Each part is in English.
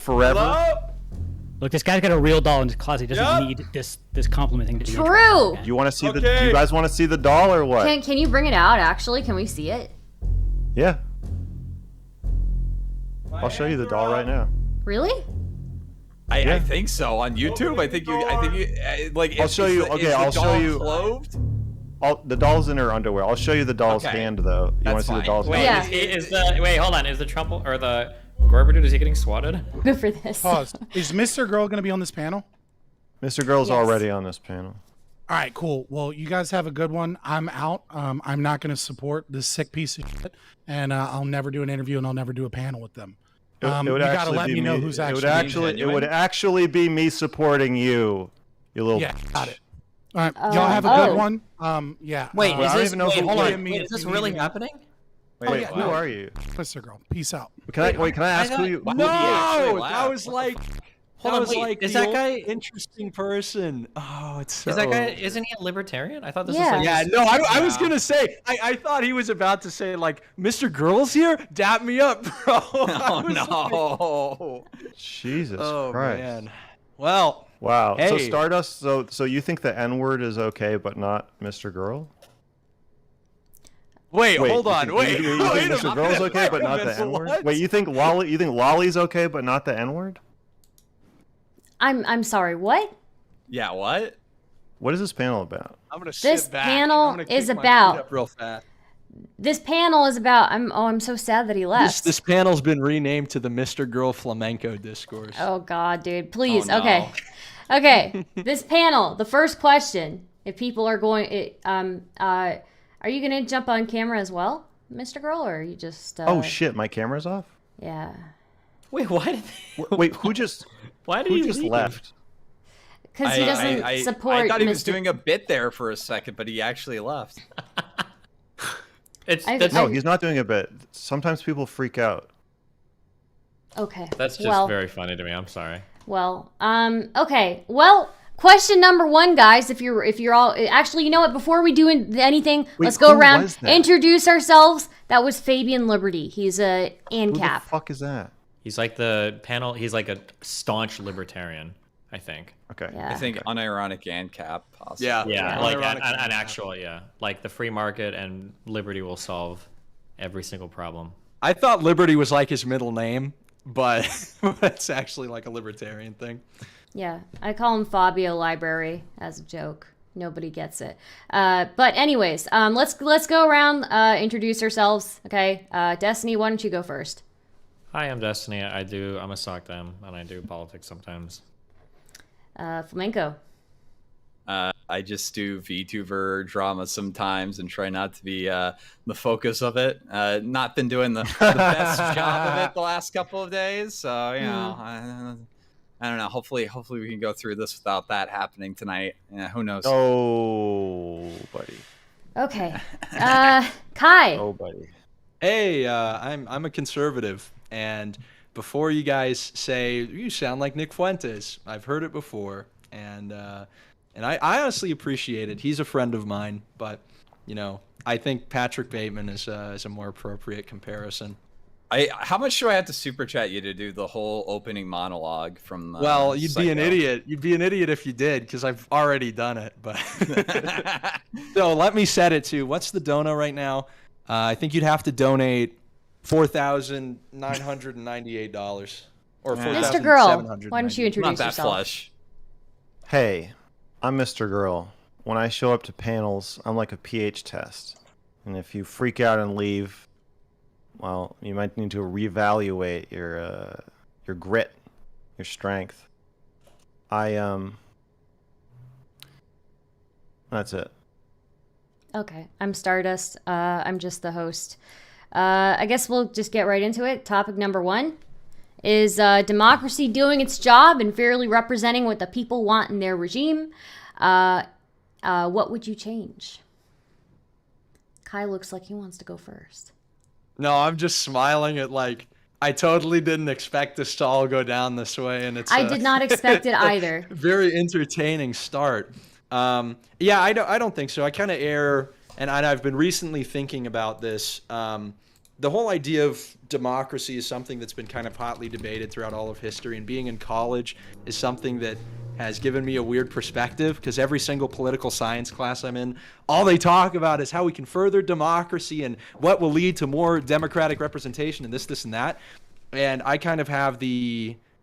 forever. Hello? Look, this guy's got a real doll in his closet. He doesn't need this complimenting to be True. You want to see the? Do you guys want to see the doll or what? Can you bring it out? Actually, can we see it? Yeah. I'll show you the doll right now. Really? I think so. On YouTube, I think you like. I'll show you. Okay, I'll show you. Clothed? The doll's in her underwear. I'll show you the doll's hand though. You want to see the doll's Wait, hand? wait, hold on. Is the Trump or the Gorber dude, is he getting swatted? Good for this. Pause. Is MrGirl going to be on this panel? MrGirl's already on this panel. All right, cool. Well, you guys have a good one. I'm out. I'm not going to support this sick piece of shit, and I'll never do an interview, and I'll never do a panel with them. It You would got to let me know who's actually. It would actually be me supporting you, you little. Yeah, got it. All right, y'all have a good one. Yeah. Wait, I don't even know hold on. Wait, Is this really happening? Wait, who are you? MrGirl, peace out. Can I ask who you? No, that was like. Hold on, wait, is that guy interesting person? Oh, it's so... Is that guy? Isn't he a libertarian? I thought this Yeah. was like. Yeah, no, I was gonna say. I thought he was about to say like, "MrGirl's here, dap me up, bro." Oh no! Jesus Oh Christ! man. Well. Wow. Hey. So StarDust. So you think the N-word is okay, but not MrGirl? Wait, hold on. You Wait. think Wait a MrGirl's minute, okay, but not the N-word? what? Wait, you think Lolly's okay, but not the N-word? I'm sorry. What? Yeah, what? What is this panel about? I'm gonna This sit back. panel I'm gonna is kick my about- feet up real fast. This panel is about. I'm so sad that he left. This panel's been renamed to the MrGirl Flamenco Discourse. Oh God, dude, please. Oh, no. Okay, okay. This panel. The first question. If people are going, are you gonna jump on camera as well, MrGirl, or are you just? Oh shit, my camera's off. Yeah. Wait, why did? Wait, who just? Why did Who he just leave? left? Because he doesn't support. I thought he was Mr. doing a bit there for a second, but he actually left. No, he's not doing a bit. Sometimes people freak out. Okay. That's just very funny to me. I'm sorry. Well, okay. Well, question number one, guys. If you're all actually, you know what? Before we do anything, let's go who around, was that? introduce ourselves. That was Fabian Liberty. He's a Who the ANCAP. fuck is that? He's like the panel. He's like a staunch libertarian, I think. Okay. Yeah. I think unironic and cap. Possibly. Yeah. Yeah, Yeah. like an Ironic. actual, like the free market and liberty will solve every single problem. I thought Liberty was like his middle name, but it's actually like a libertarian thing. Yeah, I call him Fabio Library as a joke. Nobody gets it. But anyways, let's go around, introduce ourselves. Okay, Destiny, why don't you go first? Hi, I'm Destiny. I'm a SOC dem, and I do politics sometimes. Flamenco. I just do VTuber drama sometimes and try not to be the focus of it. Not been doing the best job of it the last couple of days, so you know, I don't know. Hopefully we can go through this without that happening tonight. Yeah, who knows? Oh, buddy. Okay. Kai. Oh, buddy. Hey, I'm a conservative, and before you guys say you sound like Nick Fuentes, I've heard it before, and I honestly appreciate it. He's a friend of mine, but you know, I think Patrick Bateman is a more appropriate comparison. How much do I have to super chat you to do the whole opening monologue from? Well, you'd be an Psycho? idiot. You'd be an idiot if you did, because I've already done it. But so let me set it to what's the dono right now? I think you'd have to donate $4,998 or MrGirl, why don't you introduce Not that yourself? flush. Hey, I'm MrGirl. When I show up to panels, I'm like a pH test. And if you freak out and leave, well, you might need to reevaluate your grit, your strength. That's it. Okay, I'm StarDust. I'm just the host. I guess we'll just get right into it. Topic number one is democracy doing its job and fairly representing what the people want in their regime. What would you change? Kai looks like he wants to go first. No, I'm just smiling at like I totally didn't expect this to all go down this way, and it's. I did not expect it either. Very entertaining start. Yeah, I don't think so. I kind of err, and I've been recently thinking about this. the whole idea of democracy is something that's been kind of hotly debated throughout all of history, and being in college is something that has given me a weird perspective, because every single political science class I'm in, all they talk about is how we can further democracy and what will lead to more democratic representation and this, and that. And I kind of have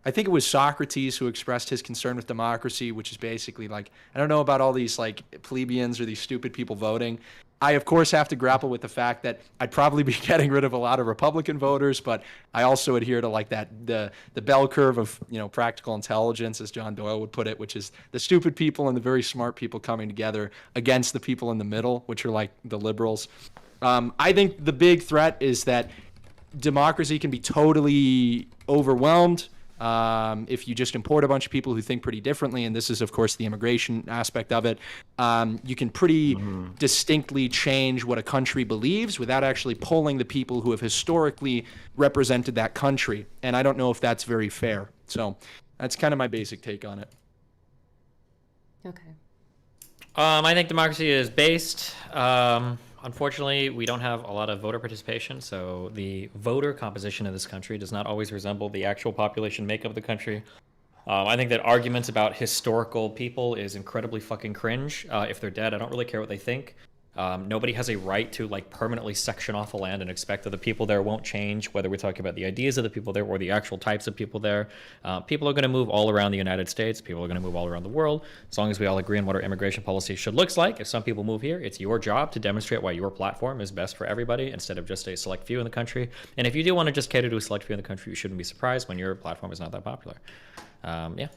I think it was Socrates who expressed his concern with democracy, which is basically like, I don't know about all these like plebeians or these stupid people voting. I, of course, have to grapple with the fact that I'd probably be getting rid of a lot of Republican voters, but I also adhere to like the bell curve of, practical intelligence, as John Doyle would put it, which is the stupid people and the very smart people coming together against the people in the middle, which are like the liberals. I think the big threat is that democracy can be totally overwhelmed if you just import a bunch of people who think pretty differently, and this is, of course, the immigration aspect of it. You can pretty distinctly change what a country believes without actually polling the people who have historically represented that country, and I don't know if that's very fair. So that's kind of my basic take on it. Okay. I think democracy is based. Unfortunately, we don't have a lot of voter participation, so the voter composition of this country does not always resemble the actual population makeup of the country. I think that arguments about historical people is incredibly fucking cringe. If they're dead, I don't really care what they think. Nobody has a right to like permanently section off a land and expect that the people there won't change, whether we're talking about the ideas of the people there or the actual types of people there. People are going to move all around the United States. People are going to move all around the world. As long as we all agree on what our immigration policy should look like. If some people move here, it's your job to demonstrate why your platform is best for everybody instead of just a select few in the country. And if you do want to just cater to a select few in the country, you shouldn't be surprised when your platform is not that popular. Yeah.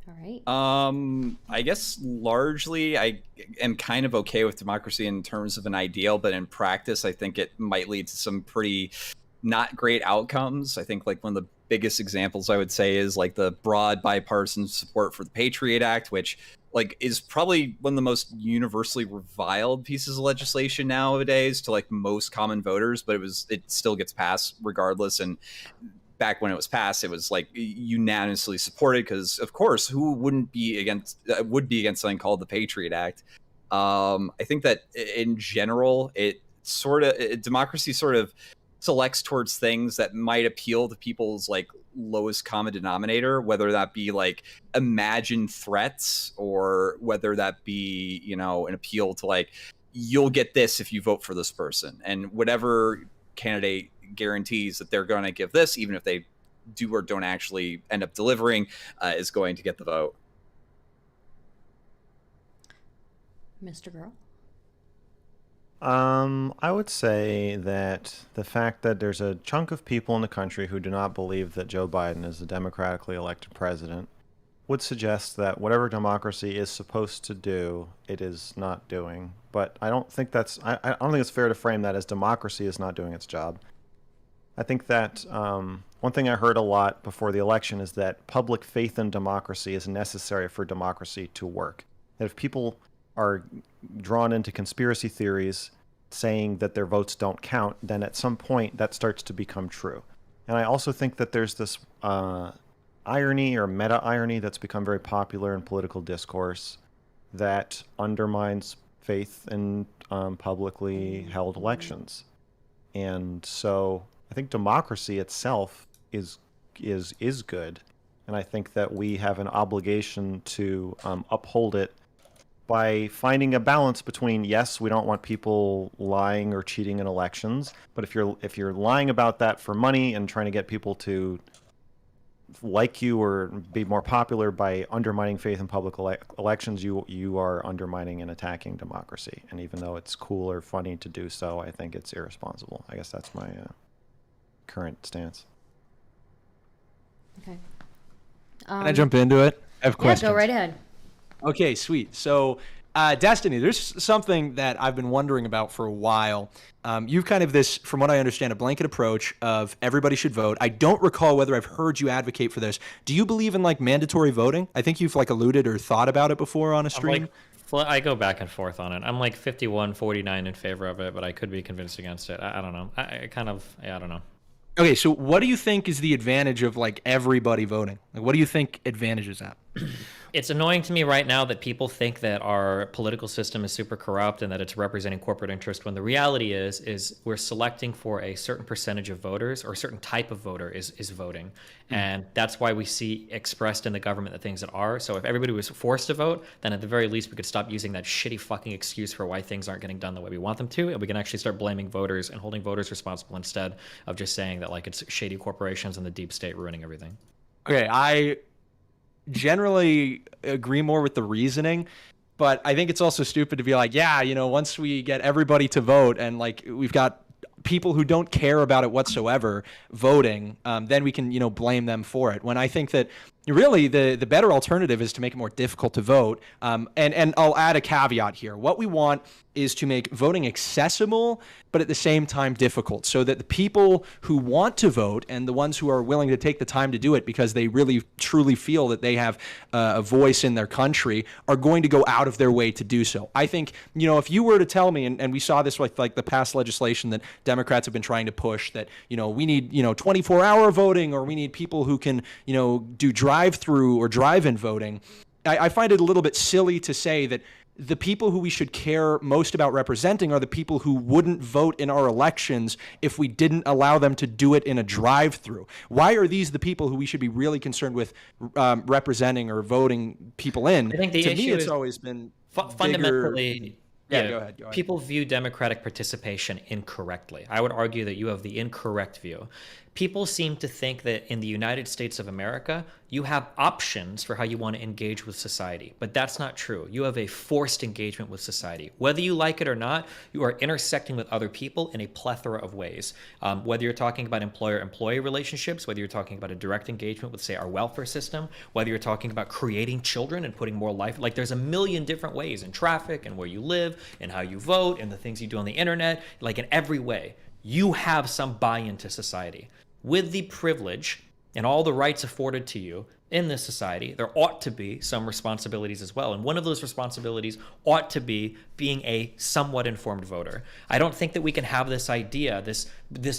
All right. I guess largely I am kind of okay with democracy in terms of an ideal, but in practice, I think it might lead to some pretty not great outcomes. I think like one of the biggest examples I would say is like the broad bipartisan support for the Patriot Act, which like is probably one of the most universally reviled pieces of legislation nowadays to like most common voters, but it still gets passed regardless. And back when it was passed, it was like unanimously supported because, of course, who wouldn't be against something called the Patriot Act? I think that in general, democracy sort of selects towards things that might appeal to people's like lowest common denominator, whether that be like imagined threats or whether that be, an appeal to like, you'll get this if you vote for this person, and whatever candidate guarantees that they're going to give this, even if they do or don't actually end up delivering, is going to get the vote. MrGirl? I would say that the fact that there's a chunk of people in the country who do not believe that Joe Biden is the democratically elected president would suggest that whatever democracy is supposed to do, it is not doing. But I don't think I don't think it's fair to frame that as democracy is not doing its job. I think that one thing I heard a lot before the election is that public faith in democracy is necessary for democracy to work. That if people are drawn into conspiracy theories saying that their votes don't count, then at some point that starts to become true. And I also think that there's this irony or meta-irony that's become very popular in political discourse that undermines faith in publicly held elections. And so I think democracy itself is good, and I think that we have an obligation to uphold it by finding a balance between, yes, we don't want people lying or cheating in elections, but if you're lying about that for money and trying to get people to like you or be more popular by undermining faith in public elections, you are undermining and attacking democracy. And even though it's cool or funny to do so, I think it's irresponsible. I guess that's my current stance. Okay. Can I jump into it? I have questions. Yeah, go right ahead. Okay, sweet. So, Destiny, there's something that I've been wondering about for a while. You've kind of this, from what I understand, a blanket approach of everybody should vote. I don't recall whether I've heard you advocate for this. Do you believe in like mandatory voting? I think you've like alluded or thought about it before on a stream. I go back and forth on it. I'm like 51-49 in favor of it, but I could be convinced against it. I don't know. I don't know. Okay, so what do you think is the advantage of like everybody voting? Like, what do you think advantage is that? It's annoying to me right now that people think that our political system is super corrupt and that it's representing corporate interest, when the reality is we're selecting for a certain percentage of voters, or a certain type of voter is voting. And that's why we see expressed in the government the things that are. So if everybody was forced to vote, then at the very least we could stop using that shitty fucking excuse for why things aren't getting done the way we want them to, and we can actually start blaming voters and holding voters responsible instead of just saying that like it's shady corporations and the deep state ruining everything. Okay, I generally agree more with the reasoning, but I think it's also stupid to be like, yeah, once we get everybody to vote and like we've got people who don't care about it whatsoever voting, then we can, blame them for it. When I think that really the better alternative is to make it more difficult to vote. And I'll add a caveat here. What we want is to make voting accessible, but at the same time difficult, so that the people who want to vote and the ones who are willing to take the time to do it because they really truly feel that they have a voice in their country are going to go out of their way to do so. I think, if you were to tell me, and we saw this with like the past legislation that Democrats have been trying to push, that, we need, 24-hour voting, or we need people who can, do drive-through or drive-in voting. I find it a little bit silly to say that the people who we should care most about representing are the people who wouldn't vote in our elections if we didn't allow them to do it in a drive-through. Why are these the people who we should be really concerned with representing or voting people in? I think the to issue me, it's is always been fundamentally. Yeah, go ahead. People view democratic participation incorrectly. I would argue that you have the incorrect view. People seem to think that in the United States of America, you have options for how you want to engage with society. But that's not true. You have a forced engagement with society. Whether you like it or not, you are intersecting with other people in a plethora of ways. Whether you're talking about employer-employee relationships, whether you're talking about a direct engagement with, say, our welfare system, whether you're talking about creating children and putting more life, like there's a million different ways in traffic and where you live and how you vote and the things you do on the internet, like in every way, you have some buy-in to society. With the privilege and all the rights afforded to you in this society, there ought to be some responsibilities as well. And one of those responsibilities ought to be being a somewhat informed voter. I don't think that we can have this idea, this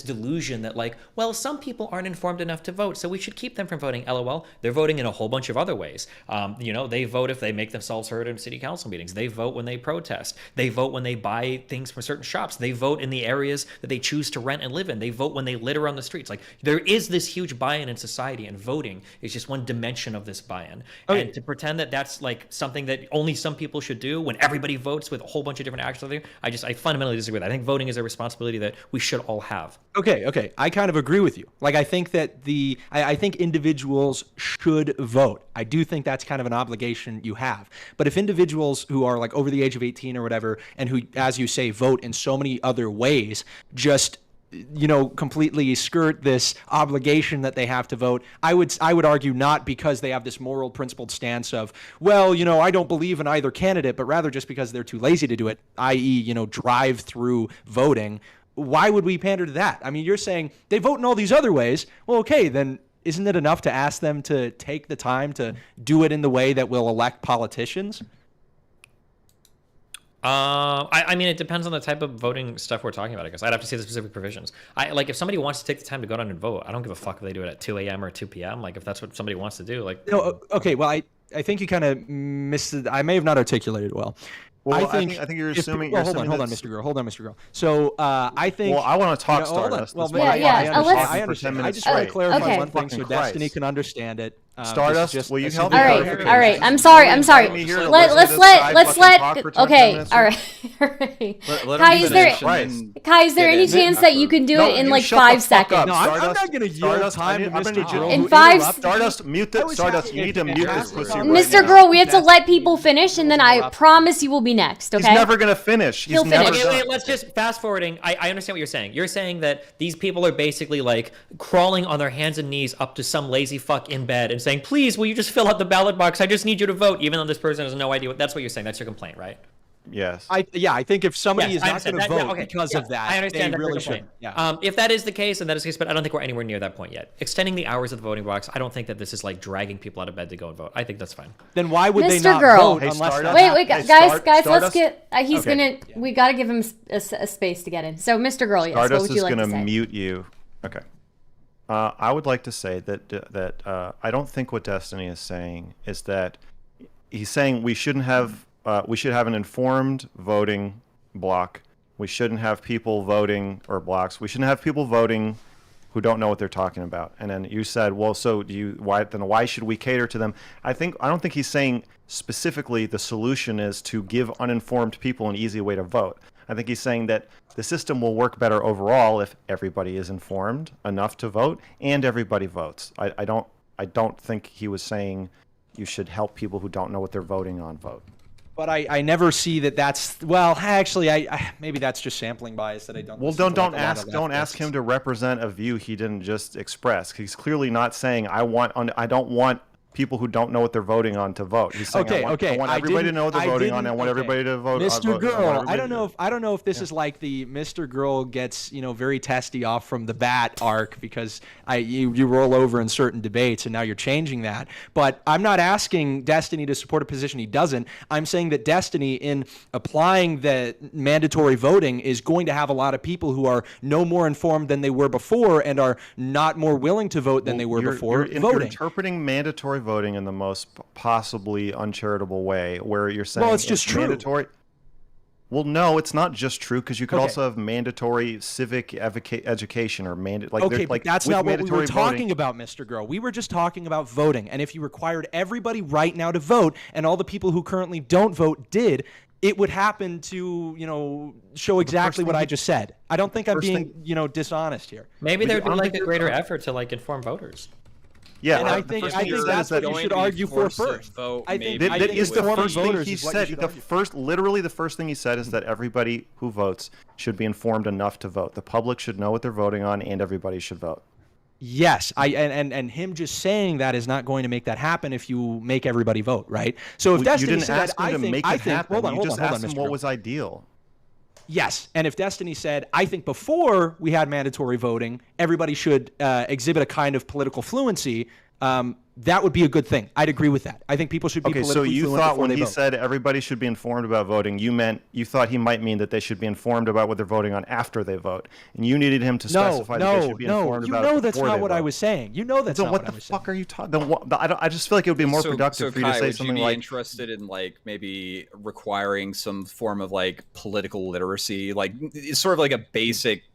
delusion that like, well, some people aren't informed enough to vote, so we should keep them from voting. LOL. They're voting in a whole bunch of other ways. They vote if they make themselves heard in city council meetings. They vote when they protest. They vote when they buy things from certain shops. They vote in the areas that they choose to rent and live in. They vote when they litter on the streets. Like there is this huge buy-in in society, and voting is just one dimension of this buy-in. Okay. And to pretend that that's like something that only some people should do when everybody votes with a whole bunch of different actions, I fundamentally disagree with that. I think voting is a responsibility that we should all have. Okay. I kind of agree with you. Like, I think that I think individuals should vote. I do think that's kind of an obligation you have. But if individuals who are like over the age of 18 or whatever, and who, as you say, vote in so many other ways, just completely skirt this obligation that they have to vote, I would argue not because they have this moral principled stance of, well, I don't believe in either candidate, but rather just because they're too lazy to do it, i.e., drive through voting. Why would we pander to that? I mean, you're saying they vote in all these other ways. Well, okay, then isn't it enough to ask them to take the time to do it in the way that will elect politicians? I mean, it depends on the type of voting stuff we're talking about, I guess. I'd have to see the specific provisions. If somebody wants to take the time to go down and vote, I don't give a fuck if they do it at 2 a.m. or 2 p.m. Like, if that's what somebody wants to do. Like, no, okay, well, I think you kind of missed it. I may have not articulated well. Well, I think you're assuming. Hold on, Mr. Girl. So I think. Well, I want to talk StarDust. Well, I understand. I just want to clarify one thing so Destiny can understand it. StarDust, will you help me? All right. I'm sorry. Let's let. Okay. All right. Kai, is there any chance that you can do it in like 5 seconds? No, I'm not gonna yield time to Mr. Girl. In 5. StarDust, mute that. StarDust, you need to mute this pussy. Mr. Girl, we have to let people finish, and then I promise you will be next. Okay. He's never gonna finish. He'll finish. Wait, let's just fast forwarding. I understand what you're saying. You're saying that these people are basically like crawling on their hands and knees up to some lazy fuck in bed and saying, please, will you just fill out the ballot box? I just need you to vote, even though this person has no idea. That's what you're saying. That's your complaint, right? Yes. I think if somebody is not going to vote because of that, I understand they that really should. Yeah. If that is the case, then that is the case, but I don't think we're anywhere near that point yet. Extending the hours of the voting box, I don't think that this is like dragging people out of bed to go and vote. I think that's fine. Then why would they not Girl. vote unless... Wait, guys, let's get... he's going to... We got to give him a space to get in. So, Mr. Girl, yes, what would you like to say? StarDust is going to mute you. Okay. I would like to say that I don't think what Destiny is saying is that he's saying we shouldn't have we should have an informed voting block. We shouldn't have people voting or blocks. We shouldn't have people voting who don't know what they're talking about. And then you said, well, so why should we cater to them? I don't think he's saying specifically the solution is to give uninformed people an easy way to vote. I think he's saying that the system will work better overall if everybody is informed enough to vote and everybody votes. I don't think he was saying you should help people who don't know what they're voting on vote. But I never see that that's, well, actually, I maybe that's just sampling bias that I don't. Well, don't ask him to represent a view he didn't just express. He's clearly not saying I don't want people who don't know what they're voting on to vote. He's saying I want everybody to know what they're voting on. I want everybody to vote. MrGirl, I don't know if this is like the MrGirl gets very testy off from the bat arc because you roll over in certain debates and now you're changing that. But I'm not asking Destiny to support a position he doesn't. I'm saying that Destiny, in applying the mandatory voting, is going to have a lot of people who are no more informed than they were before and are not more willing to vote than they were before voting. You're interpreting mandatory voting in the most possibly uncharitable way, where you're saying, well, it's just mandatory. True. Well, no, it's not just true, because you could also have mandatory civic education or but that's not what we were talking about, MrGirl. We were just talking about voting, and if you required everybody right now to vote, and all the people who currently don't vote did, it would happen to show exactly what I just said. I don't think I'm being dishonest here. Maybe there'd be like a greater effort to inform voters. Yeah, and I think that's what you should argue for first. I think that is the first thing he said. Literally the first thing he said is that everybody who votes should be informed enough to vote. The public should know what they're voting on, and everybody should vote. Yes, and him just saying that is not going to make that happen if you make everybody vote, right? So if Destiny said, I think, hold on, asked him what was ideal. Yes, and if Destiny said, I think before we had mandatory voting, everybody should exhibit a kind of political fluency, that would be a good thing. I'd agree with that. I think people should be politically fluent. Okay, so you thought when he said everybody should be informed about voting, you thought he might mean that they should be informed about what they're voting on after they vote, and you needed him to specify that they should be informed about it before they vote. No, that's not what I was saying. You know that's not what I was saying. What the fuck are you talking? I just feel like it would be more productive for you to say something like. Would you be interested in maybe requiring some form of political literacy, it's sort of like a basic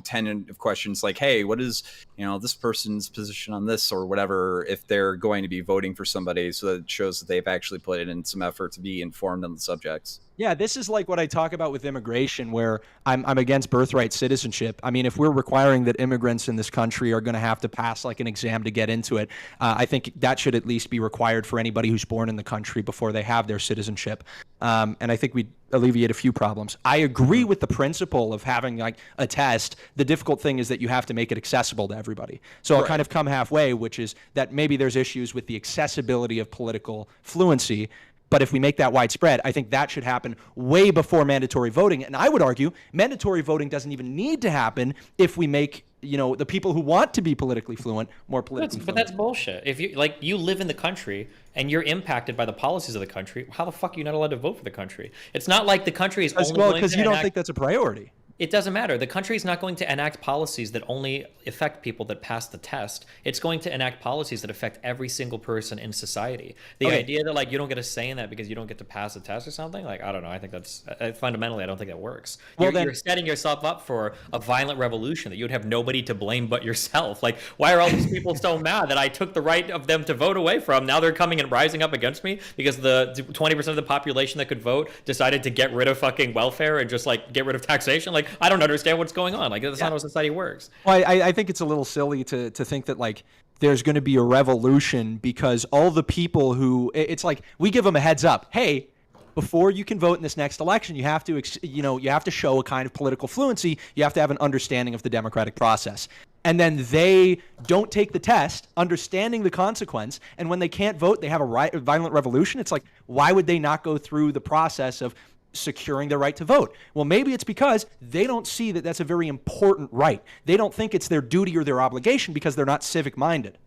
tenet of questions like, hey, what is this person's position on this or whatever, if they're going to be voting for somebody, so that it shows that they've actually put in some effort to be informed on the subjects. Yeah, this is like what I talk about with immigration, where I'm against birthright citizenship. I mean, if we're requiring that immigrants in this country are going to have to pass an exam to get into it, I think that should at least be required for anybody who's born in the country before they have their citizenship. And I think we'd alleviate a few problems. I agree with the principle of having a test. The difficult thing is that you have to make it accessible to everybody. So I'll kind of come halfway, which is that maybe there's issues with the accessibility of political fluency. But if we make that widespread, I think that should happen way before mandatory voting. And I would argue mandatory voting doesn't even need to happen if we make the people who want to be politically fluent more politically fluent. But that's bullshit. If you live in the country and you're impacted by the policies of the country, how the fuck are you not allowed to vote for the country? It's not like the country is only because you don't think that's a priority. It doesn't matter. The country is not going to enact policies that only affect people that pass the test. It's going to enact policies that affect every single person in society. The idea that you don't get a say in that because you don't get to pass a test or something, I don't know. I think that's fundamentally, I don't think that works. You're setting yourself up for a violent revolution that you'd have nobody to blame but yourself. Why are all these people so mad that I took the right of them to vote away from? Now they're coming and rising up against me because the 20% of the population that could vote decided to get rid of fucking welfare and just get rid of taxation. I don't understand what's going on. That's not how society works. Well, I think it's a little silly to think that there's going to be a revolution because all the people who it's we give them a heads up. Hey, before you can vote in this next election, you have to you have to show a kind of political fluency. You have to have an understanding of the democratic process. And then they don't take the test, understanding the consequence. And when they can't vote, they have a violent revolution. It's why would they not go through the process of securing their right to vote? Well, maybe it's because they don't see that that's a very important right. They don't think it's their duty or their obligation because they're not civic minded.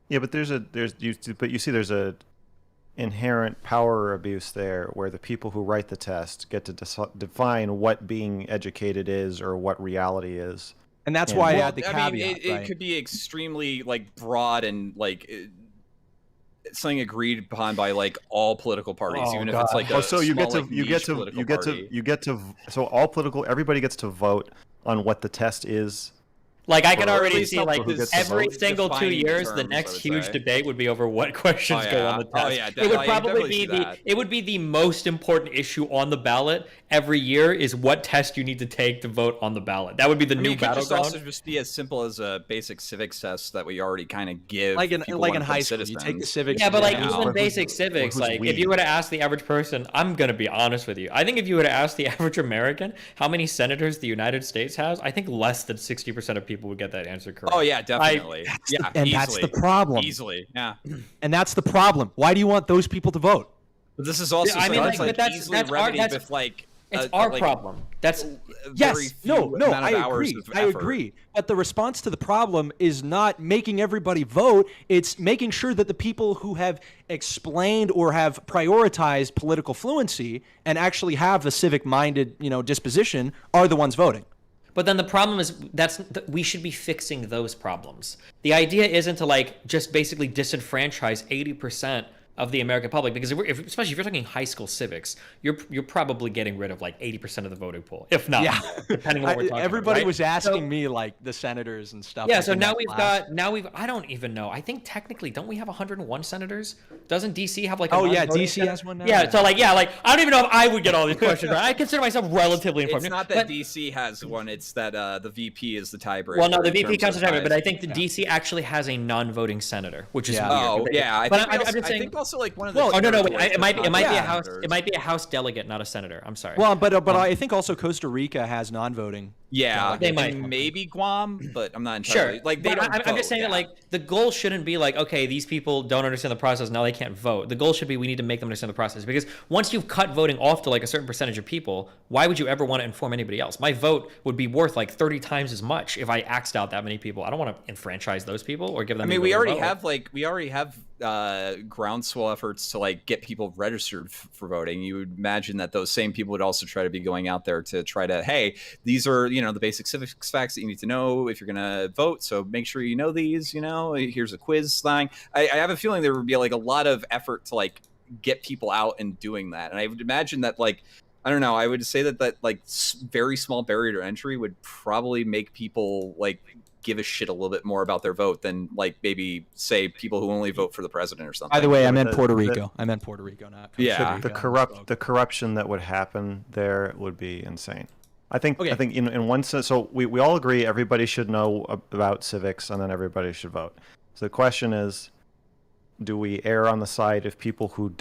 Yeah, but there's a inherent power abuse there, where the people who write the test get to define what being educated is or what reality is. And that's why I add the caveat. It could be extremely broad and something agreed upon by like all political parties, Oh, even if God. it's like a So you small, get to like, you get niche to political you get party. to you get to so all political everybody gets to vote on what the test is. Like I can Or at already least see help like who gets to every vote. single 2 Defining years, terms, the I next would huge say. debate would be over what questions go on the test. Oh, yeah, It would I probably definitely be see that. it would be the most important issue on the ballot every year is what test you need to take to vote on the ballot. That would be the I mean, new it could just battleground. also just be as simple as a basic civics test that we already kind of give Like in people like wanna in high become school, you take the citizens. civics. Yeah, but like Yeah. even Who's- basic civics, who's like we? if you were to ask the average person, I'm gonna be honest with you. I think if you were to ask the average American how many senators the United States has, I think less than 60% of people would get that answer correct. Oh yeah, definitely. Yeah, and easily. that's the problem. Easily, yeah. And that's the problem. Why do you want those people to vote? But this is also I mean, something like, that's but that's- easily that's our- remedied that's- with like It's our like, problem. That's Yes, very no, few no, amount I of hours agree. of I effort. agree. But the response to the problem is not making everybody vote. It's making sure that the people who have explained or have prioritized political fluency and actually have a civic-minded, disposition are the ones voting. But then the problem is we should be fixing those problems. The idea isn't to like just basically disenfranchise 80% of the American public, because especially if you're talking high school civics, you're probably getting rid of like 80% of the voting pool, if not more, depending on what we're talking Everybody about, right? was asking So- me like the senators and stuff. Yeah, like, so in now that we've class. I don't even know. I think technically, don't we have 101 senators? Doesn't DC have like a Oh, yeah, non-voting DC senator? has one now? Yeah, so like I don't even know if I would get all these questions, right? I consider myself relatively informed. It's not that but, DC has one; it's that the VP is the tiebreaker. well, no, the in VP terms counts of as tiebreaker, but I size. think the DC actually has a non-voting senator, which is Yeah. weird. Oh yeah, I But think, I'm also, just I saying. think also like one of the. Oh no, wait, territories it might be that's a not house. senators. It might be a house delegate, not a senator. I'm sorry. Well, but I think also Costa Rica has non-voting. Yeah, They and might. maybe Guam, but I'm not Sure. entirely like they But don't. I'm just vote, saying yeah. that like the goal shouldn't be like, okay, these people don't understand the process, now they can't vote. The goal should be we need to make them understand the process, because once you've cut voting off to like a certain percentage of people, why would you ever want to inform anybody else? My vote would be worth like 30 times as much if I axed out that many people. I don't want to enfranchise those people or give them. I mean, the we ability already to vote. have groundswell efforts to like get people registered for voting. You would imagine that those same people would also try to be going out there to try to, hey, these are the basic civics facts that you need to know if you're gonna vote. So make sure you know these. Here's a quiz thing. I have a feeling there would be like a lot of effort to like get people out and doing that. And I would imagine that like. I don't know. I would say that like very small barrier to entry would probably make people like give a shit a little bit more about their vote than like maybe say people who only vote for the president or something. By the way, I Yeah, meant but Puerto Rico. I meant Puerto Rico, not Costa Yeah. Rica. The corruption that would happen there would be insane. I think Okay. in one sense, so we all agree everybody should know about civics and then everybody should vote. So the question is, do we err on the side of people who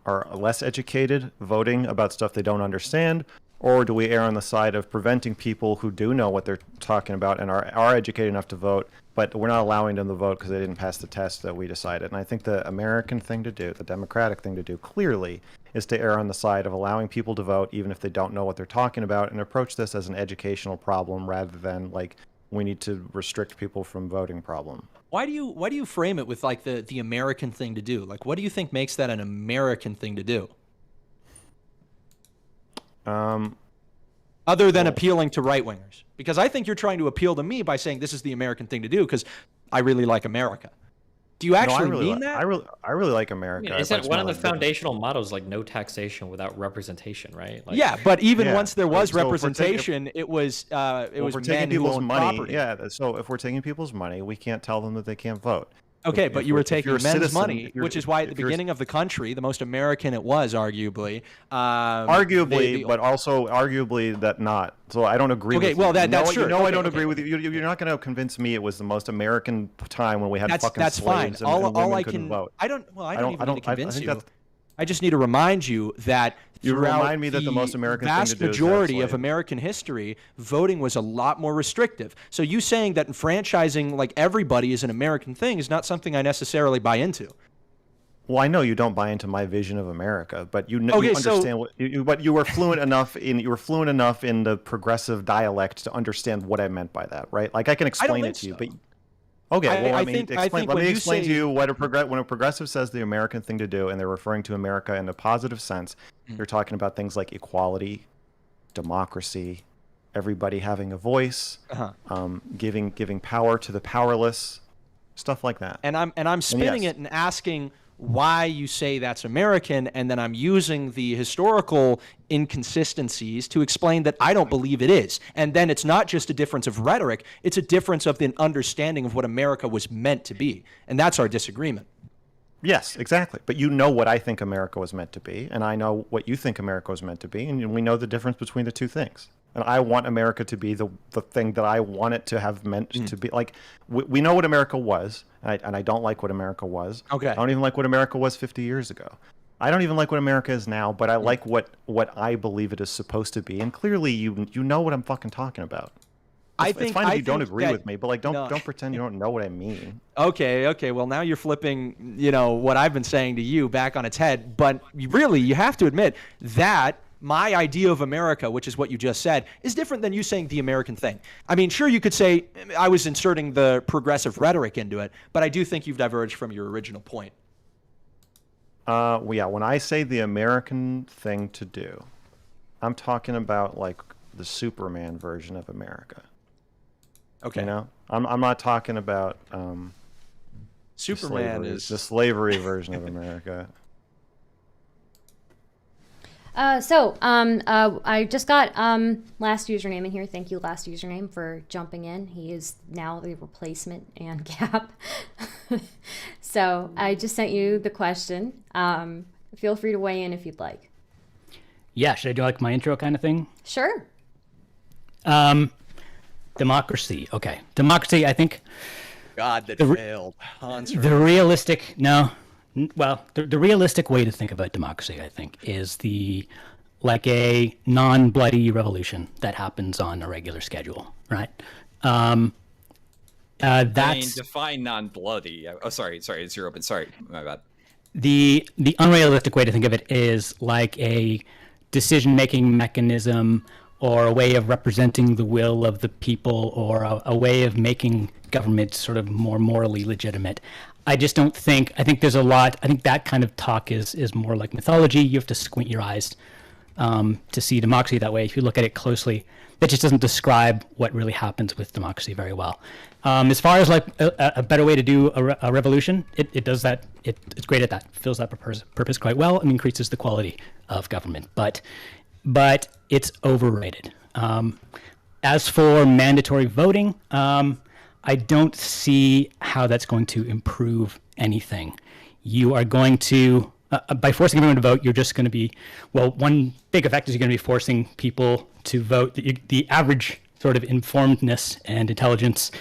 are less educated voting about stuff they don't understand, or do we err on the side of preventing people who do know what they're talking about and are educated enough to vote, but we're not allowing them to vote because they didn't pass the test that we decided? And I think the American thing to do, the democratic thing to do, clearly is to err on the side of allowing people to vote even if they don't know what they're talking about, and approach this as an educational problem rather than like we need to restrict people from voting problem. Why do you frame it with like the American thing to do? Like, what do you think makes that an American thing to do? Other than appealing to right wingers, because I think you're trying to appeal to me by saying this is the American thing to do because I really like America. Do you actually mean that? I really like America. Isn't one of the foundational mottos like no taxation without representation, right? Like, Yeah, but even Yeah. once there was So if we're representation, it was we're men taking who people's owned money. property. Yeah, so if we're taking people's money, we can't tell them that they can't vote. Okay, If but you were you're- if taking you're a men's citizen, money, if you're- which is why at the if you're- beginning of the country, the most American it was, arguably. Arguably, but also arguably that not. So I don't agree Okay, with well, you. that's true. You know I Okay, don't okay. agree with you. You're not going to convince me it was the most American time when we had That's fucking fine. slaves and All women I couldn't can vote. I don't even need to convince think you. that's- I just need to remind you that You throughout remind me that the most American thing to vast do is to have majority of slaves. American history, voting was a lot more restrictive. So you saying that enfranchising like everybody is an American thing is not something I necessarily buy into. Well, I know you don't buy into my vision of America, but you Okay, you so- understand but you were fluent enough in the progressive dialect to understand what I meant by that, right? Like I can explain it think to you, so. but okay, well, I mean, think explain. Let when me you explain to say- you what when a progressive says the American thing to do, and they're referring to America in a positive sense. They're talking about things like equality, democracy, everybody having a voice, giving power to the powerless, stuff like that. And I'm spinning yes. it and asking, why you say that's American, and then I'm using the historical inconsistencies to explain that I don't believe it is. And then it's not just a difference of rhetoric, it's a difference of the understanding of what America was meant to be. And that's our disagreement. Yes, exactly. But you know what I think America was meant to be, and I know what you think America was meant to be, and we know the difference between the two things. And I want America to be the thing that I want it to have meant to be. Like, we know what America was, and I don't like what America was. Okay. I don't even like what America was 50 years ago. I don't even like what America is now, but I like what I believe it is supposed to be. And clearly, you know what I'm fucking talking about. It's fine if you don't agree with me, but like, don't pretend you don't know what I mean. Okay. Well, now you're flipping, what I've been saying to you back on its head. But really, you have to admit that my idea of America, which is what you just said, is different than you saying the American thing. I mean, sure, you could say I was inserting the progressive rhetoric into it, but I do think you've diverged from your original point. Well, yeah, when I say the American thing to do, I'm talking about like the Superman version of America. Okay. I'm not talking about Superman the slavery version of America. I just got last username in here. Thank you, last username, for jumping in. He is now the replacement and Gap. So I just sent you the question. Feel free to weigh in if you'd like. Yeah, should I do like my intro kind of thing? Sure. Democracy. Okay. Democracy, I think. God, that failed. The realistic, the realistic way to think about democracy, I think, is like a non-bloody revolution that happens on a regular schedule, right? Define non-bloody. Oh, sorry, it's your open. Sorry, my bad. The unrealistic way to think of it is like a decision-making mechanism or a way of representing the will of the people or a way of making government sort of more morally legitimate. I just don't think, I think there's a lot, I think that kind of talk is more like mythology. You have to squint your eyes to see democracy that way. If you look at it closely, that just doesn't describe what really happens with democracy very well. As far as like a better way to do a revolution, it does that, it's great at that, fills that purpose quite well and increases the quality of government. But it's overrated. As for mandatory voting, I don't see how that's going to improve anything. You are going to, by forcing everyone to vote, you're just going to be, one big effect is you're going to be forcing people to vote. The average sort of informedness and intelligence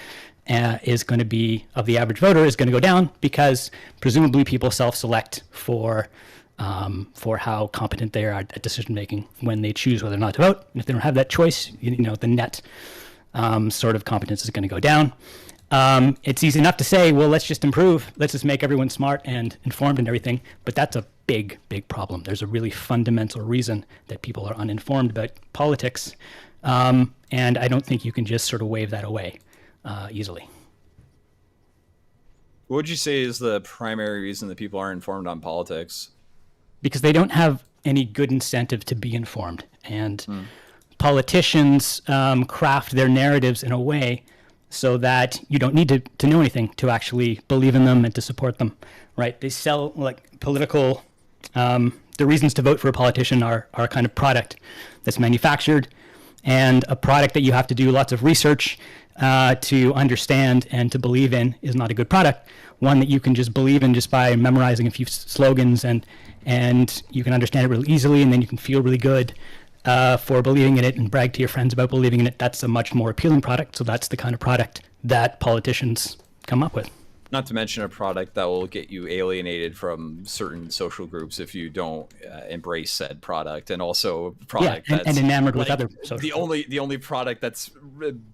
is going to be, of the average voter, is going to go down because presumably people self-select for how competent they are at decision making when they choose whether or not to vote. And if they don't have that choice, the net sort of competence is going to go down. It's easy enough to say, well, let's just improve. Let's just make everyone smart and informed and everything. But that's a big, big problem. There's a really fundamental reason that people are uninformed about politics. And I don't think you can just sort of wave that away easily. What would you say is the primary reason that people aren't informed on politics? Because they don't have any good incentive to be informed. And politicians craft their narratives in a way so that you don't need to know anything to actually believe in them and to support them, right? They sell like political, the reasons to vote for a politician are a kind of product that's manufactured and a product that you have to do lots of research to understand and to believe in is not a good product. One that you can just believe in just by memorizing a few slogans and you can understand it really easily and then you can feel really good for believing in it and brag to your friends about believing in it. That's a much more appealing product. So that's the kind of product that politicians come up with. Not to mention a product that will get you alienated from certain social groups if you don't embrace said product, and also a product that's and enamored with like other social the only product that's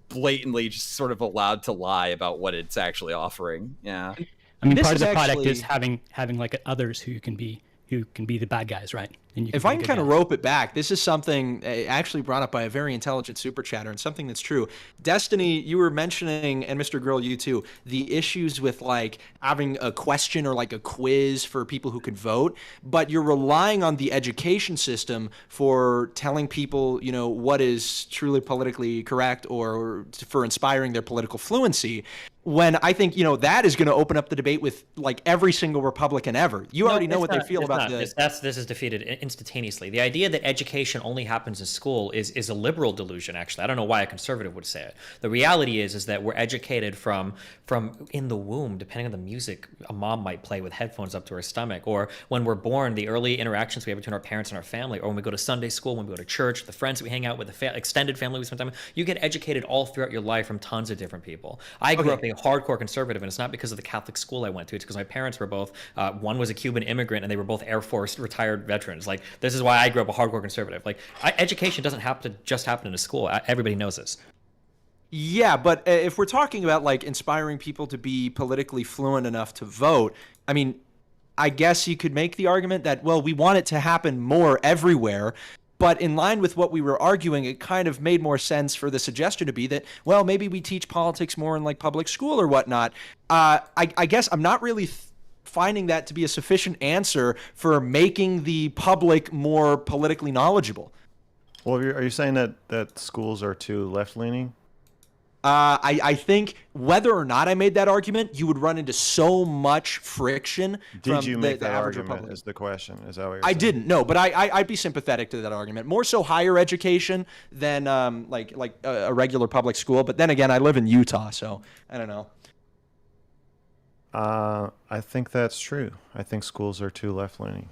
blatantly just sort of allowed to lie about what it's actually offering. Yeah, I mean, This part of is the product actually- is having like others who can be the bad guys, right? And If I can kind of rope it back, this is something actually brought up by a very intelligent super chatter and something that's true. Destiny, you were mentioning, and MrGirl, you too, the issues with like having a question or like a quiz for people who could vote, but you're relying on the education system for telling people, what is truly politically correct or for inspiring their political fluency. when I think, that is going to open up the debate with like every single Republican ever. You already know what they feel about this. This is defeated instantaneously. The idea that education only happens in school is a liberal delusion, actually. I don't know why a conservative would say it. The reality is that we're educated from in the womb, depending on the music a mom might play with headphones up to her stomach, or when we're born, the early interactions we have between our parents and our family, or when we go to Sunday school, when we go to church, the friends we hang out with, the extended family we spend time with. You get educated all throughout your life from tons of different people. I grew up being a hardcore conservative, and it's not because of the Catholic school I went to. It's because my parents were both, one was a Cuban immigrant, and they were both Air Force retired veterans. Like, this is why I grew up a hardcore conservative. Like, education doesn't have to just happen in a school. Everybody knows this. Yeah, but if we're talking about like inspiring people to be politically fluent enough to vote, I mean, I guess you could make the argument that, well, we want it to happen more everywhere. But in line with what we were arguing, it kind of made more sense for the suggestion to be that, well, maybe we teach politics more in like public school or whatnot. I guess I'm not really finding that to be a sufficient answer for making the public more politically knowledgeable. Well, are you saying that schools are too left-leaning? I think whether or not I made that argument, you would run into so much friction. Did you make the that average argument? Republican. Is the question? Is that what you're I saying? didn't, no, but I'd be sympathetic to that argument. More so higher education than like a regular public school. But then again, I live in Utah, so I don't know. I think that's true. I think schools are too left-leaning.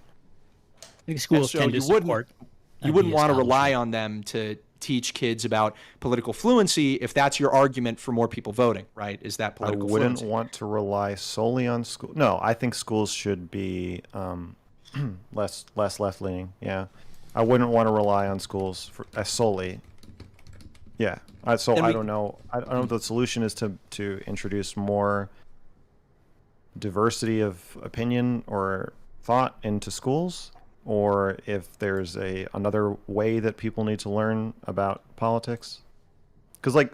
I think schools So tend to you wouldn't support. you wouldn't want to rely on them to teach kids about political fluency if that's your argument for more people voting, right? Is that political wouldn't fluency? want to rely solely on school. No, I think schools should be less left-leaning. Yeah, I wouldn't want to rely on schools solely. Yeah, I don't know. I don't know if the solution is to introduce more diversity of opinion or thought into schools, or if there's another way that people need to learn about politics. Because like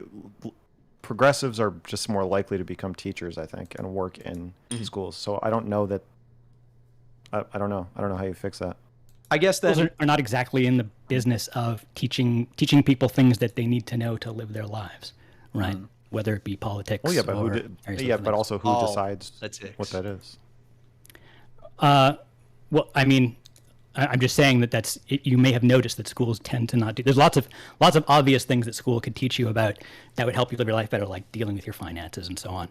progressives are just more likely to become teachers, I think, and work in schools. So I don't know that. I don't know. I don't know how you fix that. I guess Schools then are not exactly in the business of teaching people things that they need to know to live their lives, right? Whether it be politics. Well, yeah, but or but also who decides that's what that is? Well, I mean, I'm just saying that you may have noticed that schools tend to not do. There's lots of obvious things that school could teach you about that would help you live your life better, like dealing with your finances and so on.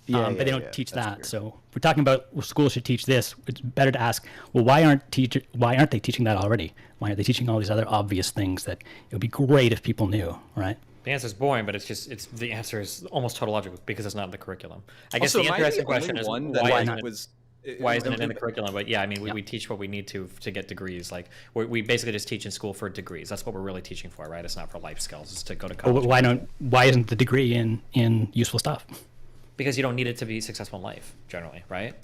But they don't teach that. Weird. So if we're talking about schools should teach this, it's better to ask, well, why aren't they teaching that already? Why aren't they teaching all these other obvious things that it would be great if people knew, right? The answer is boring, but the answer is almost tautological because it's not in the curriculum. I guess Also, the am I interesting the question only is one that why like, isn't was why isn't it in the curriculum? But yeah, I mean, we teach what we need to get degrees. Like we basically just teach in school for degrees. That's what we're really teaching for, right? It's not for life skills. It's to go to college. Why isn't the degree in useful stuff? Because you don't need it to be successful in life, generally, right?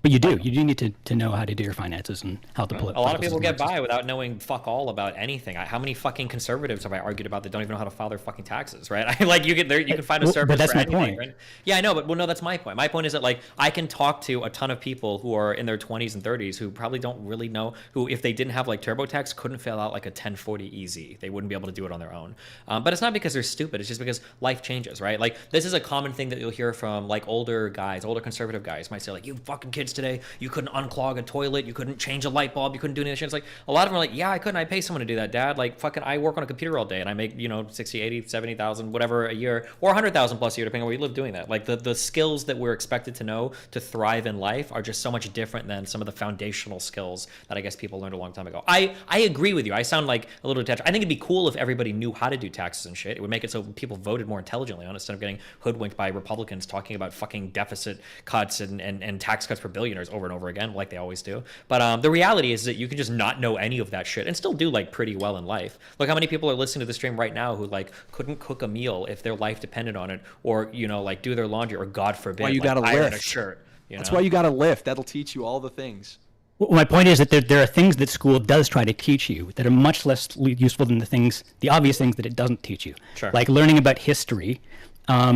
But you do. You do need to know how to do your finances and how to pull it. A lot of people get by without knowing fuck all about anything. How many fucking conservatives have I argued about that don't even know how to file their fucking taxes, right? Like you can find a service. But that's for my anything, point. Right? Yeah, I know, but no, that's my point. My point is that like I can talk to a ton of people who are in their 20s and 30s who probably don't really know, who if they didn't have like TurboTax couldn't fill out like a 1040 easy. They wouldn't be able to do it on their own. But it's not because they're stupid. It's just because life changes, right? Like this is a common thing that you'll hear from like older conservative guys might say like, you fucking kids today, you couldn't unclog a toilet, you couldn't change a light bulb, you couldn't do any of that shit. It's like a lot of them are like, yeah, I couldn't. I pay someone to do that, Dad. Like fucking I work on a computer all day and I make 60, 80, 70,000 whatever a year, or 100,000 plus a year depending on where you live doing that. Like the skills that we're expected to know to thrive in life are just so much different than some of the foundational skills that I guess people learned a long time ago. I agree with you. I sound like a little detached. I think it'd be cool if everybody knew how to do taxes and shit. It would make it so people voted more intelligently on it instead of getting hoodwinked by Republicans talking about fucking deficit cuts and tax cuts for billionaires over and over again like they always do. But the reality is that you can just not know any of that shit and still do like pretty well in life. Look how many people are listening to the stream right now who like couldn't cook a meal if their life depended on it, or like do their laundry, or God forbid, why you like, gotta iron a lift. shirt. That's why you got to lift. That'll teach you all the things. Well, my point is that there are things that school does try to teach you that are much less useful than the obvious things that it doesn't teach you. Sure. Like learning about history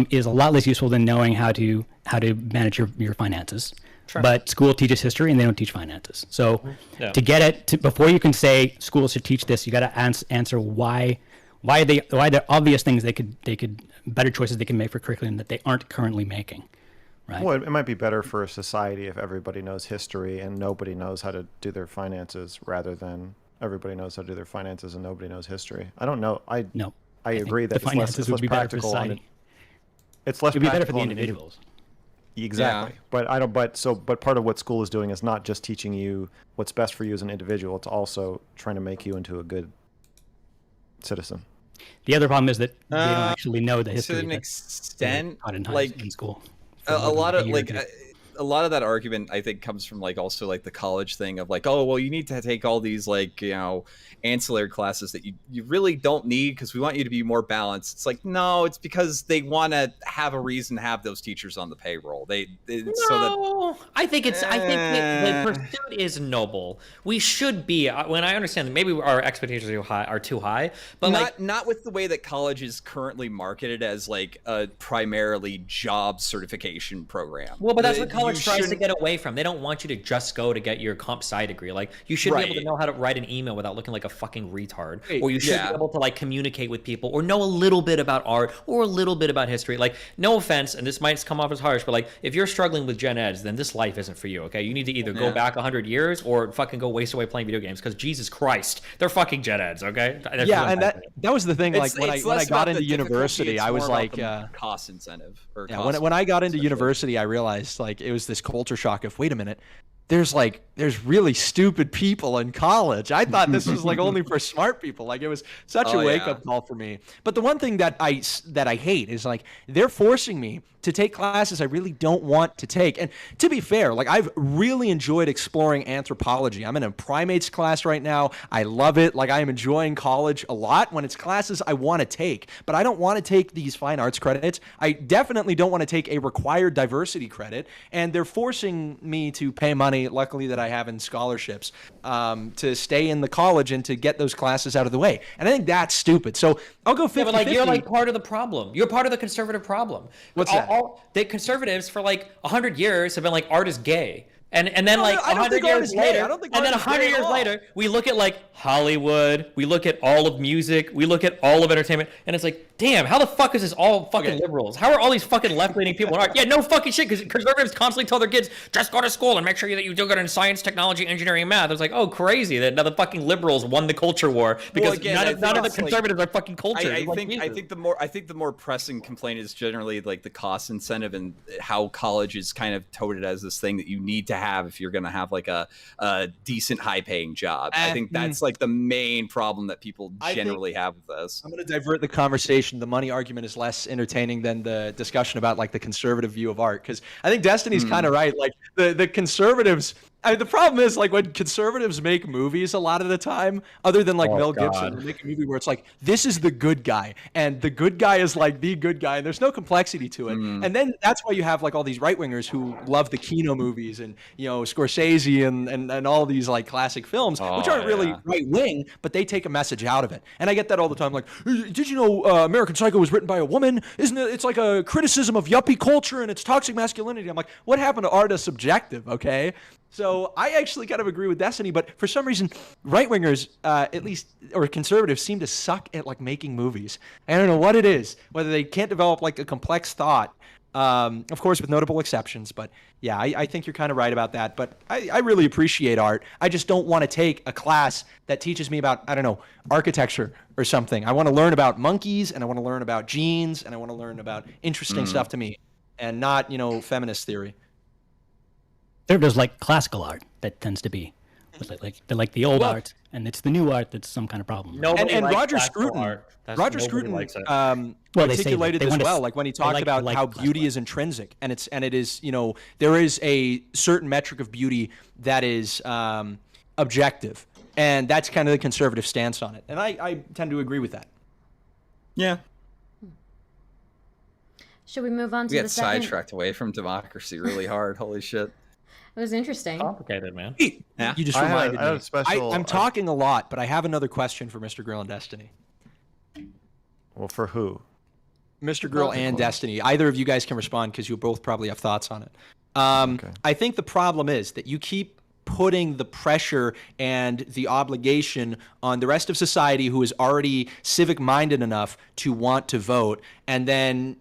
is a lot less useful than knowing how to manage your finances. Sure. But school teaches history and they don't teach finances. So to get it, before you can say schools should teach this, you got to answer why Why there obvious things they could better choices they can make for curriculum that they aren't currently making, right? Well, it might be better for a society if everybody knows history and nobody knows how to do their finances, rather than everybody knows how to do their finances and nobody knows history. I don't know. I agree that the finances would be better for society. It's less It'd be better for practical the on individuals. Exactly. Yeah. But part of what school is doing is not just teaching you what's best for you as an individual. It's also trying to make you into a good citizen. The other problem is that they don't actually know the history. To an extent, like in school. a lot of that argument I think comes from like also like the college thing of like, oh well, you need to take all these like, you know, ancillary classes that you really don't need because we want you to be more balanced. It's like, no, it's because they want to have a reason to have those teachers on the payroll. I think the pursuit is noble. We should be. When I understand that maybe our expectations are too high, but not with the way that college is currently marketed as like a primarily job certification program. Well, but that's what college tries to get away from. They don't want you to just go to get your comp sci degree. Like, you should be able to know how to write an email without looking like a fucking retard, or you should be able to like communicate with people, or know a little bit about art, or a little bit about history. Like, no offense, and this might come off as harsh, but like, if you're struggling with gen eds, then this life isn't for you. Okay, you need to either go back 100 years or fucking go waste away playing video games, because Jesus Christ, they're fucking gen eds. Okay. And that was the thing. Like, when I got into university, I was like, cost incentive. When I got into university, I realized like it was this culture shock of, wait a minute, there's really stupid people in college. I thought this was like only for smart people. Like, it was such a wake up call for me. But the one thing that I hate is like, they're forcing me to take classes I really don't want to take. And to be fair, like, I've really enjoyed exploring anthropology. I'm in a primates class right now. I love it. Like, I am enjoying college a lot when it's classes I want to take, but I don't want to take these fine arts credits. I definitely don't want to take a required diversity credit, and they're forcing me to pay money, luckily that I have in scholarships, to stay in the college and to get those classes out of the way. And I think that's stupid. So I'll go 50-50. Yeah, but like, you're like part of the problem. You're part of the conservative problem. What's that? The conservatives for like 100 years have been like, art is gay. And then like 100 years later, and then 100 years later, we look at like Hollywood, we look at all of music, we look at all of entertainment, and it's like, damn, how the fuck is this all fucking liberals? How are all these fucking left-leaning people in art? Yeah, no fucking shit, because conservatives constantly tell their kids, just go to school and make sure that you do good in science, technology, engineering, and math. It's like, oh, crazy that now the fucking liberals won the culture war because none of the conservatives are fucking culture. I think the more pressing complaint is generally like the cost incentive and how college is kind of touted as this thing that you need to have if you're going to have like a decent high paying job. I think that's like the main problem that people generally have with this. I'm going to divert the conversation. The money argument is less entertaining than the discussion about like the conservative view of art, because I think Destiny's kind of right. Like, the conservatives, the problem is like when conservatives make movies a lot of the time, other than like Mel Gibson, they make a movie where it's like, this is the good guy, and the good guy is like the good guy, and there's no complexity to it. And then that's why you have like all these right wingers who love the Kino movies and, you know, Scorsese and all these like classic films, which aren't really right wing, but they take a message out of it. And I get that all the time. Like, did you know American Psycho was written by a woman? Isn't it? It's like a criticism of yuppie culture and its toxic masculinity. I'm like, what happened to art as subjective? Okay. So I actually kind of agree with Destiny, but for some reason, right-wingers, at least, or conservatives, seem to suck at like making movies. I don't know what it is, whether they can't develop like a complex thought, of course with notable exceptions. But yeah, I think you're kind of right about that. But I really appreciate art. I just don't want to take a class that teaches me about, I don't know, architecture or something. I want to learn about monkeys, and I want to learn about genes, and I want to learn about interesting stuff to me, and not, you know, feminist theory. There's like classical art that tends to be like the old art, and it's the new art that's some kind of problem. And Roger Scruton articulated this well, like when he talked about how beauty is intrinsic, and it is, you know, there is a certain metric of beauty that is objective, and that's kind of the conservative stance on it, and I tend to agree with that. Yeah. Should we move on to the second? We got sidetracked away from democracy really hard. Holy shit. It was interesting. Complicated, man. Yeah. You just reminded me. I'm talking talking a lot, but I have another question for MrGirl and Destiny. Well, for who? MrGirl and Destiny. Either of you guys can respond because you both probably have thoughts on it. I think the problem is that you keep putting the pressure and the obligation on the rest of society who is already civic minded enough to want to vote. And then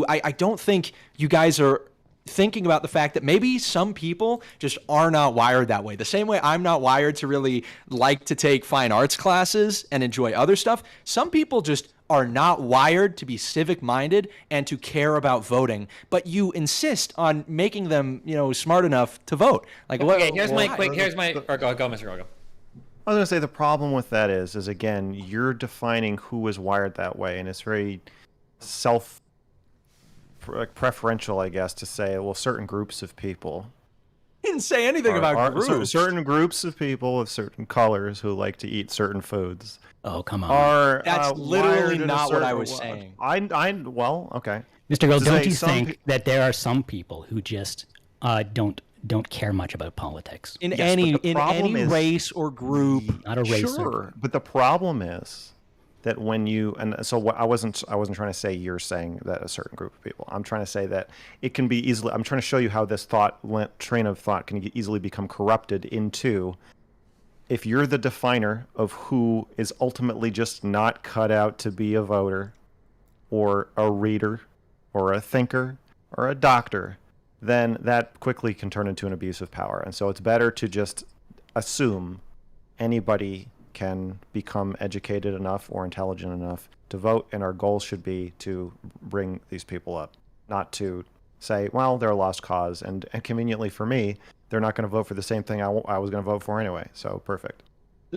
I don't think you guys are thinking about the fact that maybe some people just are not wired that way. The same way I'm not wired to really like to take fine arts classes and enjoy other stuff. Some people just are not wired to be civic minded and to care about voting, but you insist on making them, smart enough to vote. Like, Okay, go, Mr. Girl, go. I was going to say the problem with that is again, you're defining who is wired that way, and it's very preferential, I guess, to say, well, certain groups of people. He didn't say anything about groups. Certain groups of people with certain colors who like to eat certain foods. Oh, come on. That's literally not what I was saying. Well, okay. Mr. Girl, don't you think that there are some people who just don't care much about politics? In any race or group. Not a race. Sure, but the problem is that when you, and so what I wasn't trying to say you're saying that a certain group of people. I'm trying to say that it can be easily, I'm trying to show you how this train of thought can easily become corrupted into, if you're the definer of who is ultimately just not cut out to be a voter or a reader or a thinker or a doctor, then that quickly can turn into an abuse of power. And so it's better to just assume anybody can become educated enough or intelligent enough to vote, and our goal should be to bring these people up, not to say, well, they're a lost cause, and conveniently for me, they're not going to vote for the same thing I was going to vote for anyway, so perfect.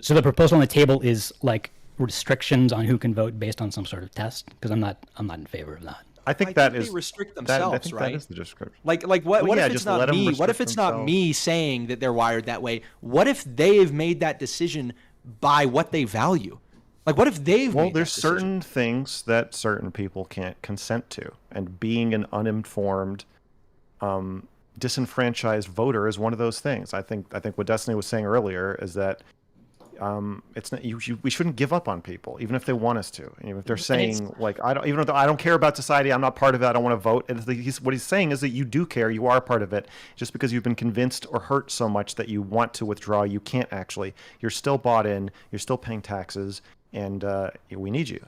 So the proposal on the table is like restrictions on who can vote based on some sort of test? Because I'm not in favor of that. I think they restrict themselves, I think right? that is the description. Like what if it's not me? What if it's not me saying that they're wired that way? What if they've made that decision by what they value? Like, what if they've made there's that certain things that certain people can't consent to, and being an uninformed, disenfranchised voter is one of those things. I think what Destiny was saying earlier is that it's not we shouldn't give up on people, even if they want us to. Even if they're saying like I don't care about society, I'm not part of it, I don't want to vote. And what he's saying is that you do care, you are part of it. Just because you've been convinced or hurt so much that you want to withdraw, you can't actually. You're still bought in, you're still paying taxes, and we need you.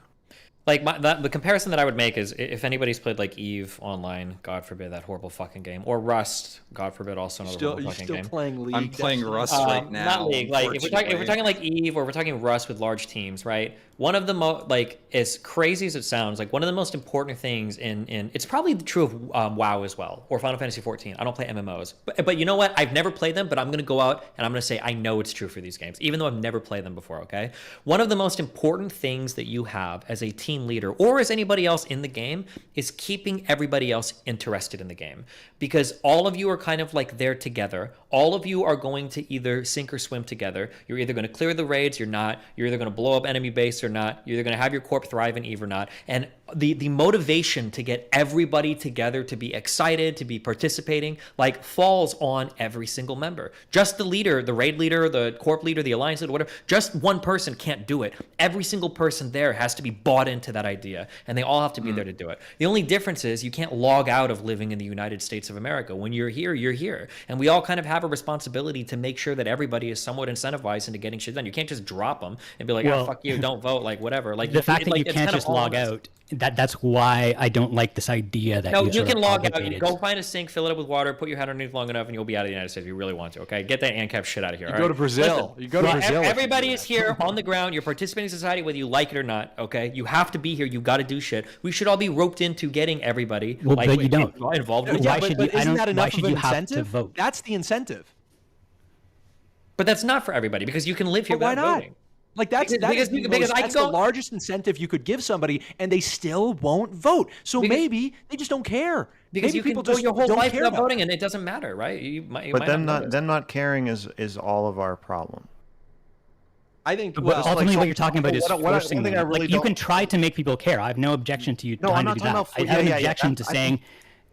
Like the comparison that I would make is if anybody's played like Eve online, God forbid, that horrible fucking game, or Rust, God forbid, also another horrible fucking game. Playing League? I'm playing Rust right now. Not League. Like if we're talking like Eve, or we're talking Rust with large teams, right? One of the as crazy as it sounds, like one of the most important things in it's probably true of WoW as well, or Final Fantasy 14. I don't play MMOs, but you know what? I've never played them, but I'm gonna go out and I'm gonna say I know it's true for these games, even though I've never played them before. Okay, one of the most important things that you have as a team leader or as anybody else in the game is keeping everybody else interested in the game, because all of you are kind of like there together. All of you are going to either sink or swim together. You're either going to clear the raids, you're not. You're either going to blow up enemy base or not. You're either going to have your corp thrive in Eve or not. And the motivation to get everybody together, to be excited, to be participating, like falls on every single member. Just the leader, the raid leader, the corp leader, the alliance leader, whatever, just one person can't do it. Every single person there has to be bought into that idea, and they all have to be there to do it. The only difference is you can't log out of living in the United States of America. When you're here, you're here. And we all kind of have a responsibility to make sure that everybody is somewhat incentivized into getting shit done. You can't just drop them and be like, oh, fuck you, don't vote, like whatever. Like the fact that you can't just log out, that's why I don't like this idea that you can log out. You go find a sink, fill it up with water, put your head underneath long enough, and you'll be out of the United States if you really want to. Okay, get that ANCAP shit out of here. You go to Brazil. You go to Brazil. Everybody is here on the ground. You're participating in society whether you like it or not. Okay, you have to be here. You got to do shit. We should all be roped into getting everybody. Well, but you don't. Involved. Why should you? Isn't that enough of an have to vote? That's the incentive. But that's not for everybody, because you can live here without voting. Like that's the largest incentive you could give somebody, and they still won't vote. So maybe they just don't care. Because maybe you people can go your whole don't life care without voting, and it doesn't matter, right? But then not caring is all of our problem. I think. But ultimately, what you're talking about is forcing them. Like you can try to make people care. I have no objection to you trying to do that. I have an objection to saying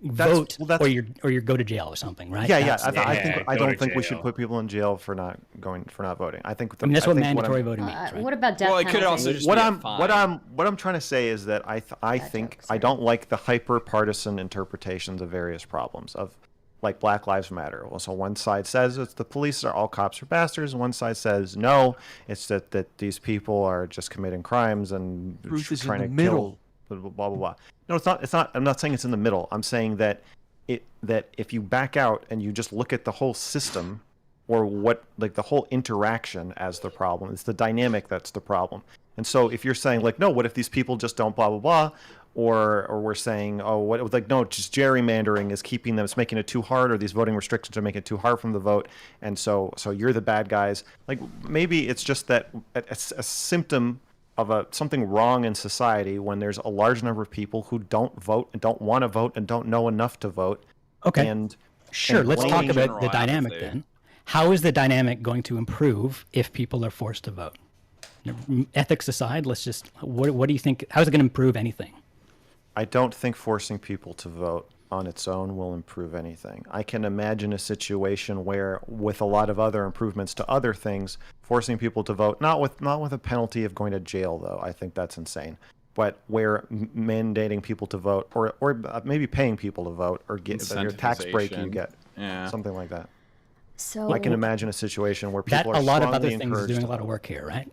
vote or you go to jail or something, right? I don't think we should put people in jail for not voting. I think that's what mandatory voting means, right? What about death penalty? It could also just what be I'm trying to say is that I think I don't like the hyper partisan interpretations of various problems of like Black Lives Matter. Well, so one side says it's the police are all cops are bastards, and one side says no, it's that these people are just committing crimes and Truth is trying in to the kill, middle. blah blah blah. No, it's not. It's not. I'm not saying it's in the middle. I'm saying that that if you back out and you just look at the whole system, or what like the whole interaction as the problem, it's the dynamic that's the problem. And so if you're saying like, no, what if these people just don't blah blah blah, or we're saying, oh, what like no, just gerrymandering is keeping them, it's making it too hard, or these voting restrictions are making it too hard from the vote, and so you're the bad guys. Like maybe it's just that a symptom of something wrong in society when there's a large number of people who don't vote and don't want to vote and don't know enough to vote. Okay. And sure, let's talk blaming about general the dynamic apathy. then. How is the dynamic going to improve if people are forced to vote? Ethics aside, let's just, what do you think, how is it going to improve anything? I don't think forcing people to vote on its own will improve anything. I can imagine a situation where, with a lot of other improvements to other things, forcing people to vote, not with a penalty of going to jail, though. I think that's insane. But where mandating people to vote, or maybe paying people to vote, or get your tax break you get, something like that. So I can imagine a situation where That people are a lot of other strongly things is encouraged doing to a lot of vote. work here, right?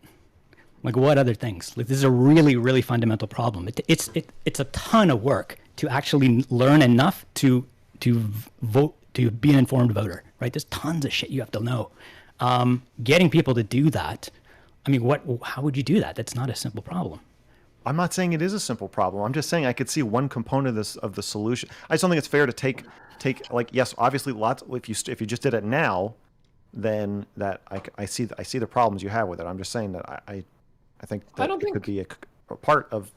Like what other things? Like this is a really, really fundamental problem. It's a ton of work to actually learn enough to vote, to be an informed voter, right? There's tons of shit you have to know. Getting people to do that, I mean, how would you do that? That's not a simple problem. I'm not saying it is a simple problem. I'm just saying I could see one component of the solution. I just don't think it's fair to take like, yes, obviously lots. If you just did it now, then that I see the problems you have with it. I'm just saying that I think that it could be a part of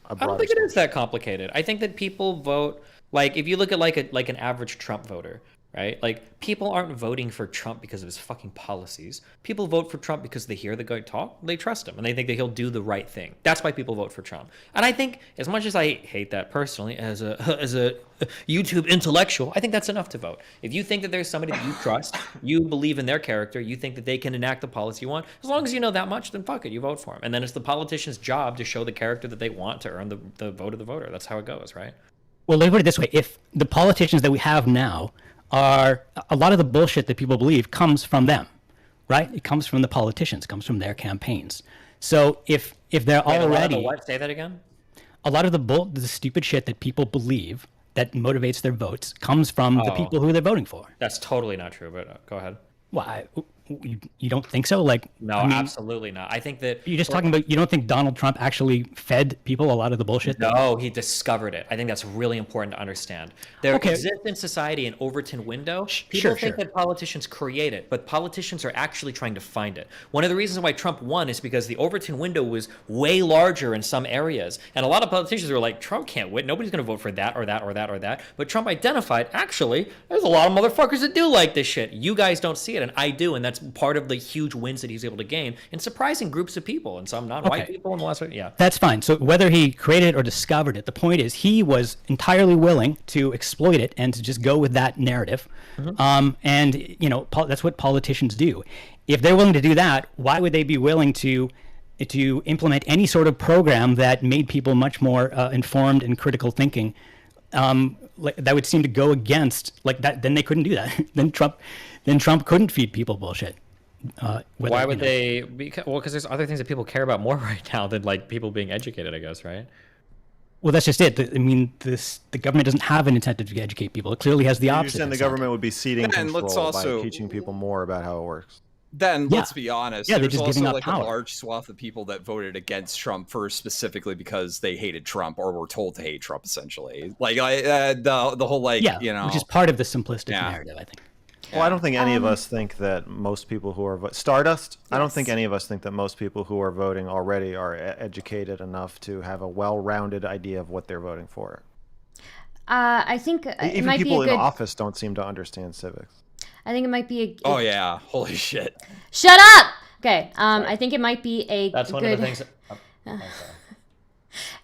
a broader I don't think it is solution. that complicated. I think that people vote, like if you look at like an average Trump voter, right? Like people aren't voting for Trump because of his fucking policies. People vote for Trump because they hear the guy talk, they trust him, and they think that he'll do the right thing. That's why people vote for Trump. And I think, as much as I hate that personally, as a YouTube intellectual, I think that's enough to vote. If you think that there's somebody that you trust, you believe in their character, you think that they can enact the policy you want, as long as you know that much, then fuck it, you vote for him. And then it's the politician's job to show the character that they want to earn the vote of the voter. That's how it goes, right? Well, let me put it this way. If the politicians that we have now are, a lot of the bullshit that people believe comes from them, right? It comes from the politicians, comes from their campaigns. So if they're already... What? Say that again? A lot of the stupid shit that people believe that motivates their votes comes from the people who they're voting for. That's totally not true, but go ahead. Why? You don't think so? Like, No, I mean, absolutely not. I think that you're just talking about, you don't think Donald Trump actually fed people a lot of the bullshit? No, he discovered it. I think that's really important to understand. There exists in society an Overton window. People think that politicians create it, but politicians are actually trying to find it. One of the reasons why Trump won is because the Overton window was way larger in some areas. And a lot of politicians were like, Trump can't win. Nobody's going to vote for that or that or that or that. But Trump identified, actually, there's a lot of motherfuckers that do like this shit. You guys don't see it, and I do. And that's part of the huge wins that he's able to gain in surprising groups of people and some non-white people in the last one. Yeah. That's fine. So whether he created or discovered it, the point is he was entirely willing to exploit it and to just go with that narrative. And, you know, that's what politicians do. If they're willing to do that, why would they be willing to implement any sort of program that made people much more informed and critical thinking? Like, that would seem to go against, like, that. Then they couldn't do that. Then Trump couldn't feed people bullshit. Why would they? Well, because there's other things that people care about more right now than like people being educated, I guess, right? Well, that's just it. I mean, the government doesn't have an incentive to educate people. It clearly has the You're opposite. saying the government would be ceding And let's control also- by teaching people more about how it works. Then let's be honest. Yeah, they're there's just also giving up like power. a large swath of people that voted against Trump for specifically because they hated Trump or were told to hate Trump. Essentially, like the whole like you know, which is part of the simplistic narrative, I think. Well, I don't think any of us think that most people who are StarDust. I don't think any of us think that most people who are voting already are educated enough to have a well-rounded idea of what they're voting for. I think it Even might people be a in good. office don't seem to understand civics. I think it might be a. oh yeah, holy shit. Shut up. Okay. I think it might be a. That's good, one of the things.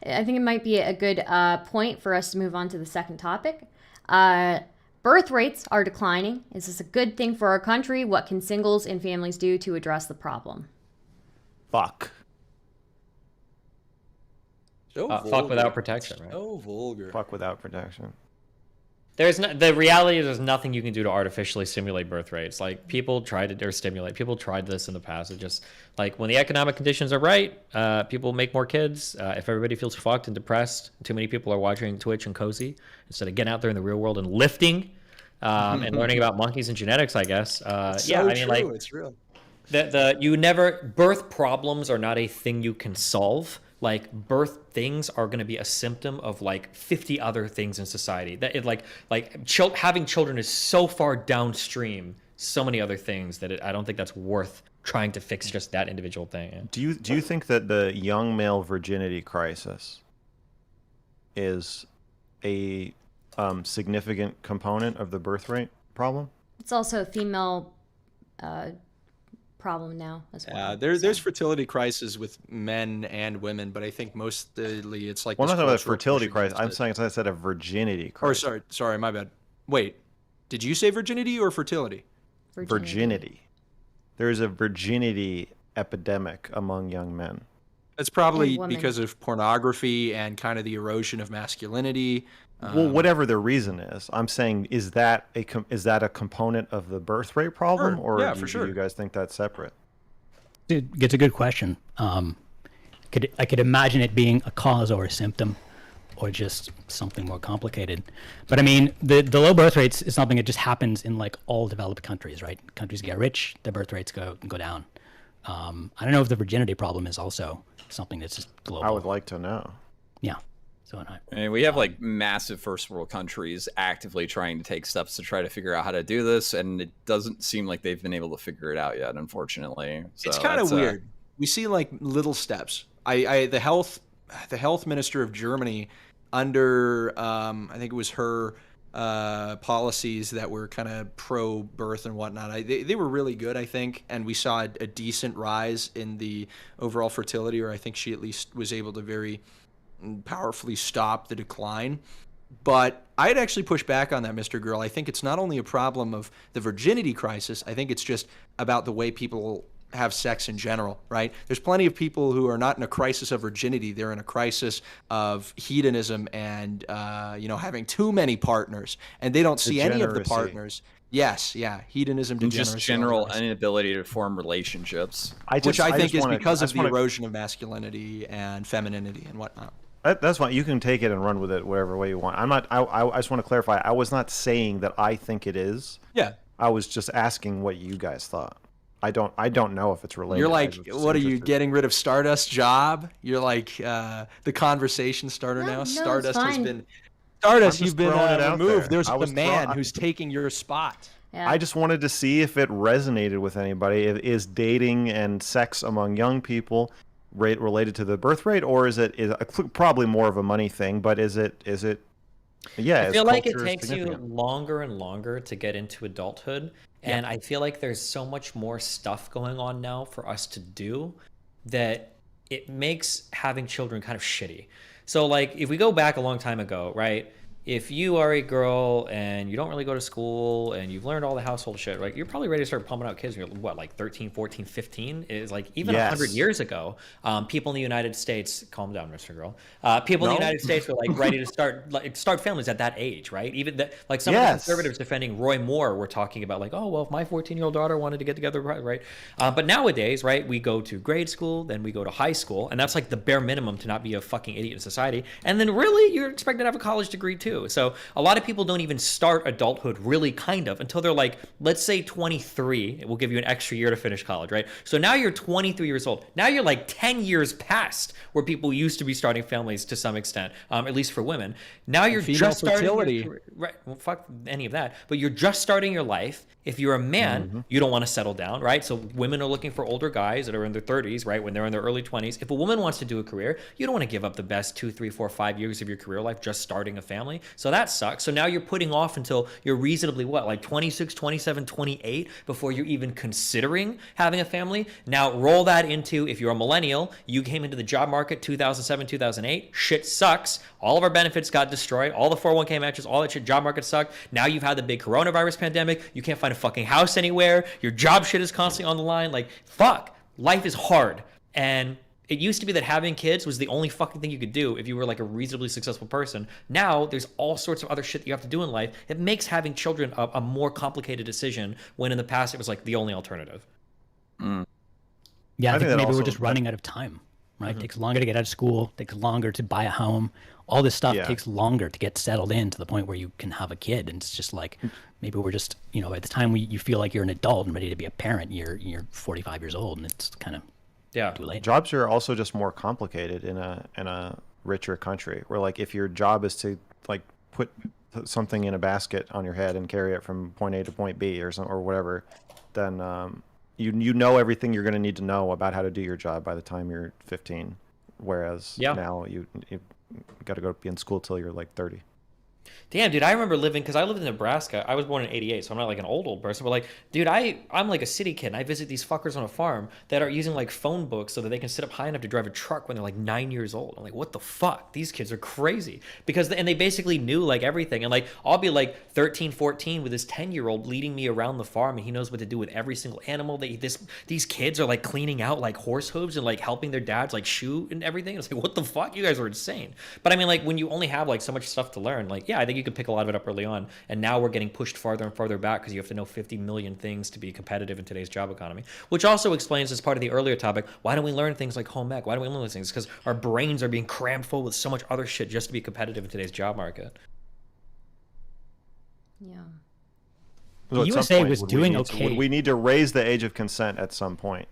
I think it might be a good point for us to move on to the second topic. Birth rates are declining. Is this a good thing for our country? What can singles and families do to address the problem? Fuck. So Fuck without protection, right? So vulgar. Fuck without protection. the reality is there's nothing you can do to artificially simulate birth rates. Like people tried this in the past. It just like when the economic conditions are right, people make more kids. If everybody feels fucked and depressed, too many people are watching Twitch and cozy instead of getting out there in the real world and lifting and learning about monkeys and genetics, I guess. Yeah, I mean, like it's real. Birth problems are not a thing you can solve. Like birth things are going to be a symptom of like 50 other things in society. That it having children is so far downstream, so many other things that I don't think that's worth trying to fix just that individual thing. Do you think that the young male virginity crisis is a significant component of the birth rate problem? It's also a female problem now as well. There's fertility crisis with men and women, but I think mostly it's like. Well, this I'm not talking about cultural fertility push crisis. I'm against saying I said a virginity it. crisis. Or sorry, my bad. Wait, did you say virginity or fertility? Virginity. There is a virginity epidemic among young men. That's probably women. because of pornography and kind of the erosion of masculinity. Well, whatever the reason is, I'm saying, is that a component of the birth rate problem, Sure. or Yeah, do for sure. you guys think that's separate? It's a good question. I could imagine it being a cause or a symptom, or just something more complicated. But I mean, the low birth rates is something that just happens in like all developed countries, right? Countries get rich, the birth rates go down. I don't know if the virginity problem is also something that's just global. I would like to know. Yeah. I mean, we have like massive first world countries actively trying to take steps to try to figure out how to do this, and it doesn't seem like they've been able to figure it out yet, unfortunately. So it's kind of weird. We see like little steps. The health minister of Germany, under I think it was her policies that were kind of pro birth and whatnot. They were really good, I think, and we saw a decent rise in the overall fertility, or I think she at least was able to very powerfully stop the decline. But I'd actually push back on that, MrGirl. I think it's not only a problem of the virginity crisis. I think it's just about the way people have sex in general, right? There's plenty of people who are not in a crisis of virginity. They're in a crisis of hedonism and, having too many partners, and they don't see any of the partners. Yes, yeah, hedonism, and degeneracy, just general inability to form relationships, which I think is because of the erosion of masculinity and femininity and whatnot. That's fine. You can take it and run with it whatever way you want. I just want to clarify. I was not saying that I think it is. Yeah. I was just asking what you guys thought. I don't know if it's related. You're like, what are you, getting rid of StarDust job? You're like the conversation starter now. StarDust has been. StarDust, you've been removed. There's a man who's taking your spot. Yeah. I just wanted to see if it resonated with anybody. Is dating and sex among young people related to the birth rate, or is probably more of a money thing? But is it? Yeah, I feel like it takes you longer and longer to get into adulthood, and I feel like there's so much more stuff going on now for us to do that it makes having children kind of shitty. So like if we go back a long time ago, right? If you are a girl and you don't really go to school and you've learned all the household shit, right? You're probably ready to start pumping out kids when you're, what, like 13, 14, 15? Is like even 100 years ago, people in the United States, calm down, MrGirl. People in the United States were like ready to start families at that age, right? Even that, like some of the conservatives defending Roy Moore were talking about like, oh, well, if my 14-year-old daughter wanted to get together, right? But nowadays, right, we go to grade school, then we go to high school, and that's like the bare minimum to not be a fucking idiot in society. And then really, you're expected to have a college degree too. So a lot of people don't even start adulthood really kind of until they're like, let's say 23. It will give you an extra year to finish college, right? So now you're 23 years old. Now you're like 10 years past where people used to be starting families to some extent, at least for women. Now you're just starting fertility. Right? Well, fuck any of that. But you're just starting your life. If you're a man, you don't want to settle down, right? So women are looking for older guys that are in their 30s, right? When they're in their early 20s. If a woman wants to do a career, you don't want to give up the best 2, 3, 4, 5 years of your career life just starting a family. So that sucks. So now you're putting off until you're reasonably like 26, 27, 28 before you're even considering having a family. Now roll that into, if you're a millennial, you came into the job market 2007, 2008. Shit sucks. All of our benefits got destroyed. All the 401k matches, all that shit, job market sucked. Now you've had the big coronavirus pandemic. You can't find a fucking house anywhere. Your job shit is constantly on the line. Like, fuck. Life is hard. And It used to be that having kids was the only fucking thing you could do if you were like a reasonably successful person. Now there's all sorts of other shit that you have to do in life. It makes having children a more complicated decision when in the past it was like the only alternative. Yeah, I think maybe we're also- just running out of time, right? It takes longer to get out of school, takes longer to buy a home. All this stuff takes longer to get settled in to the point where you can have a kid. And it's just like, maybe we're just, you know, by the time you feel like you're an adult and ready to be a parent, you're 45 years old, and it's kind of too late. Jobs are also just more complicated in a richer country, where like if your job is to like put something in a basket on your head and carry it from point A to point B or whatever, then you know everything you're going to need to know about how to do your job by the time you're 15. Whereas now you got to go be in school till you're like 30. Damn, dude, I remember living, because I lived in Nebraska. I was born in 88, so I'm not like an old person. But like, dude, I'm like a city kid, and I visit these fuckers on a farm that are using like phone books so that they can sit up high enough to drive a truck when they're like 9 years old. I'm like, what the fuck? These kids are crazy. And they basically knew like everything. And like, I'll be like 13, 14 with this 10-year-old leading me around the farm, and he knows what to do with every single animal. These kids are like cleaning out like horse hooves and like helping their dads like shoe and everything. It's like, what the fuck? You guys are insane. But I mean, like, when you only have like so much stuff to learn, like, yeah, I think you could pick a lot of it up early on, and now we're getting pushed farther and farther back because you have to know 50 million things to be competitive in today's job economy, which also explains, as part of the earlier topic, why don't we learn things like home ec? Why don't we learn those things? Because our brains are being crammed full with so much other shit just to be competitive in today's job market. Yeah. So The at some USA point, was would doing we need okay. we need to raise the age of consent at some point.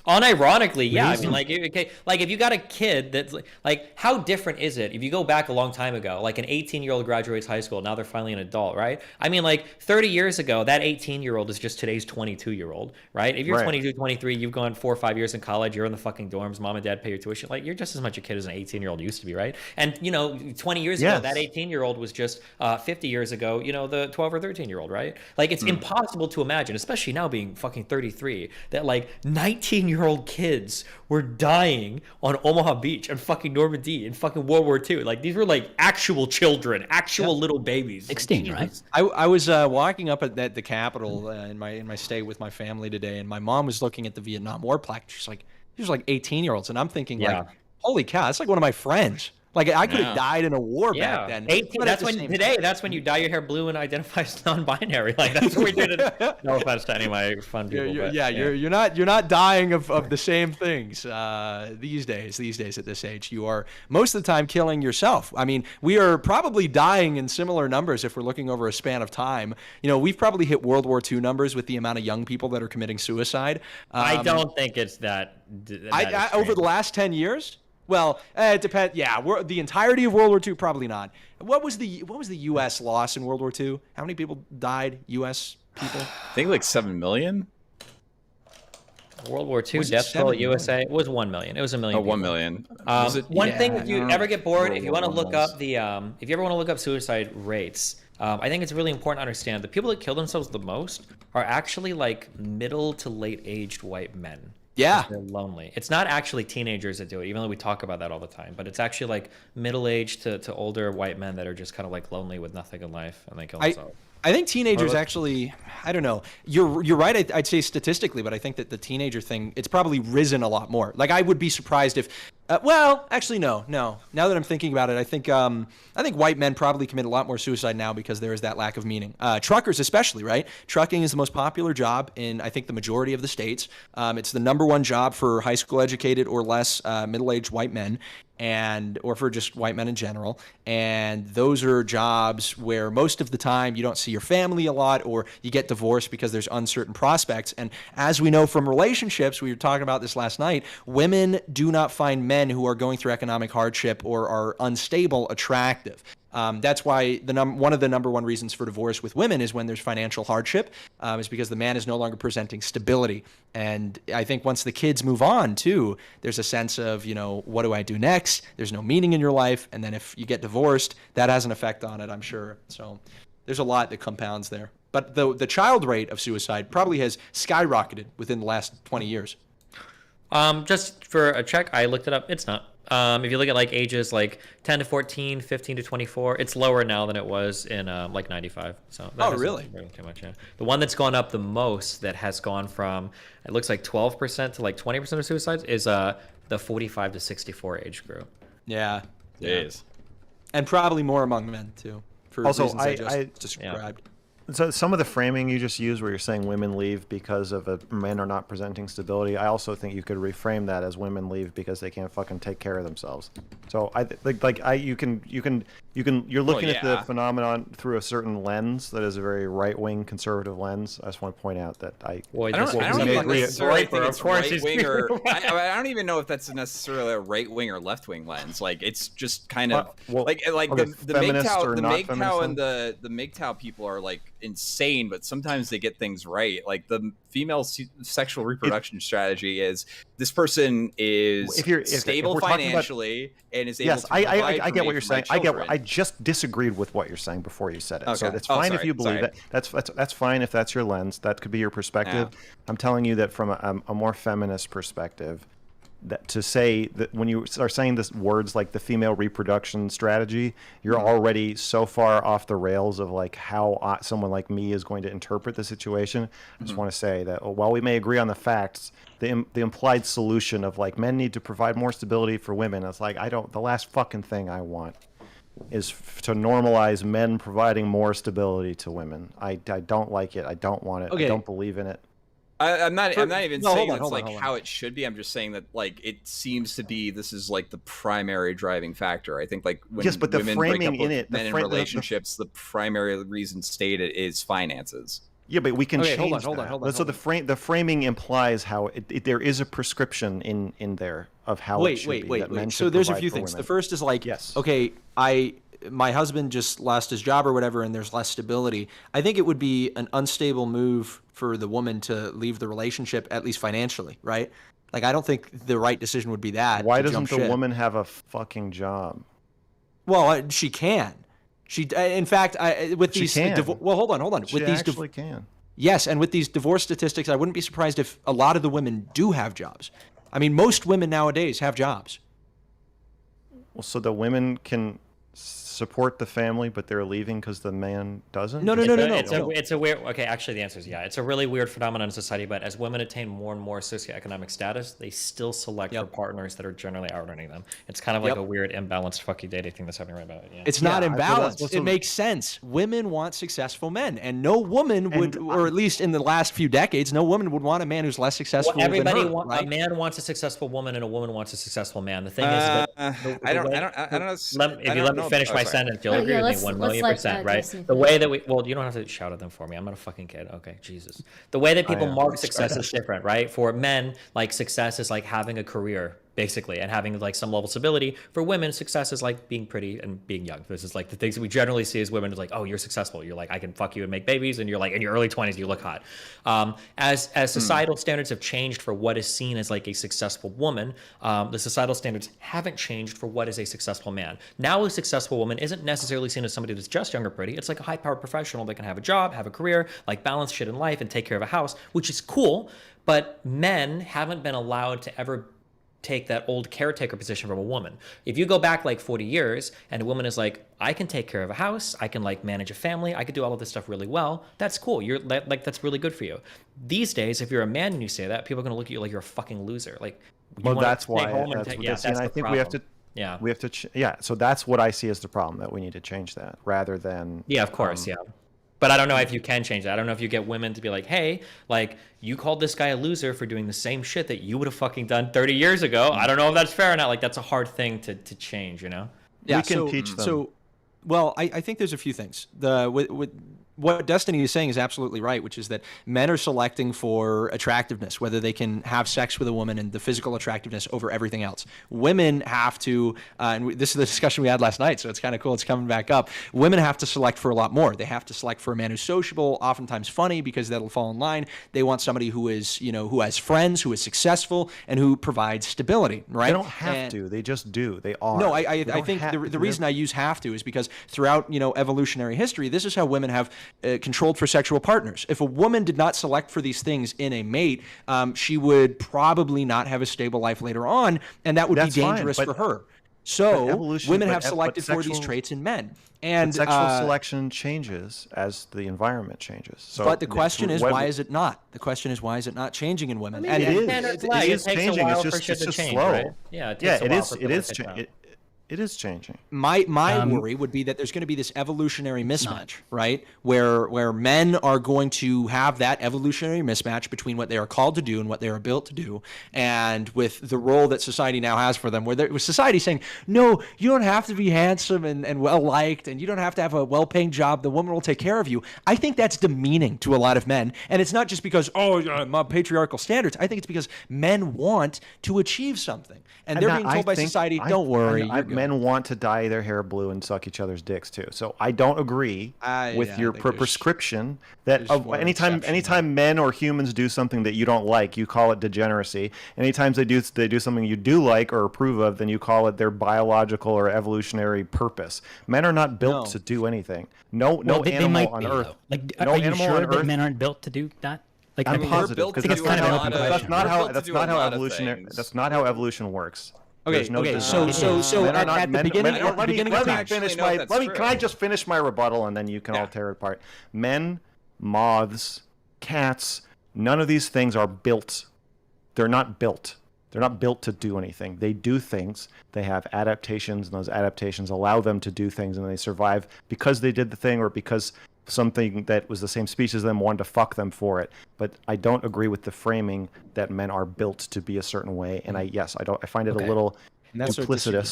Unironically, yeah. I mean, like, okay, like if you got a kid that's like, how different is it if you go back a long time ago? Like an 18-year-old graduates high school, now they're finally an adult, right? I mean, like 30 years ago, that 18-year-old is just today's 22-year-old, right? If you're 22, 23, you've gone 4 or 5 years in college, you're in the fucking dorms, mom and dad pay your tuition. Like, you're just as much a kid as an 18-year-old used to be, right? And you know, 20 years ago, that 18-year-old was just 50 years ago, you know, the 12 or 13-year-old, right? Like, it's impossible to imagine, especially now being fucking 33, that like 19-year-old kids were dying on Omaha Beach and fucking Normandy in fucking World War II. Like, these were like actual children, actual little babies. 16, like, right? I was walking up at the Capitol in my stay with my family today, and my mom was looking at the Vietnam War plaque. She's like, these are like 18-year-olds, and I'm thinking like, holy cow, that's like one of my friends. Like, I could have died in a war back then. 18. That's when you dye your hair blue and identify as non-binary. Like, that's what we did. No offense to any of my fun people. You're not dying of the same things these days at this age. You are most of the time killing yourself. I mean, we are probably dying in similar numbers if we're looking over a span of time. You know, we've probably hit World War II numbers with the amount of young people that are committing suicide. I don't think it's that over the last 10 years. Well, it depends. Yeah, the entirety of World War II, probably not. What was the U.S. loss in World War II? How many people died? U.S. people? I think like 7 million. World War II death toll at USA was 1 million. It was a million. Oh, 1 million. One thing, if you ever get bored, if you want to look up if you ever want to look up suicide rates, I think it's really important to understand the people that kill themselves the most are actually like middle to late aged white men. Yeah. They're lonely. It's not actually teenagers that do it, even though we talk about that all the time. But it's actually like middle-aged to older white men that are just kind of like lonely with nothing in life, and they kill themselves. I think teenagers actually, I don't know. You're right. I'd say statistically, but I think that the teenager thing, it's probably risen a lot more. Like, I would be surprised if, well, actually, no. Now that I'm thinking about it, I think white men probably commit a lot more suicide now because there is that lack of meaning. Truckers especially, right? Trucking is the most popular job in, I think, the majority of the states. It's the #1 job for high school educated or less middle-aged white men. Or for just white men in general. And those are jobs where most of the time you don't see your family a lot, or you get divorced because there's uncertain prospects. And as we know from relationships, we were talking about this last night, women do not find men who are going through economic hardship or are unstable attractive. That's why one of the #1 reasons for divorce with women is when there's financial hardship, is because the man is no longer presenting stability. And I think once the kids move on too, there's a sense of, you know, what do I do next? There's no meaning in your life. And then if you get divorced, that has an effect on it, I'm sure. So there's a lot that compounds there. But the child rate of suicide probably has skyrocketed within the last 20 years. Just for a check, I looked it up. It's not. If you look at like ages like 10 to 14, 15 to 24, it's lower now than it was in like 95. So that really? Too much, yeah. The one that's gone up the most, that has gone from, it looks like 12% to like 20% of suicides, is the 45 to 64 age group. Yeah. Jeez. And probably more among men too, for Also, reasons I I just described. So some of the framing you just used, where you're saying women leave because of men are not presenting stability, I also think you could reframe that as women leave because they can't fucking take care of themselves. So you're looking at the phenomenon through a certain lens that is a very right-wing conservative lens. I just want to point out that I don't even necessarily think it's right-wing or I don't even know if that's necessarily a right-wing or left-wing lens. Like it's just kind of the MGTOW and the MGTOW people are like insane, but sometimes they get things right. Like the female sexual reproduction strategy is this person is stable financially and is able to provide I get what you're saying. I children. just disagreed with what you're saying before you said it. Okay. So it's fine if you believe it. That's fine if that's your lens. That could be your perspective. Yeah. I'm telling you that from a more feminist perspective, that to say that when you are saying this words like the female reproduction strategy, you're already so far off the rails of like how someone like me is going to interpret the situation. I just want to say that while we may agree on the facts, the implied solution of like men need to provide more stability for women, it's like the last fucking thing I want is to normalize men providing more stability to women. I don't like it. I don't want it. Okay. I don't believe in it. I'm not even saying that's like how it should be. I'm just saying that like it seems to be this is like the primary driving factor. I think like when the women framing break up in with it, men in relationships, the primary reason stated is finances. Yeah, but we can change hold on. So the framing implies how there is a prescription in there of how it should be. Wait. So there's a few things. The first is like, yes. Okay, my husband just lost his job or whatever, and there's less stability. I think it would be an unstable move for the woman to leave the relationship, at least financially, right? Like, I don't think the right decision would be that. Why doesn't the woman have a fucking job? Well, she can. In fact, with these. Well, hold on. She actually can. Yes, and with these divorce statistics, I wouldn't be surprised if a lot of the women do have jobs. I mean, most women nowadays have jobs. Well, so the women can support the family, but they're leaving because the man doesn't? No. It's a weird. Okay, actually, the answer is yeah. It's a really weird phenomenon in society. But as women attain more and more socioeconomic status, they still select for partners that are generally out-earning them. It's kind of like a weird imbalanced fuck you dating thing that's happening right about it. Yeah. It's not imbalanced. It makes sense. Women want successful men, and no woman would, or at least in the last few decades, no woman would want a man who's less successful than her. Right? A man wants a successful woman, and a woman wants a successful man. The thing is that I don't know. If you let me finish my sentence, you'll agree with me 1,000,000%, right? The way that you don't have to shout at them for me. I'm not a fucking kid. Okay, Jesus. The way that people mark success is different, right? For men, like success is like having a career, basically, and having like some level of stability. For women, success is like being pretty and being young. This is like the things that we generally see as women is like, oh, you're successful. You're like, I can fuck you and make babies, and you're like in your early 20s, you look hot. As societal standards have changed for what is seen as like a successful woman, the societal standards haven't changed for what is a successful man. Now, a successful woman isn't necessarily seen as somebody that's just young or pretty. It's like a high-powered professional that can have a job, have a career, like balance shit in life, and take care of a house, which is cool. But men haven't been allowed to ever take that old caretaker position from a woman. If you go back like 40 years and a woman is like, I can take care of a house, I can like manage a family, I could do all of this stuff really well, that's cool. You're like, that's really good for you. These days, if you're a man and you say that, people are going to look at you like you're a fucking loser. Like, well, that's why. I think we have to. Yeah. We have to. So that's what I see as the problem, that we need to change that rather than. Yeah, of course. Yeah. But I don't know if you can change that. I don't know if you get women to be like, hey, like, you called this guy a loser for doing the same shit that you would have fucking done 30 years ago. I don't know if that's fair or not. Like, that's a hard thing to change, you know? Yeah, we can teach them. Well, I think there's a few things. With what Destiny is saying is absolutely right, which is that men are selecting for attractiveness, whether they can have sex with a woman and the physical attractiveness over everything else. Women have to, and this is the discussion we had last night, so it's kind of cool. It's coming back up. Women have to select for a lot more. They have to select for a man who's sociable, oftentimes funny, because that'll fall in line. They want somebody who is, who has friends, who is successful, and who provides stability, right? They don't have to. They just do. They are. No, I think the reason I use have to is because throughout, evolutionary history, this is how women have controlled for sexual partners. If a woman did not select for these things in a mate, she would probably not have a stable life later on, and that would be dangerous for her. So evolution- women but have but selected for these sexual- traits in men. And sexual selection changes as the environment changes. So but the question is, what- why is it not? The question is, why is it not changing in women? I mean, and It is. standard It flag, is it takes changing. a while It's for just- shit it's to just change, slow. right? Yeah, it takes Yeah, a it while is. for It people to is. catch on. It is changing. My worry would be that there's going to be this evolutionary mismatch, right? Where men are going to have that evolutionary mismatch between what they are called to do and what they are built to do, and with the role that society now has for them, with society saying, no, you don't have to be handsome and well liked, and you don't have to have a well-paying job. The woman will take care of you. I think that's demeaning to a lot of men, and it's not just because my patriarchal standards. I think it's because men want to achieve something, and they're being told by society, "Don't worry, you're good." Men want to dye their hair blue and suck each other's dicks too. So I don't agree with your prescription that anytime men or humans do something that you don't like, you call it degeneracy. Anytime they do something you do like or approve of, then you call it their biological or evolutionary purpose. Men are not built to do anything. No animal on Earth. Though. Like, no are you animal sure on that Earth. men aren't built to do that? Like, I'm I mean, positive because built to that's do not a how lot of- that's not we're how built to that's do not a how lot of evolutionary things. that's not how evolution works. Okay, There's no okay. design. So Men are not- at the men- beginning, men- at the let me beginning of time, actually finish know my. if that's Let me. true. Can I just finish my rebuttal and then you can all tear it apart? Men, moths, cats. None of these things are built. They're not built. They're not built to do anything. They do things. They have adaptations, and those adaptations allow them to do things, and they survive because they did the thing or because something that was the same species as them wanted to fuck them for it. But I don't agree with the framing that men are built to be a certain way. And I find it a little And that's our duplicitous.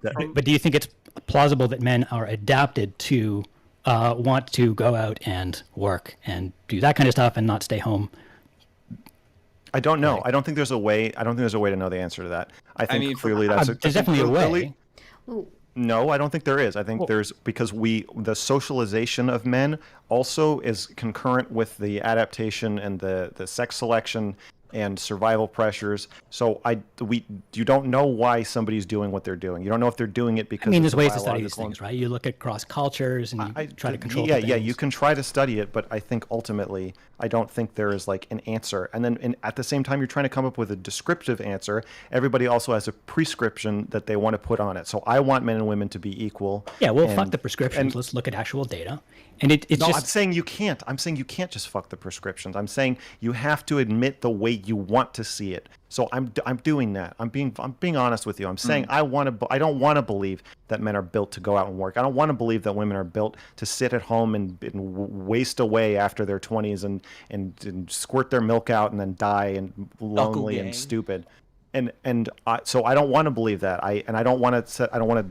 disagreement. but do you think it's plausible that men are adapted to want to go out and work and do that kind of stuff and not stay home? I don't know. I don't think there's a way. I don't think there's a way to know the answer to that. I think mean, clearly that's There's definitely a way. No, I don't think there is. I think there's because the socialization of men also is concurrent with the adaptation and the sex selection and survival pressures. So you don't know why somebody's doing what they're doing. You don't know if they're doing it because I mean, it's there's ways to study these biological- things, right? You look at cross cultures and you try to control. Yeah, things. you can try to study it, but I think ultimately, I don't think there is like an answer. And then at the same time, you're trying to come up with a descriptive answer. Everybody also has a prescription that they want to put on it. So I want men and women to be equal. Yeah, well, fuck the prescriptions. Let's look at actual data. And it's No, just. I'm saying you can't. I'm saying you can't just fuck the prescriptions. I'm saying you have to admit the way you want to see it. So I'm doing that. I'm being honest with you. I'm saying I don't want to believe that men are built to go out and work. I don't want to believe that women are built to sit at home and waste away after their 20s and squirt their milk out and then die and lonely and stupid. So I don't want to believe that. I don't want to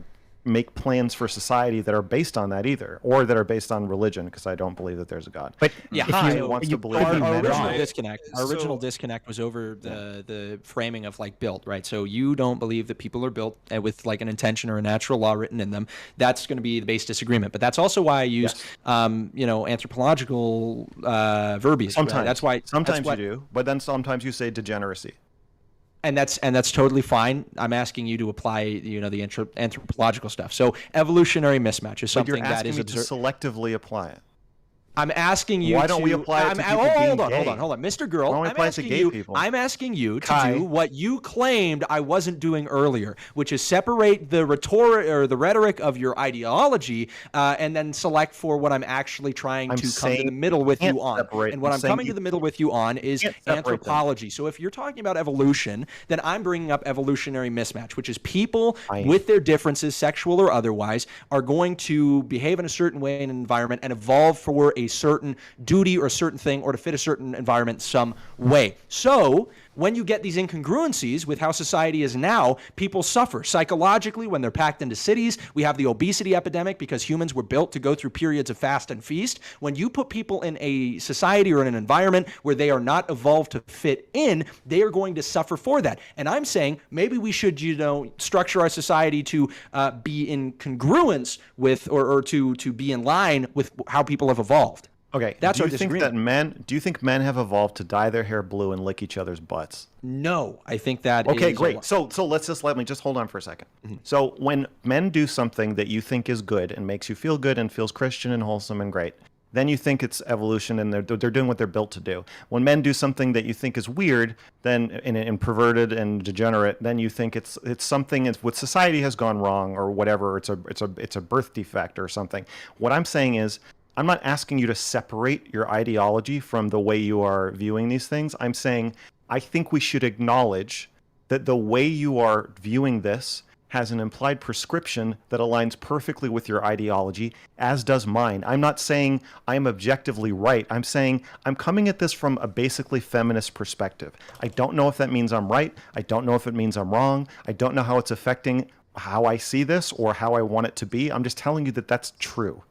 make plans for society that are based on that either, or that are based on religion, because I don't believe that there's a God. But Yeah, wants to believe our in men are original wrong. disconnect. Our original disconnect was over the framing of like built, right? So you don't believe that people are built with like an intention or a natural law written in them. That's going to be the base disagreement. But that's also why I use, anthropological verbiage. Sometimes right? That's why. you do, but then sometimes you say degeneracy. And that's totally fine. I'm asking you to apply, the anthropological stuff. So evolutionary mismatch is But something you're that asking is me to observed. selectively apply it. I'm asking you. Why don't we apply it to people being gay? Hold on, Mr. Girl. Why don't we apply it to gay people? I'm asking you to Kai. do what you claimed I wasn't doing earlier, which is separate the rhetoric of your ideology, and then select for what I'm actually trying to come to the middle with you on. And what I'm coming to the middle with you on is anthropology. So if you're talking about evolution, then I'm bringing up evolutionary mismatch, which is people with their differences, sexual or otherwise, are going to behave in a certain way in an environment and evolve for a certain duty or a certain thing or to fit a certain environment some way. So when you get these incongruencies with how society is now, people suffer psychologically when they're packed into cities. We have the obesity epidemic because humans were built to go through periods of fast and feast. When you put people in a society or in an environment where they are not evolved to fit in, they are going to suffer for that. And I'm saying maybe we should, structure our society to be in congruence with or to be in line with how people have evolved. Okay, That's do our you think disagreement. do you think men have evolved to dye their hair blue and lick each other's butts? No, I think that Okay, is great. So let me just hold on for a second. So when men do something that you think is good and makes you feel good and feels Christian and wholesome and great, then you think it's evolution and they're doing what they're built to do. When men do something that you think is weird, then and perverted and degenerate, then you think it's something with society has gone wrong or whatever. It's a birth defect or something. What I'm saying is, I'm not asking you to separate your ideology from the way you are viewing these things. I'm saying I think we should acknowledge that the way you are viewing this has an implied prescription that aligns perfectly with your ideology, as does mine. I'm not saying I'm objectively right. I'm saying I'm coming at this from a basically feminist perspective. I don't know if that means I'm right. I don't know if it means I'm wrong. I don't know how it's affecting how I see this or how I want it to be. I'm just telling you that that's true.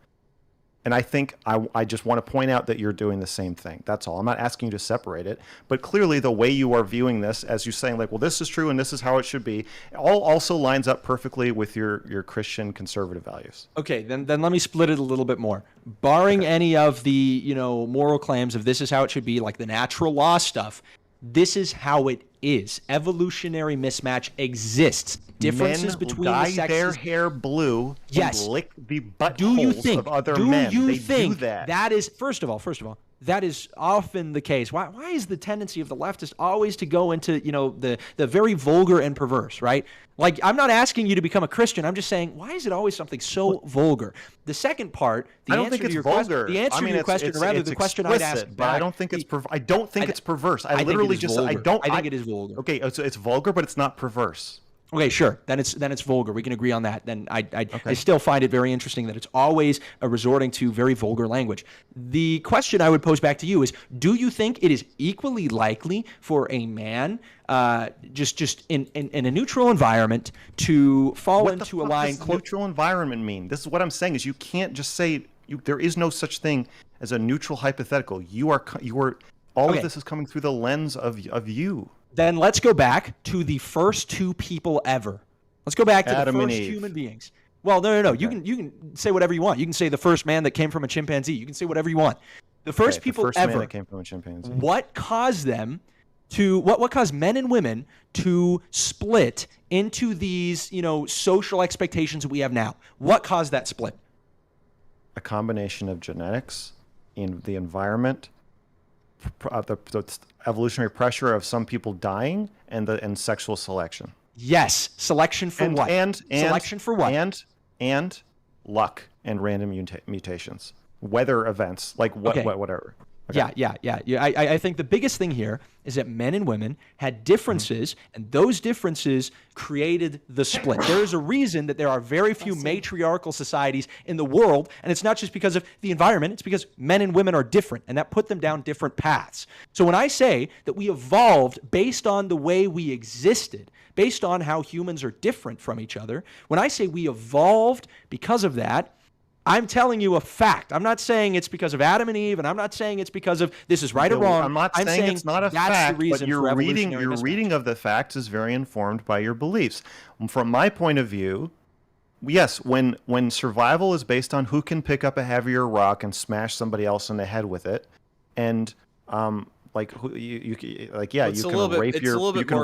And I think I just want to point out that you're doing the same thing. That's all. I'm not asking you to separate it. But clearly the way you are viewing this, as you're saying, like, well, this is true and this is how it should be, all also lines up perfectly with your Christian conservative values. Okay, then let me split it a little bit more. Barring any of the, moral claims of this is how it should be, like the natural law stuff, this is how it is. Evolutionary mismatch exists. Differences Men between dye the sexes. their hair blue Yes. and lick the Do you buttholes think? of other do men. you They think do that. that is first of all, that is often the case. Why is the tendency of the leftist always to go into the very vulgar and perverse, right? Like, I'm not asking you to become a Christian. I'm just saying, why is it always something so vulgar? The second part, I don't think it's vulgar. The answer to your question, or rather, the question I'd ask but back, I don't think it's I don't think it's perverse. I literally just vulgar. I don't. I think it is vulgar. Okay, so it's vulgar, but it's not perverse. Okay, sure. Then it's vulgar. We can agree on that. Then I still find it very interesting that it's always resorting to very vulgar language. The question I would pose back to you is: do you think it is equally likely for a man, just in a neutral environment, to fall into a line? What does neutral environment mean? This is what I'm saying: is you can't just say there is no such thing as a neutral hypothetical. You are all of this is coming through the lens of you. Then let's go back to the first two people ever. Let's go back to Adam the and first Eve. human beings. Well, no. Okay. You can say whatever you want. You can say the first man that came from a chimpanzee. You can say whatever you want. The first people the first ever. man that came from a chimpanzee. What caused them to what caused men and women to split into these social expectations that we have now? What caused that split? A combination of genetics, in the environment, the evolutionary pressure of some people dying, and sexual selection. Yes, selection for what? Selection for what? And luck and random mutations, weather events, like whatever. Okay. Yeah. I think the biggest thing here is that men and women had differences, and those differences created the split. There is a reason that there are very few matriarchal societies in the world, and it's not just because of the environment, it's because men and women are different, and that put them down different paths. So when I say that we evolved based on the way we existed, based on how humans are different from each other, when I say we evolved because of that, I'm telling you a fact. I'm not saying it's because of Adam and Eve, and I'm not saying it's because of this is right or wrong. I'm not saying it's not a that's fact, the reason but your for evolutionary mismatch. reading of the facts is very informed by your beliefs. From my point of view, yes, when survival is based on who can pick up a heavier rock and smash somebody else in the head with it, and you can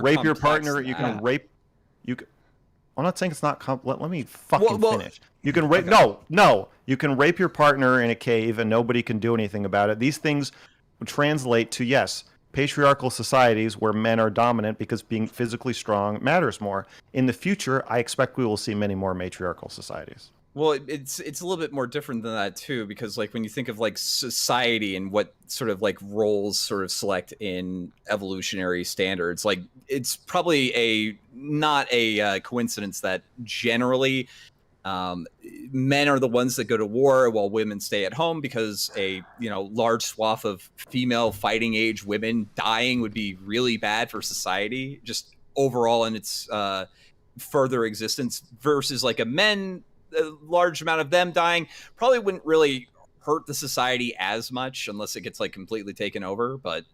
rape your partner. You can rape. I'm not saying it's not. Let me fucking finish. You can rape. No. You can rape your partner in a cave and nobody can do anything about it. These things translate to, yes, patriarchal societies where men are dominant because being physically strong matters more. In the future, I expect we will see many more matriarchal societies. Well, it's a little bit more different than that too, because like when you think of like society and what sort of like roles sort of select in evolutionary standards, like it's probably not a coincidence that generally men are the ones that go to war while women stay at home, because a large swath of female fighting age women dying would be really bad for society just overall in its further existence, versus like a large amount of them dying probably wouldn't really hurt the society as much unless it gets like completely taken over. But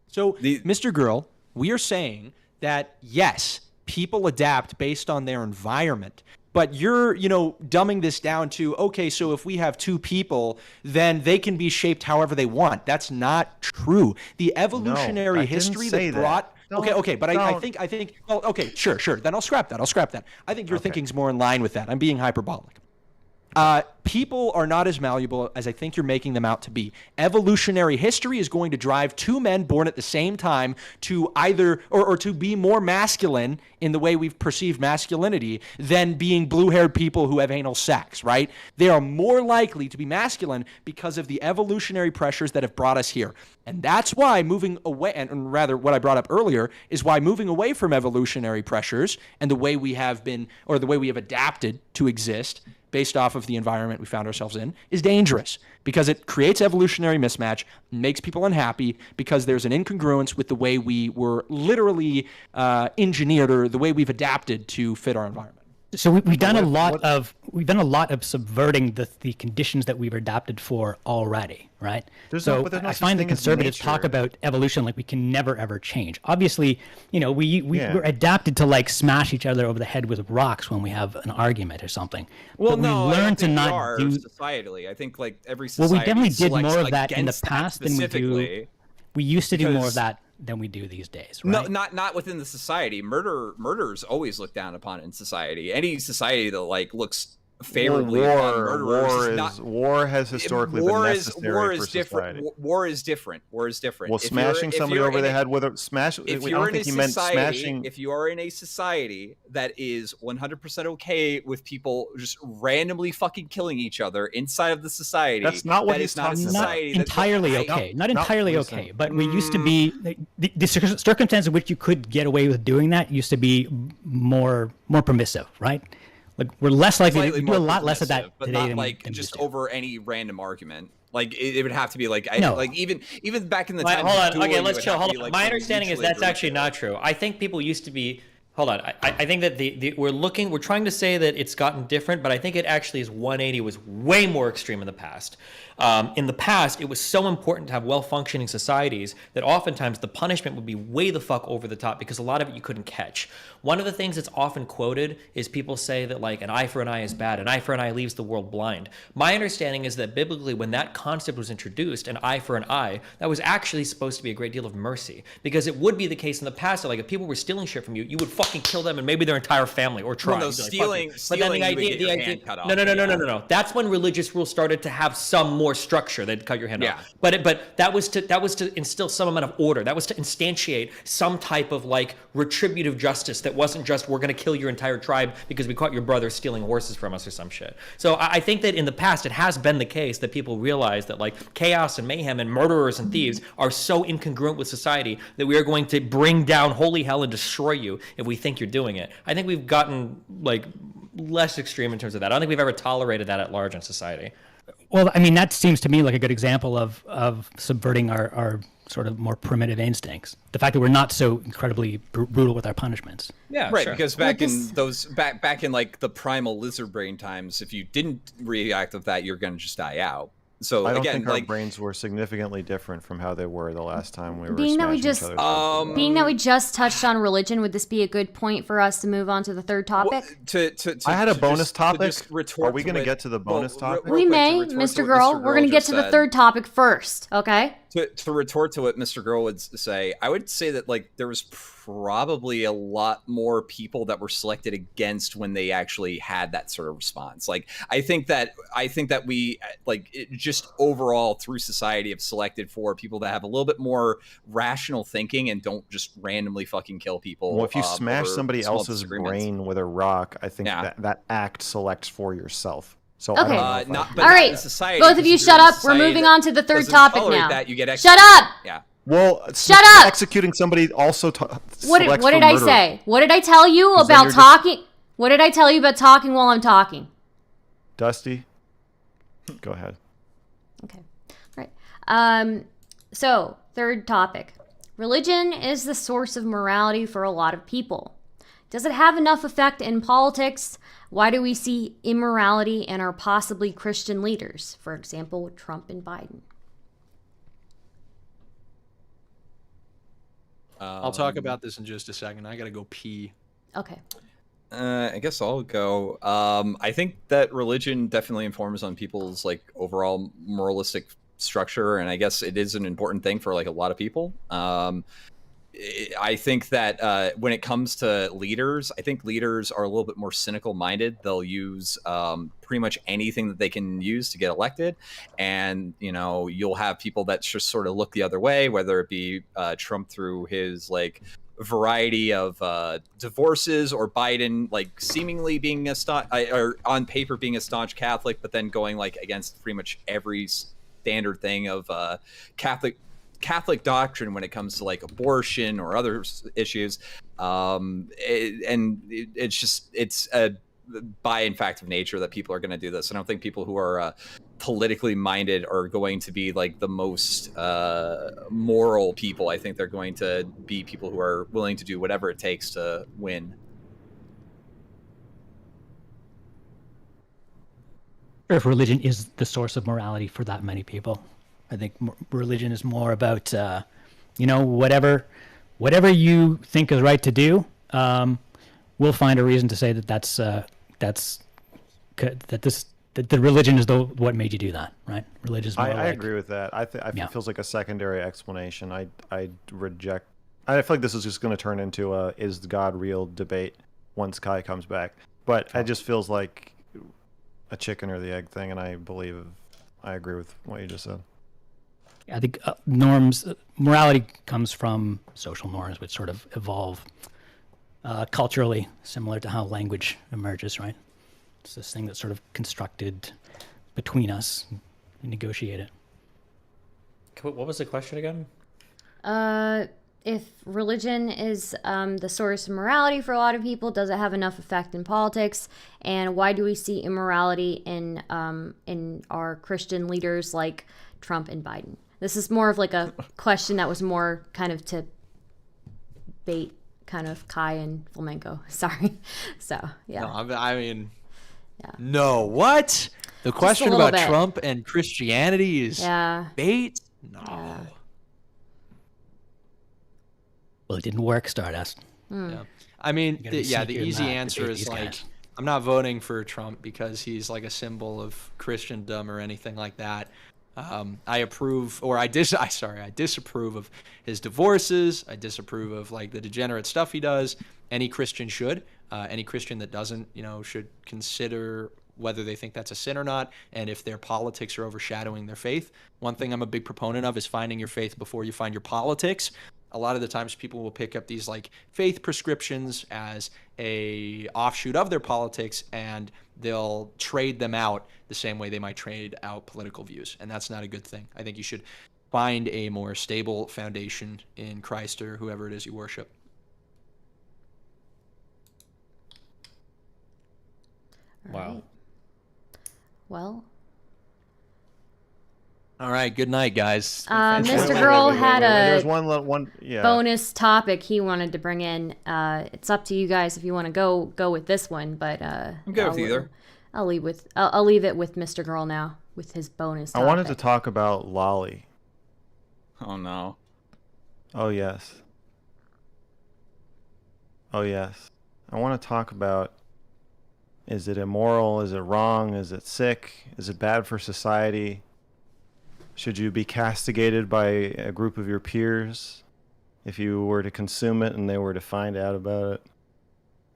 so MrGirl, we are saying that yes, people adapt based on their environment, but you're dumbing this down to, okay, so if we have two people, then they can be shaped however they want. That's not true. The evolutionary history that brought I think well, okay, sure, then I'll scrap that. I think your thinking's more in line with that. I'm being hyperbolic. People are not as malleable as I think you're making them out to be. Evolutionary history is going to drive two men born at the same time to either or to be more masculine in the way we've perceived masculinity than being blue-haired people who have anal sex, right? They are more likely to be masculine because of the evolutionary pressures that have brought us here. And that's why moving away, and rather what I brought up earlier, is why moving away from evolutionary pressures and the way we have been, or the way we have adapted to exist based off of the environment we found ourselves in, is dangerous because it creates evolutionary mismatch, makes people unhappy because there's an incongruence with the way we were literally engineered or the way we've adapted to fit our environment. So we've done a lot of subverting the conditions that we've adapted for already, right? I find the conservatives talk about evolution like we can never ever change. Obviously, we're adapted to like smash each other over the head with rocks when we have an argument or something. Well, but no, we learn to we not are do societally. I think like every society. Well, we definitely did selects more of that in the against that past than we do. We used to do more of that than we do these days, right? No, not within the society. Murder's always looked down upon in society. Any society that like looks favorably upon murderers. War has historically been necessary for different. society. War is different. Well, smashing somebody over the head with a smash. If I you're don't in think a he meant society, smashing. if you are in a society that is 100% okay with people just randomly fucking killing each other inside of the society, That's not what that he's is not a talking about. society. Not entirely okay. Not entirely okay. But we used to be the circumstance in which you could get away with doing that used to be more permissive, right? Like we're less likely to do a lot less of that but today not than like we just used to. over any random argument. Like it would have to be like No. like even back in the Wait, time. hold on. dueling, Okay, it let's would chill. have to Hold be, on. like, My something understanding is mutually that's agreed actually to. not true. I think people used to be. Hold on. I think that we're trying to say that it's gotten different, but I think it actually is 180 was way more extreme in the past. In the past, it was so important to have well-functioning societies that oftentimes the punishment would be way the fuck over the top because a lot of it you couldn't catch. One of the things that's often quoted is people say that like an eye for an eye is bad, an eye for an eye leaves the world blind. My understanding is that biblically when that concept was introduced, an eye for an eye, that was actually supposed to be a great deal of mercy because it would be the case in the past that like if people were stealing shit from you, you would fucking kill them and maybe their entire family or tribe. Well, no, stealing. But then the idea, no. That's when religious rules started to have some more structure. They'd cut your hand off. But that was to instill some amount of order. That was to instantiate some type of like retributive justice that wasn't just we're going to kill your entire tribe because we caught your brother stealing horses from us or some shit. So I think that in the past it has been the case that people realize that like chaos and mayhem and murderers and thieves are so incongruent with society that we are going to bring down holy hell and destroy you if we think you're doing it. I think we've gotten like less extreme in terms of that. I don't think we've ever tolerated that at large in society. Well, I mean, that seems to me like a good example of subverting our sort of more primitive instincts. The fact that we're not so incredibly brutal with our punishments. Yeah, right. sure. Because back in like the primal lizard brain times, if you didn't react with that, you're going to just die out. So I don't again, think like our brains were significantly different from how they were the last time we were Being that we smashing just- each other. Being that we just touched on religion, would this be a good point for us to move on to the third topic? I had a bonus topic. Retort Are we going to get to the bonus topic? We may, Mr. Girl. We're going to get to the third topic first, okay? To retort to what Mr. Girl would say, I would say that like there was probably a lot more people that were selected against when they actually had that sort of response. Like I think that we like it just overall through society have selected for people that have a little bit more rational thinking and don't just randomly fucking kill people. Well, if you smash somebody small else's disagreements. brain with a rock, I think Yeah. that act selects for yourself. So Okay. I don't know if Not, I- but All not right, in society, both of because you if shut you're in a up. We're society moving that on to the third doesn't topic tolerate now. That, you get Shut up! Yeah. Well, Shut up! executing somebody also What did I say? What did I tell you Because then about you're just- talking? What did I tell you about talking while I'm talking? Dusty, go ahead. Okay. All right. So, third topic. Religion is the source of morality for a lot of people. Does it have enough effect in politics? Why do we see immorality in our possibly Christian leaders? For example, Trump and Biden. I'll talk about this in just a second. I gotta go pee. Okay. I guess I'll go. I think that religion definitely informs on people's like overall moralistic structure, and I guess it is an important thing for like a lot of people. I think that when it comes to leaders, I think leaders are a little bit more cynical minded. They'll use pretty much anything that they can use to get elected. And, you know, you'll have people that just sort of look the other way, whether it be Trump through his like variety of divorces, or Biden like seemingly being a or on paper being a staunch Catholic, but then going like against pretty much every standard thing of Catholic doctrine when it comes to like abortion or other issues. It's a by in fact of nature that people are going to do this. I don't think people who are politically minded are going to be like the most moral people. I think they're going to be people who are willing to do whatever it takes to win. If religion is the source of morality for that many people, I think religion is more about, whatever you think is right to do. We'll find a reason to say that the religion is what made you do that, right? Religion is more I agree with that. It feels like a secondary explanation. I reject. I feel like this is just going to turn into a "is God real" debate once Kai comes back. But it just feels like a chicken or the egg thing, and I agree with what you just said. I think morality comes from social norms, which sort of evolve culturally, similar to how language emerges, right? It's this thing that's sort of constructed between us and negotiated. What was the question again? If religion is the source of morality for a lot of people, does it have enough effect in politics? And why do we see immorality in our Christian leaders like Trump and Biden? This is more of like a question that was more kind of to bait kind of Kai and Flamenco. Sorry. So, yeah. No, I mean, yeah. No, what? The question about Trump and Christianity is bait? No. Yeah. Well, it didn't work, StarDust. Yeah. I mean, the easy answer is like, guys. I'm not voting for Trump because he's like a symbol of Christendom or anything like that. I disapprove of his divorces. I disapprove of like the degenerate stuff he does. Any Christian should. Any Christian that doesn't, should consider whether they think that's a sin or not, and if their politics are overshadowing their faith. One thing I'm a big proponent of is finding your faith before you find your politics. A lot of the times people will pick up these like faith prescriptions as a offshoot of their politics, and they'll trade them out the same way they might trade out political views. And that's not a good thing. I think you should find a more stable foundation in Christ or whoever it is you worship. Wow. Right. Well. All right. Good night, guys. MrGirl had There's a one bonus topic he wanted to bring in. It's up to you guys if you want to go with this one, but I'm good with either. I'll leave it with MrGirl now with his bonus topic. I wanted to talk about Lolly. Oh no. Oh yes. Oh yes. I want to talk about, is it immoral? Is it wrong? Is it sick? Is it bad for society? Should you be castigated by a group of your peers if you were to consume it and they were to find out about it?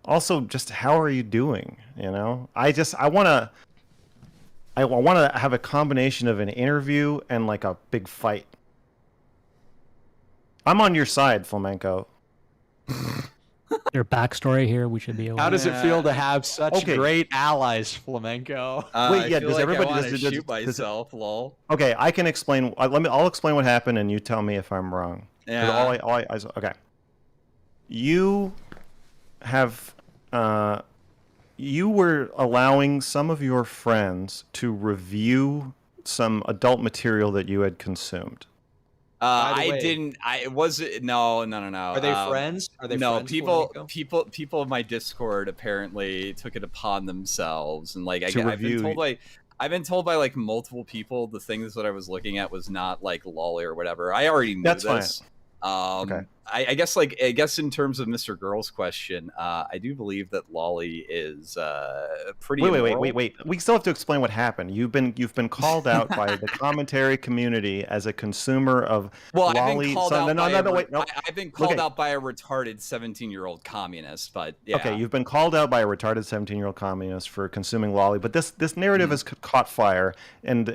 Also, just how are you doing? I want to have a combination of an interview and like a big fight. I'm on your side, Flamenco. Their backstory here, we should be aware. How does it feel to have such great allies, Flamenco? Wait, yeah. Does everybody shoot myself? Lol. Okay, I can explain. I'll explain what happened, and you tell me if I'm wrong. Yeah. Okay. You have you were allowing some of your friends to review some adult material that you had consumed. I didn't. No. Are they friends? Are they no, friends? People in my Discord apparently took it upon themselves, and like I've been told by like multiple people the things that I was looking at was not like lolly or whatever. I already knew That's this. Fine. Okay. I guess I guess in terms of Mr. Girl's question, I do believe that lolly is pretty. Wait. We still have to explain what happened. You've been called out by the commentary community as a consumer of lolly. I've been called out I've been called Okay. out by a retarded 17-year-old communist, but yeah. Okay, you've been called out by a retarded 17-year-old communist for consuming lolly, but this narrative has caught fire, and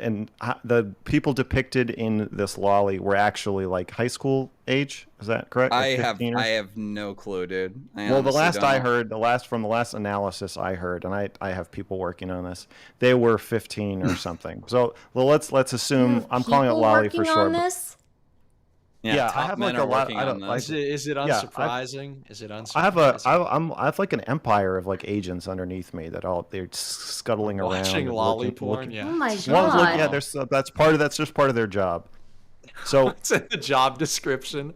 the people depicted in this lolly were actually like high school age. Is that correct? I Like have no clue, dude. Well, the last I heard, from the last analysis I heard, and I have people working on this, they were 15 or something. So, well, let's assume I'm calling it lolly for short. This? Yeah, top I have men like a are lot. working I on don't like. this. Is it unsurprising? Is it unsurprising? I have like an empire of like agents underneath me that they're scuttling around, Watching and lolly looking, porn. Yeah. Oh my One's god. yeah, that's just part of their job. So It's in the job description.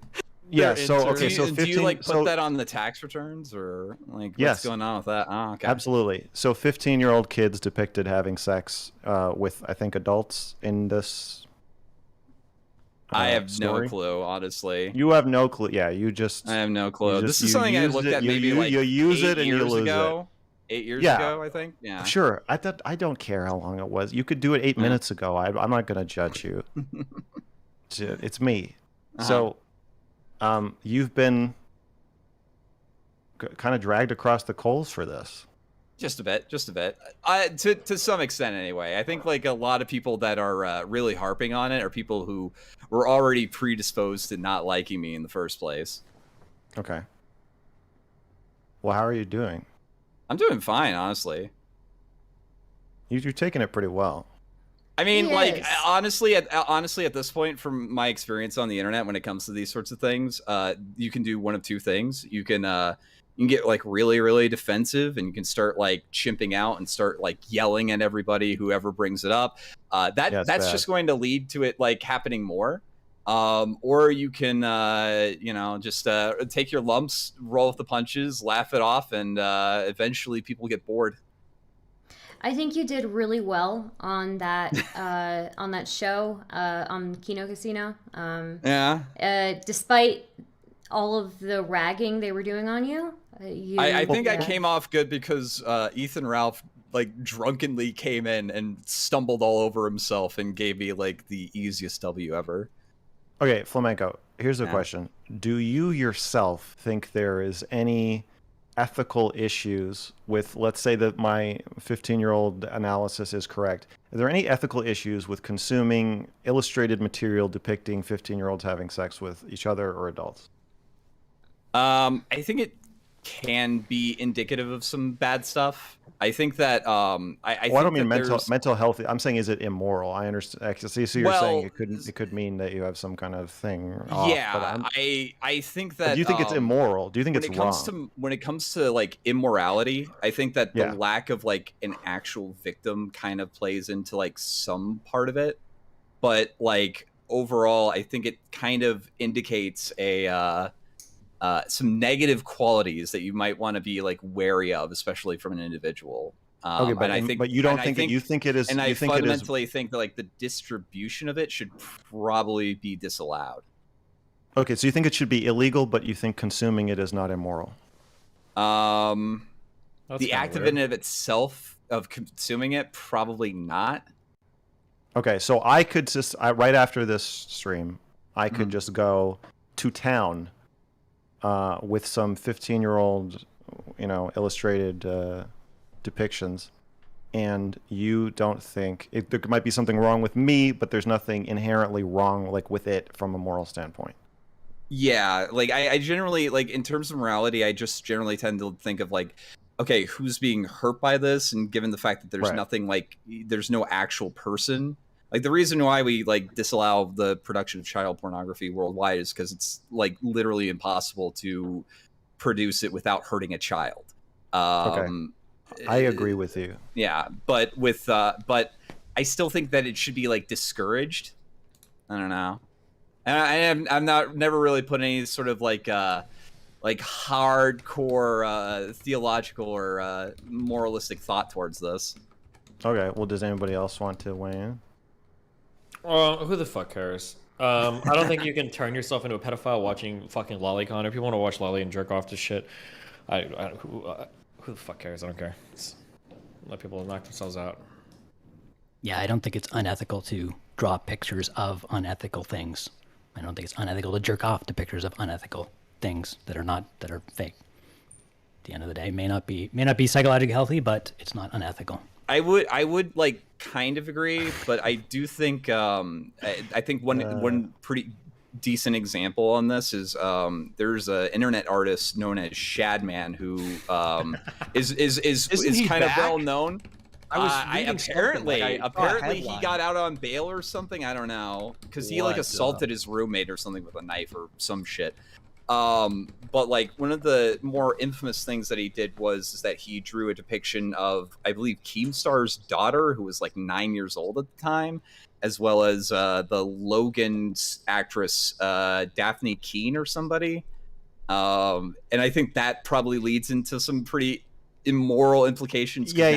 yeah, They're so interns. okay, so 15. do you like put so, that on the tax returns, or like Yes. what's going on with that? Oh, okay. Absolutely. So 15-year-old kids depicted having sex with, I think, adults in this. I have story. no clue, honestly. You have no clue. Yeah, you just. I have no clue. you This just- is you something I used looked it- at you- maybe you- like you use 8 it and you years lose ago. 8 years Yeah. ago, I think. Yeah. Sure. I don't care how long it was. You could do it 8 minutes ago. I'm not going to judge you. It's me. So, you've been kind of dragged across the coals for this. Just a bit. To some extent, anyway. I think like a lot of people that are really harping on it are people who were already predisposed to not liking me in the first place. Okay. Well, how are you doing? I'm doing fine, honestly. You're taking it pretty well. I mean, He like is. honestly, at this point, from my experience on the internet, when it comes to these sorts of things, you can do one of two things. You can get like really, really defensive, and you can start like chimping out and start like yelling at everybody, whoever brings it up. That's bad. just going to lead to it like happening more. Or you can, just take your lumps, roll with the punches, laugh it off, and eventually people get bored. I think you did really well on that show on Kino Casino. Yeah. Despite all of the ragging they were doing on you, I think I came off good because Ethan Ralph like drunkenly came in and stumbled all over himself and gave me like the easiest W ever. Okay, Flamenco, here's a question. Do you yourself think there is any ethical issues with, let's say that my 15-year-old analysis is correct, are there any ethical issues with consuming illustrated material depicting 15-year-olds having sex with each other or adults? I think it can be indicative of some bad stuff. I think that I don't mean mental health. I'm saying, is it immoral? I understand. I see. So you're saying it could mean that you have some kind of thing. I think that. Do you think it's immoral? Do you think it's wrong? When it comes to like immorality, I think that the lack of like an actual victim kind of plays into like some part of it, but like overall, I think it kind of indicates some negative qualities that you might want to be like wary of, especially from an individual. Okay, but you don't think you think it is? And I fundamentally think that like the distribution of it should probably be disallowed. Okay, so you think it should be illegal, but you think consuming it is not immoral. The act of itself of consuming it, probably not. Okay, so I could just right after this stream, I could just go to town with some 15-year-old, illustrated depictions, and you don't think there might be something wrong with me, but there's nothing inherently wrong like with it from a moral standpoint. Yeah, like I generally, like in terms of morality, I just generally tend to think of like, okay, who's being hurt by this, and given the fact that there's nothing like there's no actual person. Like the reason why we like disallow the production of child pornography worldwide is because it's like literally impossible to produce it without hurting a child. Okay. I agree with you. Yeah, but but I still think that it should be like discouraged. I don't know, and I'm never really put any sort of like hardcore theological or moralistic thought towards this. Okay. Well, does anybody else want to weigh in? Well, who the fuck cares? I don't think you can turn yourself into a pedophile watching fucking Lolicon. If you want to watch Lolly and jerk off to shit, who the fuck cares? I don't care. Let people knock themselves out. Yeah, I don't think it's unethical to draw pictures of unethical things. I don't think it's unethical to jerk off to pictures of unethical things that are fake. At the end of the day, may not be psychologically healthy, but it's not unethical. I would like kind of agree, but I do think I think one pretty decent example on this is there's an internet artist known as Shadman who is kind of well known. Apparently he got out on bail or something. I don't know, because he like assaulted his roommate or something with a knife or some shit. But like one of the more infamous things that he did was that he drew a depiction of, I believe, Keemstar's daughter, who was like 9 years old at the time, as well as the Logan's actress Daphne Keane or somebody. And I think that probably leads into some pretty immoral implications. You're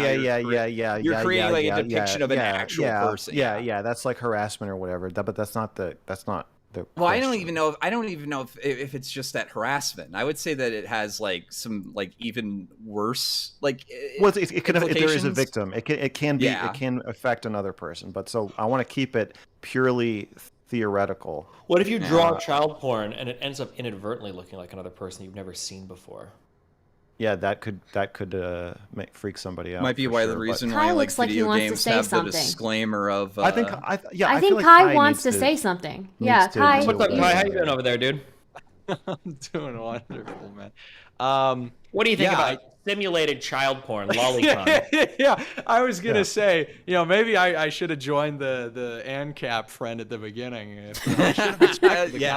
creating like a depiction of an actual person. Yeah. That's like harassment or whatever. But that's not the Well, question. I don't even know if it's just that harassment. I would say that it has like some like even worse like. Well, it can, if there is a victim, it can affect another person. But so I want to keep it purely theoretical. What if you draw child porn and it ends up inadvertently looking like another person you've never seen before? Yeah, that could freak somebody out. Might be why the reason Kai why like looks like he video wants to games say have something. the disclaimer of. I think I feel think like Kai wants to say something. Yeah, Kai. What's up, Kai? How you doing over there, dude? I'm doing wonderful, man. What do you think about simulated child porn, Lolicon? Yeah, I was gonna say, maybe I should have joined the ANCAP friend at the beginning.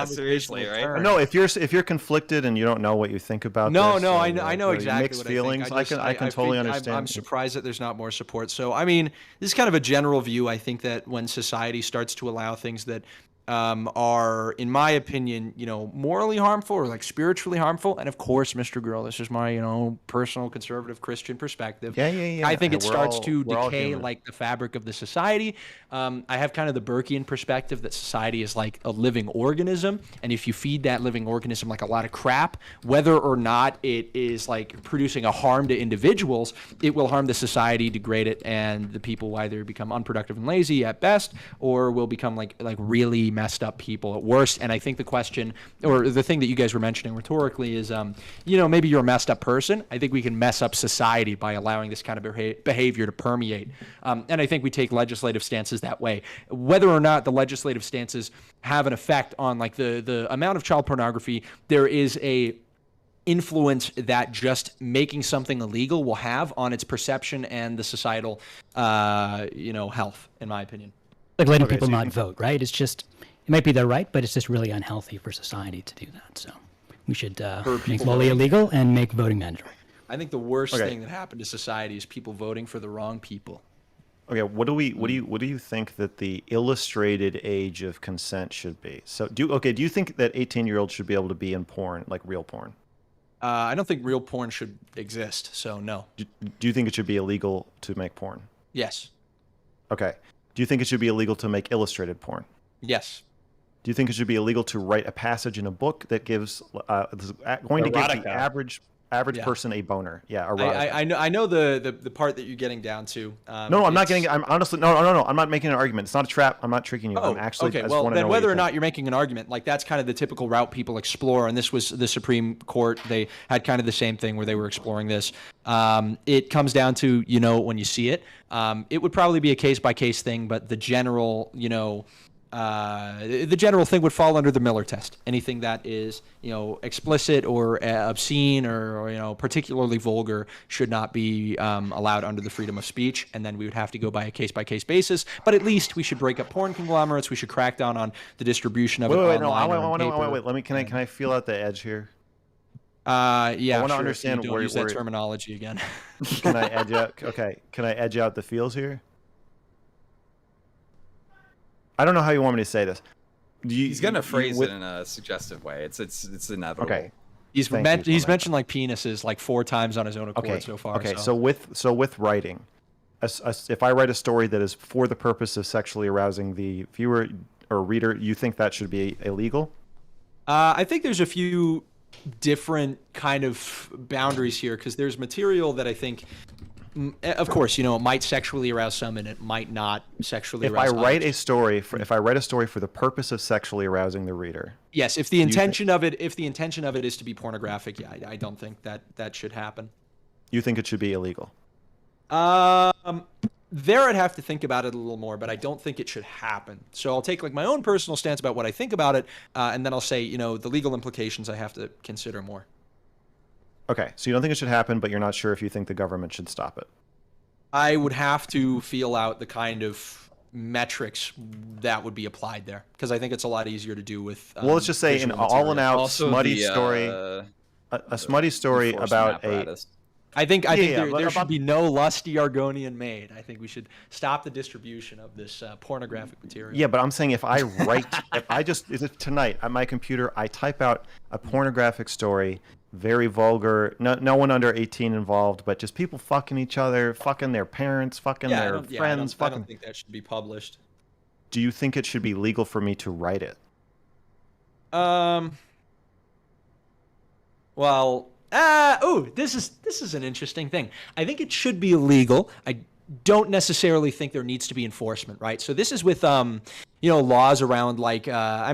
Seriously, right? No, if you're conflicted and you don't know what you think about this, I know exactly mixed what feelings. I think. I can totally understand. I'm surprised that there's not more support. So, I mean, this is kind of a general view. I think that when society starts to allow things that are, in my opinion, morally harmful or like spiritually harmful. And of course, MrGirl, this is my, personal conservative Christian perspective. Yeah. I think it starts to decay like the fabric of the society. I have kind of the Burkean perspective that society is like a living organism. And if you feed that living organism like a lot of crap, whether or not it is like producing a harm to individuals, it will harm the society, degrade it, and the people either become unproductive and lazy at best, or will become like really messed up people at worst. And I think the question, or the thing that you guys were mentioning rhetorically is, maybe you're a messed up person. I think we can mess up society by allowing this kind of behavior to permeate. And I think we take legislative stances that way. Whether or not the legislative stances have an effect on like the amount of child pornography, there is a influence that just making something illegal will have on its perception and the societal, health, in my opinion. Like letting people not vote, right? It's just, it might be their right, but it's just really unhealthy for society to do that. So we should make Lolly illegal and make voting mandatory. I think the worst thing that happened to society is people voting for the wrong people. Okay, what do you think that the illustrated age of consent should be? So do you think that 18-year-olds should be able to be in porn, like real porn? I don't think real porn should exist, so no. Do you think it should be illegal to make porn? Yes. Okay. Do you think it should be illegal to make illustrated porn? Yes. Do you think it should be illegal to write a passage in a book that gives going to give the average person a boner? Yeah, erotica. I know the part that you're getting down to. No, I'm not getting. I'm honestly no. I'm not making an argument. It's not a trap. I'm not tricking you. I'm actually. Okay. Well, then whether or not you're making an argument, like that's kind of the typical route people explore. And this was the Supreme Court. They had kind of the same thing where they were exploring this. It comes down to when you see it. It would probably be a case by case thing, but the general the general thing would fall under the Miller test. Anything that is, explicit or obscene or particularly vulgar should not be allowed under the freedom of speech. And then we would have to go by a case-by-case basis. But at least we should break up porn conglomerates. We should crack down on the distribution of it online. Wait. Can I feel out the edge here? Yeah. I want to understand where use that terminology again. Can I edge out? Okay. Can I edge out the feels here? I don't know how you want me to say this. He's gonna phrase it in a suggestive way. It's inevitable. Okay. He's mentioned like penises like 4 times on his own accord so far. Okay. So with writing, if I write a story that is for the purpose of sexually arousing the viewer, or reader, you think that should be illegal? I think there's a few different kind of boundaries here because there's material that I think, of course, it might sexually arouse some and it might not sexually arouse others. If I write a story for the purpose of sexually arousing the reader. Yes, if the intention of it is to be pornographic, yeah, I don't think that should happen. You think it should be illegal? There I'd have to think about it a little more, but I don't think it should happen. So I'll take like my own personal stance about what I think about it, and then I'll say, the legal implications I have to consider more. Okay, so you don't think it should happen, but you're not sure if you think the government should stop it. I would have to feel out the kind of metrics that would be applied there, because I think it's a lot easier to do with. Well, let's just say an all-and-out Also smutty story, a smutty story about apparatus. I think there about- should be no lusty Argonian maid. I think we should stop the distribution of this pornographic material. Yeah, but I'm saying if tonight at my computer, I type out a pornographic story, very vulgar, no one under 18 involved, but just people fucking each other, fucking their parents, fucking their friends. I don't think that should be published. Do you think it should be legal for me to write it? Well, this is an interesting thing. I think it should be illegal. I don't necessarily think there needs to be enforcement, right? So this is with laws around like I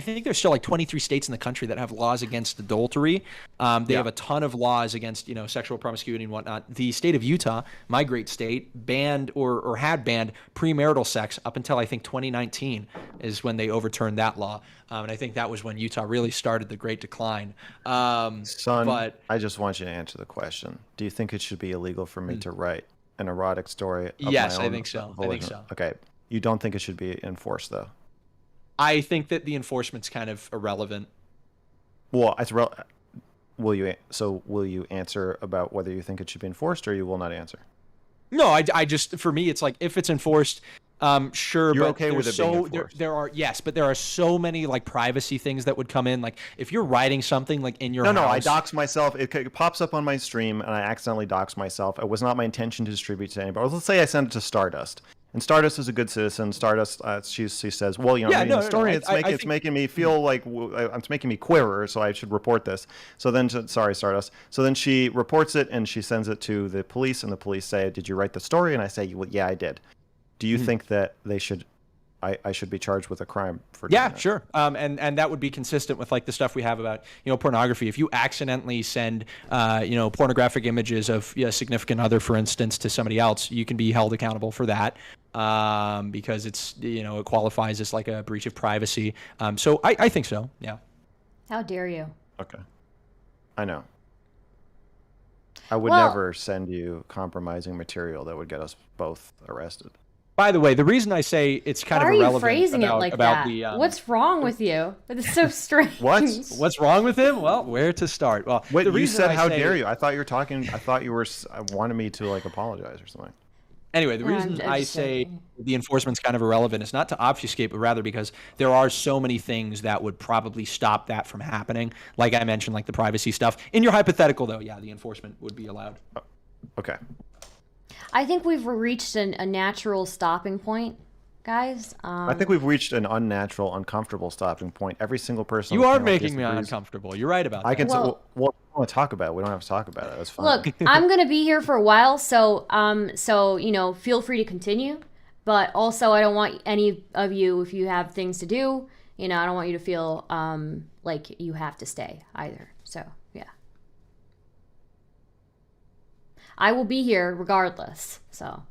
think there's still like 23 states in the country that have laws against adultery. They have a ton of laws against sexual promiscuity and whatnot. The state of Utah, my great state, banned or had banned premarital sex up until I think 2019 is when they overturned that law. And I think that was when Utah really started the Great Decline. But I just want you to answer the question. Do you think it should be illegal for me to write an erotic story? Yes, I think so. Okay. You don't think it should be enforced, though? I think that the enforcement's kind of irrelevant. Well, will you answer about whether you think it should be enforced, or you will not answer? No, I just, for me, it's like if it's enforced, sure. You're but okay with it being enforced? But there are so many like privacy things that would come in. Like if you're writing something like in your house. No, I dox myself. It pops up on my stream, and I accidentally dox myself. It was not my intention to distribute to anybody. Let's say I send it to StarDust. And StarDust is a good citizen. StarDust, she says, well, the story, it's making me feel like it's making me quiver, so I should report this. So then, sorry, StarDust. So then she reports it, and she sends it to the police, and the police say, did you write the story? And I say, well, yeah, I did. Do you think that I should be charged with a crime for doing that? Sure. And that would be consistent with like the stuff we have about, pornography. If you accidentally send, pornographic images of a significant other, for instance, to somebody else, you can be held accountable for that. Because it's, it qualifies as like a breach of privacy. So I think so. Yeah. How dare you? Okay. I know. I would never send you compromising material that would get us both arrested. By the way, the reason I say it's kind of irrelevant. Why are you phrasing it like that? What's wrong with you? It's so strange. What's wrong with him? Well, where to start? Well, wait, you said how dare you? I thought you were talking. I thought you were wanted me to like apologize or something. Anyway, the reason I say the enforcement's kind of irrelevant is not to obfuscate, but rather because there are so many things that would probably stop that from happening. Like I mentioned, like the privacy stuff. In your hypothetical, though, yeah, the enforcement would be allowed. Okay. I think we've reached a natural stopping point, guys. I think we've reached an unnatural, uncomfortable stopping point. Every single person. You are making me uncomfortable. You're right about that. I can. Well, we don't want to talk about it. We don't have to talk about it. That's fine. Look, I'm gonna be here for a while, so feel free to continue. But also, I don't want any of you, if you have things to do, I don't want you to feel like you have to stay either. So yeah, I will be here regardless. So.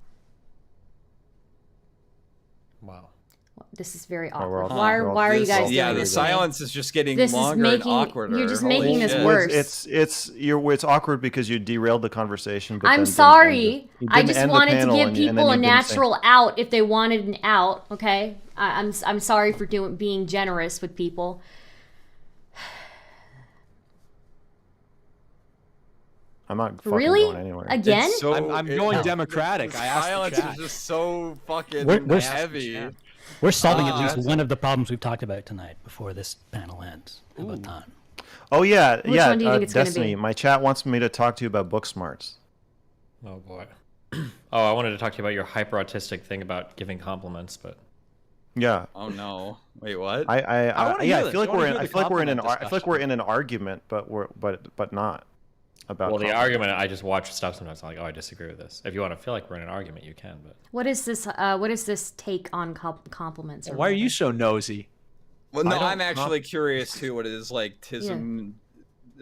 Wow. This is very awkward. Why are you guys doing the this? silence is just getting longer and awkwarder. You're just making this worse. It's awkward because you derailed the conversation. But I'm sorry. I just wanted to give people a natural out if they wanted an out. Okay, I'm sorry for being generous with people. I'm not fucking really going anywhere. Again. I'm going Democratic. I asked silence the chat. is just so fucking heavy. We're solving at least one of the problems we've talked about tonight before this panel ends. How about time? Oh yeah, Which one do you think it's gonna Destiny. be? My chat wants me to talk to you about book smarts. Oh boy. Oh, I wanted to talk to you about your hyper autistic thing about giving compliments, but Yeah. Oh no! Wait, what? wanna Yeah. hear I feel this. like I wanna we're in. hear I the feel like we're in compliment I feel like we're in an argument, but not about. Well, the compliment. argument, I just watch stuff sometimes. I'm like, oh, I disagree with this. If you want to feel like we're in an argument, you can. But What is this? What is this take on compliments? Or Why are you whatever? so nosy? Well, no, don't I'm actually curious too. What it is like Tism.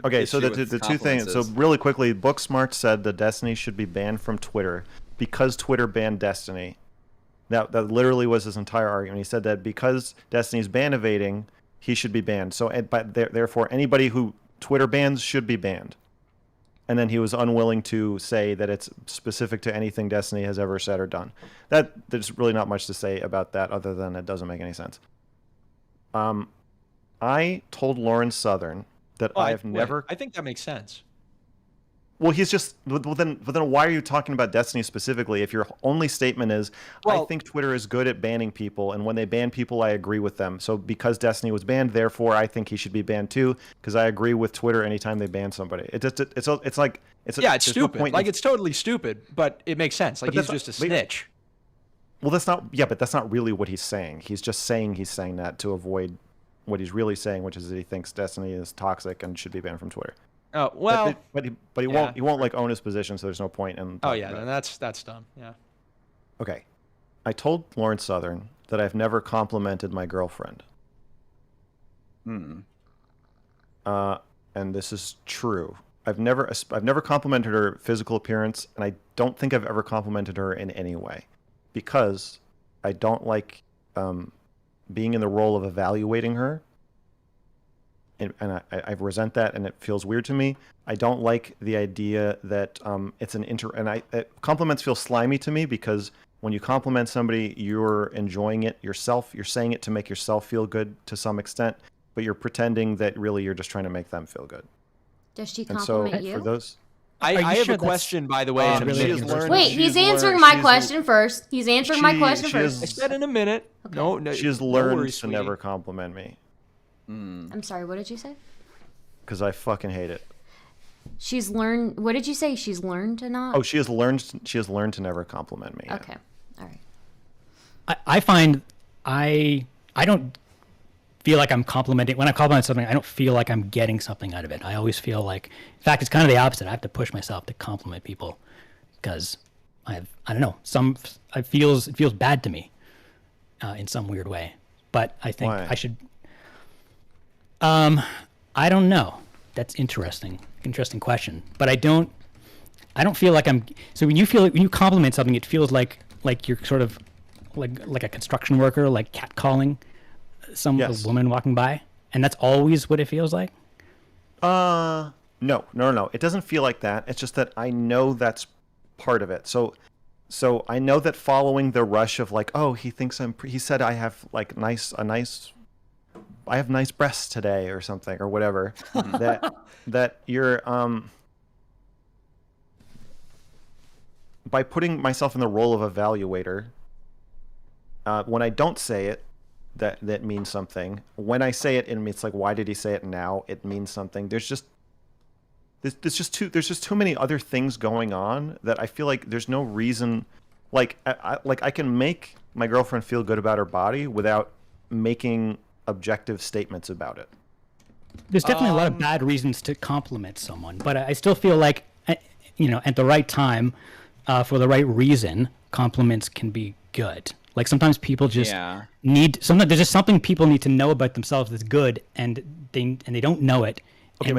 Okay, so issue the with two things. So compliments is. really quickly, Booksmart said that Destiny should be banned from Twitter because Twitter banned Destiny. That literally was his entire argument. He said that because Destiny's ban evading, he should be banned. So, but therefore, anybody who Twitter bans should be banned. And then he was unwilling to say that it's specific to anything Destiny has ever said or done. There's really not much to say about that other than it doesn't make any sense. I told Lauren Southern that I have never. I think that makes sense. Well, he's just. Well, then why are you talking about Destiny specifically if your only statement is, I think Twitter is good at banning people, and when they ban people, I agree with them. So because Destiny was banned, therefore I think he should be banned too, because I agree with Twitter anytime they ban somebody. It's like it's It's stupid. Like it's totally stupid, but it makes sense. Like he's just a snitch. Well, that's not. Yeah, but that's not really what he's saying. He's just saying that to avoid what he's really saying, which is that he thinks Destiny is toxic and should be banned from Twitter. Oh well, but he won't like own his position, so there's no point in. Oh yeah, then that's dumb. Yeah. Okay, I told Lawrence Southern that I've never complimented my girlfriend. And this is true. I've never complimented her physical appearance, and I don't think I've ever complimented her in any way, because I don't like being in the role of evaluating her. And I resent that, and it feels weird to me. I don't like the idea that it's an compliments feel slimy to me, because when you compliment somebody, you're enjoying it yourself. You're saying it to make yourself feel good to some extent, but you're pretending that really you're just trying to make them feel good. Does she And so compliment you? for those, I have sure a question, by the way. That's in a really minute. universal? Wait, he's answering my question first. He's answering my question first. I said in a minute. Okay. No, she has no learned worries, to sweetie. never compliment me, I'm sorry. What did you say? because I fucking hate it. She's learned. What did you say? She's learned to not. Oh, she has learned to never compliment me. Yeah. Okay. All right. I find I don't feel like I'm complimenting. When I compliment something, I don't feel like I'm getting something out of it. I always feel like, in fact, it's kind of the opposite. I have to push myself to compliment people because I don't know, it feels bad to me in some weird way. But I think Why? I should. I don't know. That's interesting question. But I don't feel like I'm. So when you compliment something, it feels like you're sort of like a construction worker, like catcalling a woman walking by, and that's always what it feels like. No. It doesn't feel like that. It's just that I know that's part of it. So I know that following the rush of like, oh, he said I have like I have nice breasts today or something or whatever, that you're by putting myself in the role of evaluator, when I don't say it, that means something. When I say it, it's like, why did he say it now? It means something. There's just too many other things going on that I feel like there's no reason. Like I can make my girlfriend feel good about her body without making objective statements about it. There's definitely a lot of bad reasons to compliment someone, but I still feel like, at the right time, for the right reason, compliments can be good. Like sometimes people just sometimes there's just something people need to know about themselves that's good, and they don't know it. Okay, and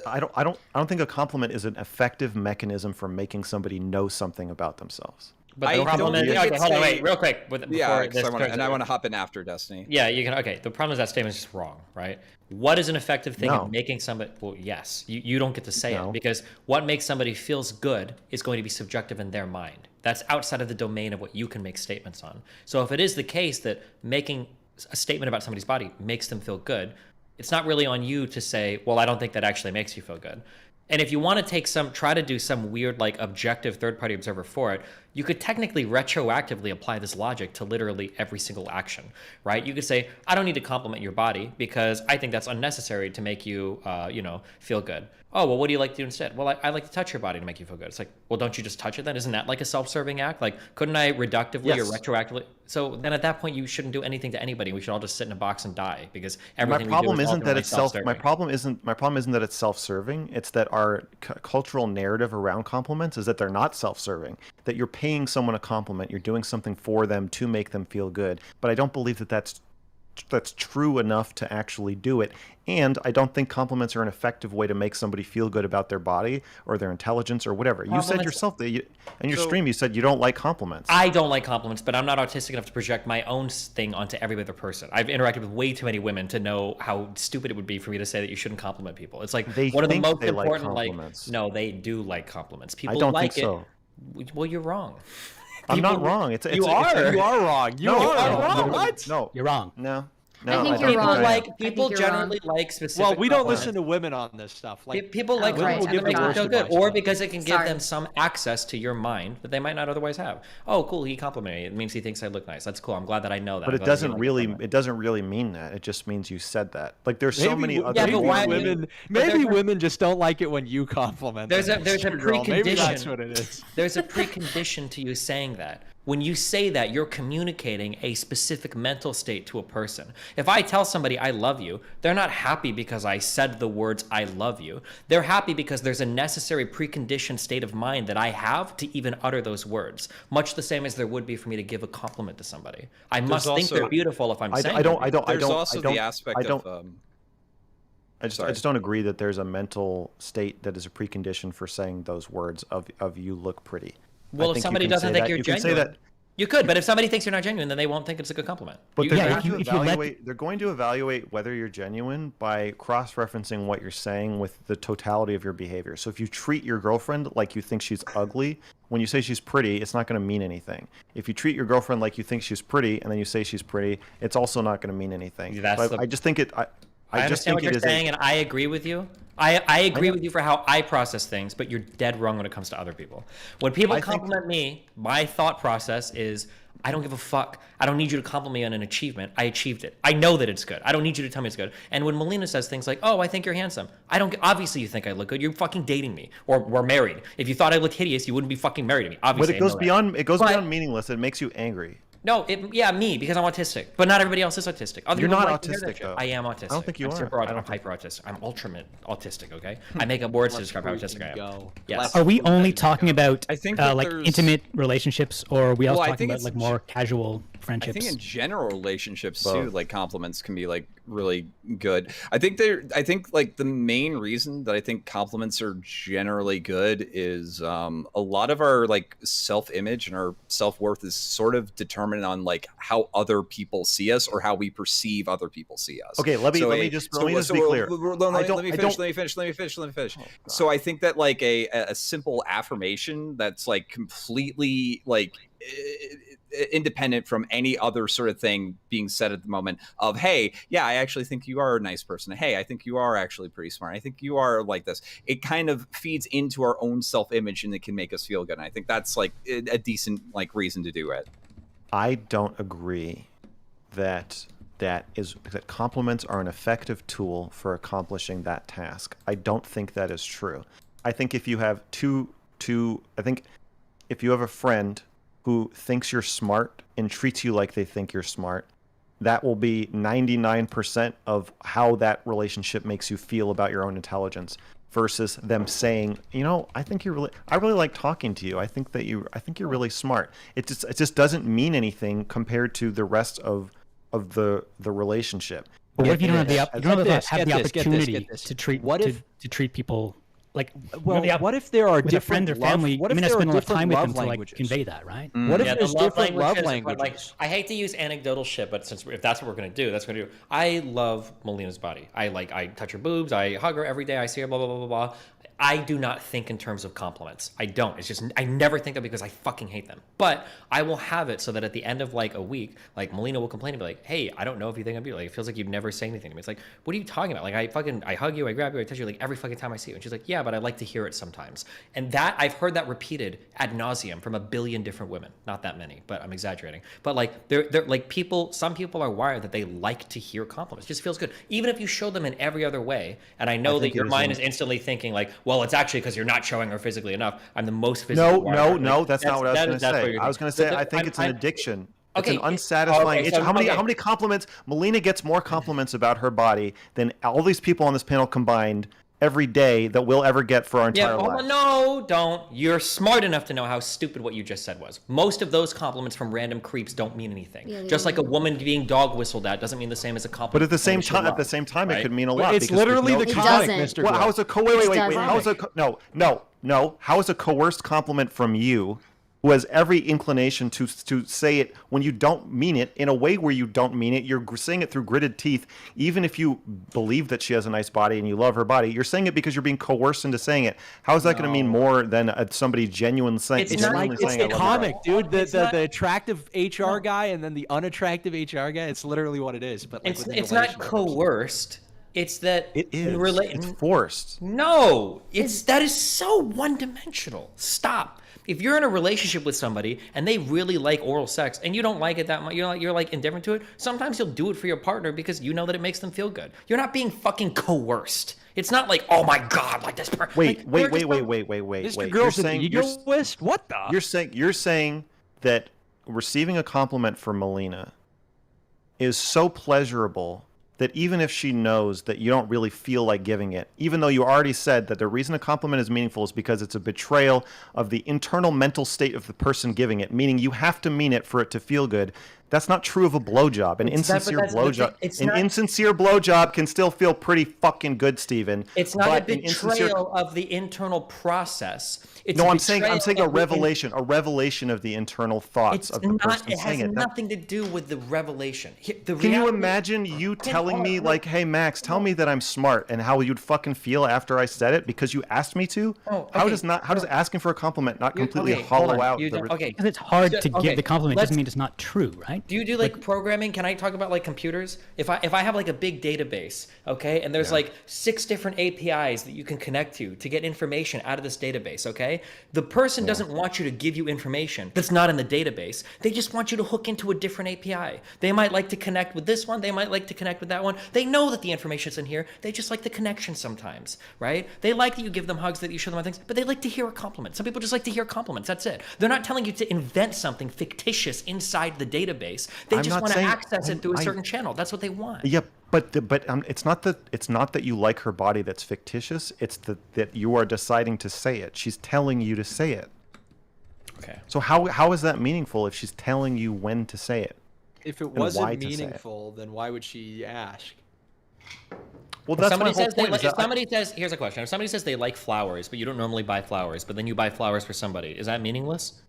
I don't think a compliment is an effective mechanism for making somebody know something about themselves. But I the don't problem is, think okay, it's hold on, a- wait, real quick. Yeah, because I want to hop in after Destiny. Yeah, you can. Okay, the problem is that statement is just wrong, right? What is an effective thing No. at making somebody? Well, yes, you don't get to say No. it, because what makes somebody feels good is going to be subjective in their mind. That's outside of the domain of what you can make statements on. So if it is the case that making a statement about somebody's body makes them feel good, it's not really on you to say, well, I don't think that actually makes you feel good. And if you want to try to do some weird, like, objective third-party observer for it, You could technically retroactively apply this logic to literally every single action, right? You could say, I don't need to compliment your body because I think that's unnecessary to make you, feel good. Oh, well, what do you like to do instead? Well, I like to touch your body to make you feel good. It's like, well, don't you just touch it then? Isn't that like a self-serving act? Like, couldn't I reductively or retroactively? So then at that point, you shouldn't do anything to anybody. We should all just sit in a box and die because everything My problem we do is isn't that it's self-serving. My problem isn't that it's self-serving. It's that our cultural narrative around compliments is that they're not self-serving. That you're paying someone a compliment, you're doing something for them to make them feel good. But I don't believe that that's true enough to actually do it. And I don't think compliments are an effective way to make somebody feel good about their body or their intelligence or whatever. You said yourself that in your stream, you said you don't like compliments. I don't like compliments, but I'm not autistic enough to project my own thing onto every other person. I've interacted with way too many women to know how stupid it would be for me to say that you shouldn't compliment people. It's like one of the most important, no, they do like compliments. People I don't like think so. Well, you're wrong. I'm not wrong. You are wrong. You are wrong. What? No, You're wrong. No. I think you're wrong. People generally like specific. Well, we don't compliments. listen to women on this stuff. Like People like right. compliments that make them feel good, advice. or because it can give Sorry. them some access to your mind that they might not otherwise have. Oh, cool, he complimented me. It means he thinks I look nice. That's cool. I'm glad that I know that. But it doesn't really mean that. It just means you said that. Like there's so many other Yeah, but why women? Maybe women just don't like it when you compliment. There's a them. Girl, maybe that's precondition. what it is. There's a precondition to you saying that. When you say that, you're communicating a specific mental state to a person. If I tell somebody I love you, they're not happy because I said the words I love you. They're happy because there's a necessary preconditioned state of mind that I have to even utter those words. Much the same as there would be for me to give a compliment to somebody. I must think they're beautiful if I'm saying I don't. There's also the aspect of. I just don't agree that there's a mental state that is a precondition for saying those words of you look pretty. Well, if somebody doesn't think you're you genuine, can say that. You could, but if somebody thinks you're not genuine, then they won't think it's a good compliment. But You- they're, Yeah, going if to you let- evaluate, they're going to evaluate whether you're genuine by cross-referencing what you're saying with the totality of your behavior. So if you treat your girlfriend like you think she's ugly, when you say she's pretty, it's not going to mean anything. If you treat your girlfriend like you think she's pretty and then you say she's pretty, it's also not going to mean anything. I just think it. I understand what you're saying, and I agree with you. I agree with you for how I process things, but you're dead wrong when it comes to other people. When people compliment me, my thought process is, I don't give a fuck. I don't need you to compliment me on an achievement. I achieved it. I know that it's good. I don't need you to tell me it's good. And when Melina says things like, oh, I think you're handsome. Obviously you think I look good. You're fucking dating me. Or we're married. If you thought I looked hideous, you wouldn't be fucking married to me. Obviously. But it goes beyond meaningless. It makes you angry. No, me, because I'm autistic. But not everybody else is autistic. You're not autistic, though. I am autistic. I don't think you are. I'm hyper autistic. I'm ultra autistic, okay? I make up words to describe how autistic I am. Yes. Are we only talking about I think that like there's- intimate relationships, or are we also Well, I talking think about it's like more casual I friendships? think in general relationships too, Both. like compliments can be like really good. I think like the main reason that I think compliments are generally good is a lot of our like self-image and our self-worth is sort of determined on like how other people see us or how we perceive other people see us. Okay, let me just be clear. Let me finish. So I think that like a simple affirmation that's like completely like independent from any other sort of thing being said at the moment of, hey, yeah, I actually think you are a nice person. Hey, I think you are actually pretty smart. I think you are like this. It kind of feeds into our own self-image and it can make us feel good. And I think that's like a decent like reason to do it. I don't agree that compliments are an effective tool for accomplishing that task. I don't think that is true. I think if you have if you have a friend who thinks you're smart and treats you like they think you're smart, that will be 99% of how that relationship makes you feel about your own intelligence, versus them saying, I really like talking to you. I think you're really smart. It just doesn't mean anything compared to the rest of the relationship. But what if you don't have the opportunity this. to treat to treat people like? Well, what if there are with different a friend or family? What you if may not there are spend enough different time with love them to like languages? convey that, right? What if Yeah, there's the love different love languages, but, languages? like, I hate to use anecdotal shit, but if that's what we're gonna do, that's what we're gonna do. I love Melina's body. I touch her boobs. I hug her every day. I see her. Blah blah blah blah blah. I do not think in terms of compliments. I don't. It's just, I never think that because I fucking hate them. But I will have it so that at the end of like a week, like Melina will complain and be like, hey, I don't know if you think I'm beautiful. Like, it feels like you've never say anything to me. It's like, what are you talking about? Like, I hug you, I grab you, I touch you like every fucking time I see you. And she's like, yeah, but I like to hear it sometimes. And that, I've heard that repeated ad nauseum from a billion different women. Not that many, but I'm exaggerating. But like, they're like some people are wired that they like to hear compliments. It just feels good. Even if you show them in every other way. And I know that your mind is instantly thinking like, well, it's actually because you're not showing her physically enough. I'm the most physically wired. No, that's not what I was going to say. I was going to say, I think it's an addiction. It's an unsatisfying itch. How many compliments? Melina gets more compliments about her body than all these people on this panel combined every day that we'll ever get for our entire lives. No, don't. You're smart enough to know how stupid what you just said was. Most of those compliments from random creeps don't mean anything. Just like a woman being dog whistled at doesn't mean the same as a compliment. But at the same time, right? It could mean a lot. It's literally the comic, Mr. Well, how is a How is a coerced compliment from you, who has every inclination to say it when you don't mean it, in a way where you don't mean it? You're saying it through gritted teeth. Even if you believe that she has a nice body and you love her body, you're saying it because you're being coerced into saying it. How is that going to mean more than somebody genuine saying? It's the comic, dude. The attractive HR guy and then the unattractive HR guy. It's literally what it is. But like, it's not coerced. It's that it is. It's forced. No, that is so one-dimensional. Stop. If you're in a relationship with somebody and they really like oral sex and you don't like it that much, you're like indifferent to it, sometimes you'll do it for your partner because you know that it makes them feel good. You're not being fucking coerced. It's not like, oh my God, like this person. Wait. Mr. Girl's an egoist? What the? You're saying that receiving a compliment from Melina is so pleasurable that even if she knows that you don't really feel like giving it, even though you already said that the reason a compliment is meaningful is because it's a betrayal of the internal mental state of the person giving it, meaning you have to mean it for it to feel good. That's not true of a blowjob. An insincere blowjob can still feel pretty fucking good, Steven. It's not a betrayal of the internal process. I'm saying a revelation of the internal thoughts of the person saying it. It has nothing to do with the revelation. Can you imagine you telling me like, hey, Max, tell me that I'm smart, and how you'd fucking feel after I said it because you asked me to? How does asking for a compliment not completely hollow out? Because it's hard to give the compliment doesn't mean it's not true, right? Do you do like programming? Can I talk about like computers? If I have like a big database, okay, and there's like 6 different APIs that you can connect to get information out of this database, okay? The person doesn't want you to give you information that's not in the database. They just want you to hook into a different API. They might like to connect with this one. They might like to connect with that one. They know that the information's in here. They just like the connection sometimes, right? They like that you give them hugs, that you show them other things, but they like to hear a compliment. Some people just like to hear compliments. That's it. They're not telling you to invent something fictitious inside the database. They just want to access it through a certain channel. That's what they want. Yep. But it's not that you like her body that's fictitious. It's that you are deciding to say it. She's telling you to say it. Okay. So how is that meaningful if she's telling you when to say it? If it wasn't meaningful, then why would she ask? Well, that's my whole point. If somebody says, here's a question. If somebody says they like flowers, but you don't normally buy flowers, but then you buy flowers for somebody, is that meaningless?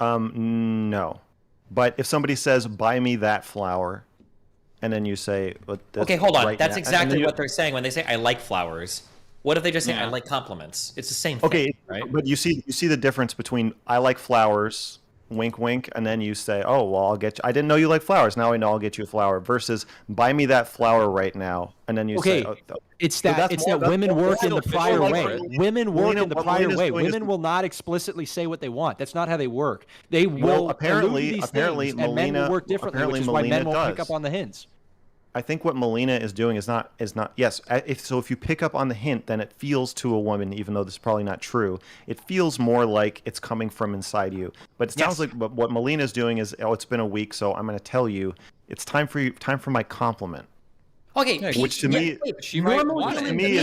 No. But if somebody says, buy me that flower, and then you say, okay, hold on. That's exactly what they're saying when they say, I like flowers. What if they just say, I like compliments? It's the same thing, okay, right? But you see the difference between I like flowers, wink, wink, and then you say, oh, well, I'll get you. I didn't know you like flowers. Now I know I'll get you a flower. Versus buy me that flower right now, and then you say, oh, it's that women work in the prior way. Women work in the prior way. Women will not explicitly say what they want. That's not how they work. They will apparently and men will work differently, which is why men won't pick up on the hints. I think what Melina is doing is not yes. If you pick up on the hint, then it feels to a woman, even though this is probably not true. It feels more like it's coming from inside you. But it sounds like what Melina is doing is, it's been a week, so I'm going to tell you it's time for my compliment. Okay, which to me is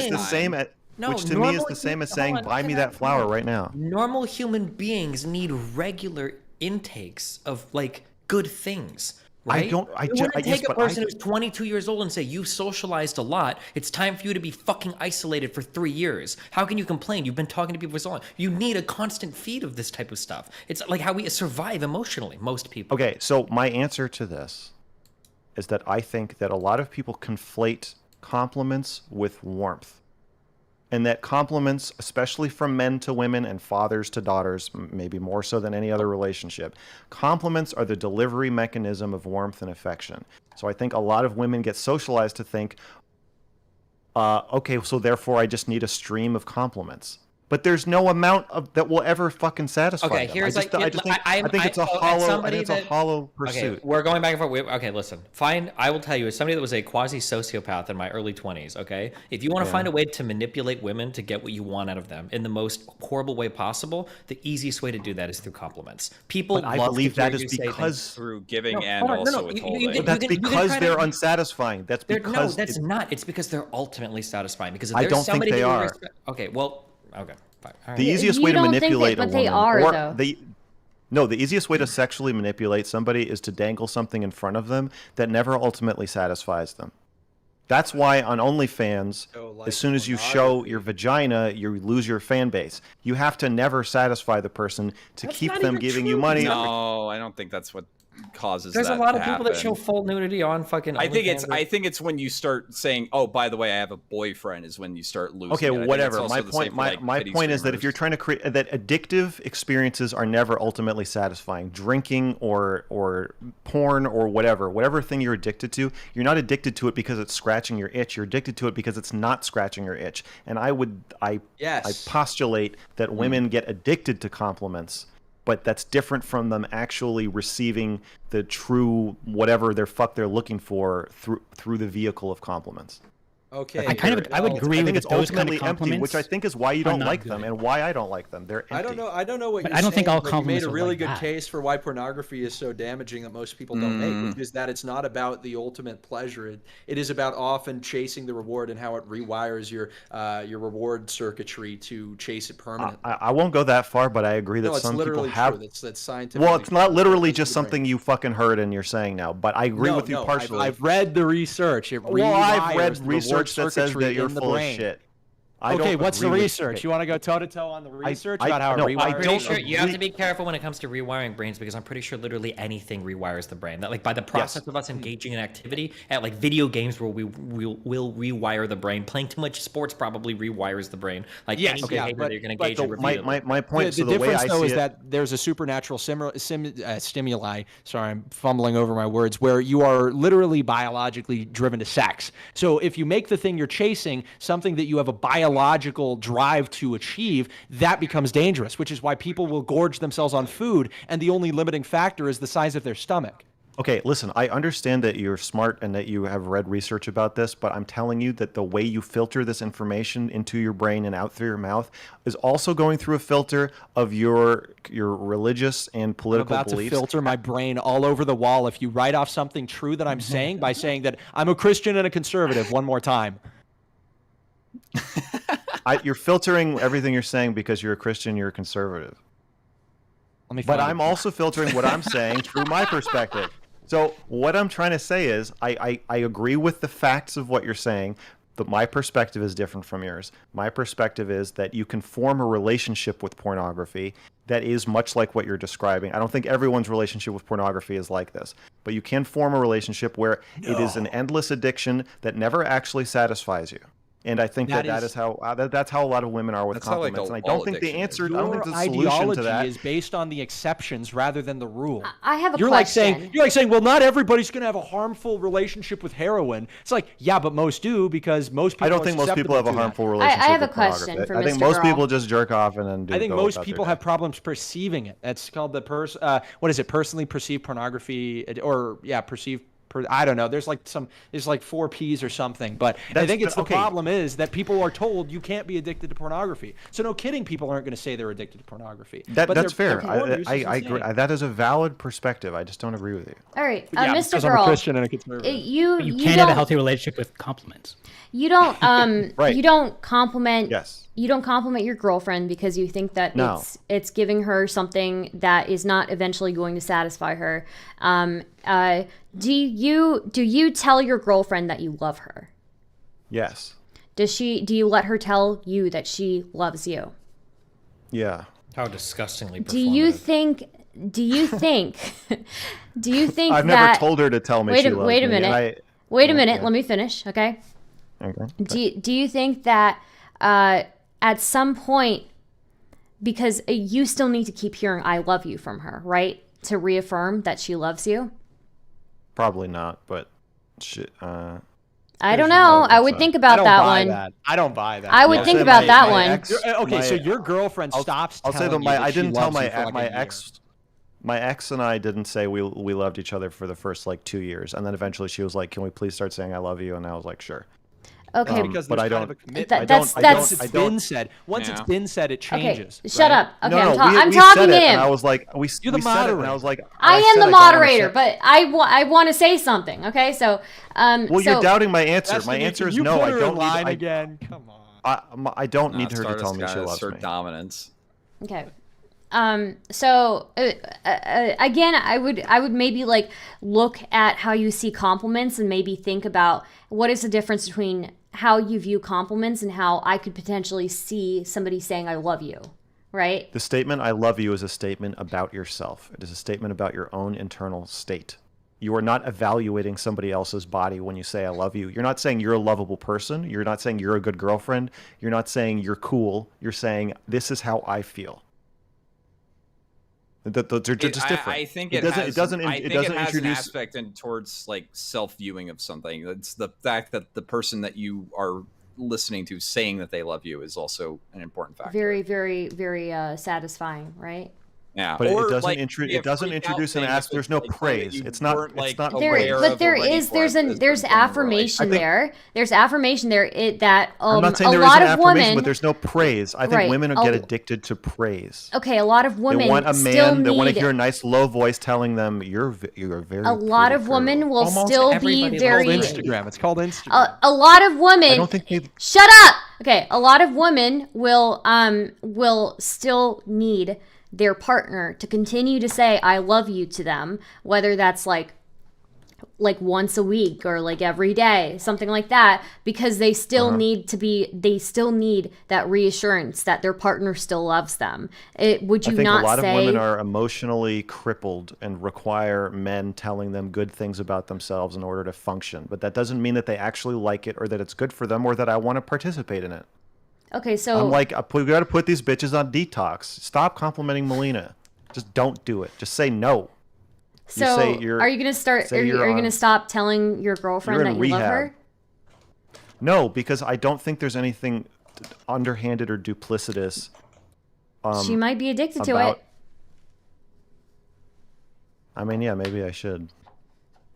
the same as saying, buy me that flower right now. Normal human beings need regular intakes of like good things. Right? You wouldn't take a person who's 22 years old and say, you've socialized a lot. It's time for you to be fucking isolated for 3 years. How can you complain? You've been talking to people for so long. You need a constant feed of this type of stuff. It's like how we survive emotionally, most people. Okay, so my answer to this is that I think that a lot of people conflate compliments with warmth. and that compliments, especially from men to women and fathers to daughters, maybe more so than any other relationship, compliments are the delivery mechanism of warmth and affection. So I think a lot of women get socialized to think, okay, so therefore I just need a stream of compliments. But there's no amount of that will ever fucking satisfy Okay, them. here's I think it's a hollow pursuit. Okay, we're going back and forth. Okay, listen. Fine, I will tell you, as somebody that was a quasi-sociopath in my early 20s, okay? If you want to find a way to manipulate women to get what you want out of them in the most horrible way possible, the easiest way to do that is through compliments. People But I love believe to hear that is you say things. because Through giving No, and hold on, no, also no, withholding. but that's you can because try they're to- unsatisfying. That's because No, that's not. It's because they're ultimately satisfying. Because if I there's don't think somebody they that you are. respect, okay, well, okay, fine. All right. the easiest You way to don't think manipulate that, a but they woman, are, or though. the easiest way to sexually manipulate somebody is to dangle something in front of them that never ultimately satisfies them. That's why on OnlyFans, So, like as soon as you show pornography. your vagina, you lose your fan base. You have to never satisfy the person to That's keep not them even giving true. you money. No, I don't think that's what causes There's that a lot to of people that happen. show full nudity on fucking. I think OnlyFans. it's when you start saying, "Oh, by the way, I have a boyfriend," is when you start losing. Okay, it. I think whatever. it's also My the point, same for, my pity point is that if streamers. you're trying to create that addictive experiences are never ultimately satisfying. Drinking or porn or whatever thing you're addicted to, you're not addicted to it because it's scratching your itch. You're addicted to it because it's not scratching your itch. And I postulate that women get addicted to compliments, but that's different from them actually receiving the true whatever they're looking for through the vehicle of compliments. Okay. I would agree I with think it's those kind ultimately of empty, compliments. which I think is why you are don't not like them good. and why I don't like them. They're empty. I don't know what But you're I don't think saying, all but you made compliments a are really like good that. case for why pornography is so damaging that most people don't make, which is that it's not about the ultimate pleasure. It is about often chasing the reward and how it rewires your reward circuitry to chase it permanently. I won't go that far, but I agree that No, it's some people literally have. true. That's scientific. Well, it's not literally just something you fucking heard and you're saying now, but I agree with you partially. I've read the research. I've read research that says that you're full of shit. Okay, what's the research? You want to go toe-to-toe on the research about how it no, I rewires? I'm pretty don't sure you have agree- to be careful when it comes to rewiring brains because I'm pretty sure literally anything rewires the brain. That like by the process of us engaging in activity at like video games where we will rewire the brain. Playing too much sports probably rewires the brain. Like any behavior that you're going to engage in repeatedly. my point. The The way difference, I though, see is it, that there's a supernatural stimuli. Sorry, I'm fumbling over my words. Where you are literally biologically driven to sex. So if you make the thing you're chasing something that you have a biological drive to achieve, that becomes dangerous. Which is why people will gorge themselves on food, and the only limiting factor is the size of their stomach. Okay, listen, I understand that you're smart and that you have read research about this, but I'm telling you that the way you filter this information into your brain and out through your mouth is also going through a filter of your religious and political I'm about beliefs. to filter my brain all over the wall if you write off something true that I'm saying by saying that I'm a Christian and a conservative one more time. You're filtering everything you're saying because you're a Christian, you're a conservative. Let me But find I'm it. also filtering what I'm saying through my perspective. So what I'm trying to say is I agree with the facts of what you're saying, but my perspective is different from yours. My perspective is that you can form a relationship with pornography that is much like what you're describing. I don't think everyone's relationship with pornography is like this, but you can form a relationship where it is an endless addiction that never actually satisfies you. And I think that's how a lot of women are with That's how, like, compliments. And I all don't think the addiction is. answer, I don't think Your the solution ideology to that is based on the exceptions rather than the rule. I have a You're question. like saying, well, not everybody's going to have a harmful relationship with heroin. It's like, yeah, but most do because most people. I don't think most people have a harmful relationship I have with a question pornography. for I think Mr. most Girl. people just jerk off and then do. I think go most about their people day. have problems perceiving it. That's called the personally perceived pornography, or perceived. I don't know. There's like 4 P's or something, but I think it's the problem is that people are told you can't be addicted to pornography. So no kidding, people aren't going to say they're addicted to pornography. That's fair. Their I agree. That is a valid perspective. I just don't agree with you. All right, Yeah, Mr. because I'm a Girl, Christian and a conservative. you can't have a healthy relationship with compliments. You don't Right. you don't compliment Yes. you don't compliment your girlfriend because you think that No. it's giving her something that is not eventually going to satisfy her. Do you tell your girlfriend that you love her? Yes. Do you let her tell you that she loves you? Yeah. How disgustingly performative. Do you think I've that never told her to tell me she loves wait a me, and minute. Wait a minute, let me finish, okay? Okay. Do you think that at some point, because you still need to keep hearing "I love you" from her, right? To reaffirm that she loves you. Probably not, but I don't know. I would think about that one. I don't buy that. I would think about that one. Okay, so your girlfriend stops I'll say telling that you that I she didn't tell loves you for like my a year. ex. My ex and I didn't say we loved each other for the first like 2 years, and then eventually she was like, "Can we please start saying I love you?" And I was like, "Sure." Okay, Because but there's I kind of don't- a commitment. Once it's been said, it okay, changes. shut right? up. Okay, No, I'm we talking said to it, him. and I was like, You're the we said it, and moderator. I was like, I am the said I don't wanna moderator, say- but I want to say something. Okay, so Well, so, you're doubting my answer. Destiny, My answer can is you no. put I her don't in need. line again. Come on. I don't need her to tell Stardust me she gotta loves assert me. dominance. Okay. So again, I would maybe like look at how you see compliments and maybe think about what is the difference between how you view compliments and how I could potentially see somebody saying I love you, right? The statement "I love you" is a statement about yourself. It is a statement about your own internal state. You are not evaluating somebody else's body when you say "I love you." You're not saying you're a lovable person. You're not saying you're a good girlfriend. You're not saying you're cool. You're saying this is how I feel. They're just different. I think it doesn't. has, It doesn't. I It think doesn't it has an introduce. aspect towards like self-viewing of something. It's the fact that the person that you are listening to saying that they love you is also an important factor. Very, very, very satisfying, right? Yeah, But or, it doesn't. like, It doesn't freak out introduce an thing aspect. if There's no it's, like, something that praise. you It's not. weren't, like, It's not. aware But of there or ready is for there's at an this there's point in your affirmation relationship. there. There's affirmation there. That I'm not saying a there lot isn't of affirmation, women. but there's no praise. I think Right. women get addicted to praise. Okay, a lot of They women want a still man. They want to need. hear a nice low voice telling them you're a very. A lot pretty of women girl." will Almost still be everybody very. loves Instagram. It's called Instagram. A lot of women. I don't think they. Shut up. Okay, a lot of women will still need their partner to continue to say I love you to them, whether that's like once a week or like every day, something like that, because they still need that reassurance that their partner still loves them. Would I you think not a lot say of women are emotionally crippled and require men telling them good things about themselves in order to function. But that doesn't mean that they actually like it or that it's good for them or that I want to participate in it. Okay, so I'm like, we got to put these bitches on detox. Stop complimenting Melina. Just don't do it. Just say no. so say you're- are you gonna start? say Are you you're gonna on- stop telling your girlfriend you're that in you love rehab. her? No, because I don't think there's anything underhanded or duplicitous. She might be addicted to about- it. I mean, yeah, maybe I should.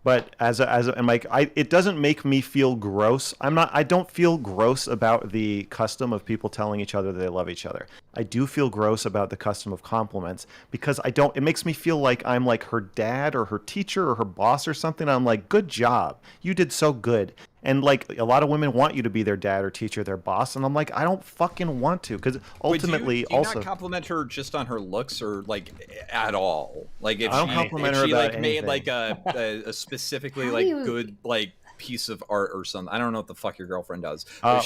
But and like, it doesn't make me feel gross. I don't feel gross about the custom of people telling each other they love each other. I do feel gross about the custom of compliments because it makes me feel like I'm like her dad or her teacher or her boss or something. I'm like, good job. You did so good. And like a lot of women want you to be their dad or teacher, their boss. And I'm like, I don't fucking want to, because ultimately Wait, do you also. not compliment her just on her looks or like at all? Like if I don't she, compliment if her she about like made anything. like a specifically How like do you- good like piece of art or something. I don't know what the fuck your girlfriend does. No,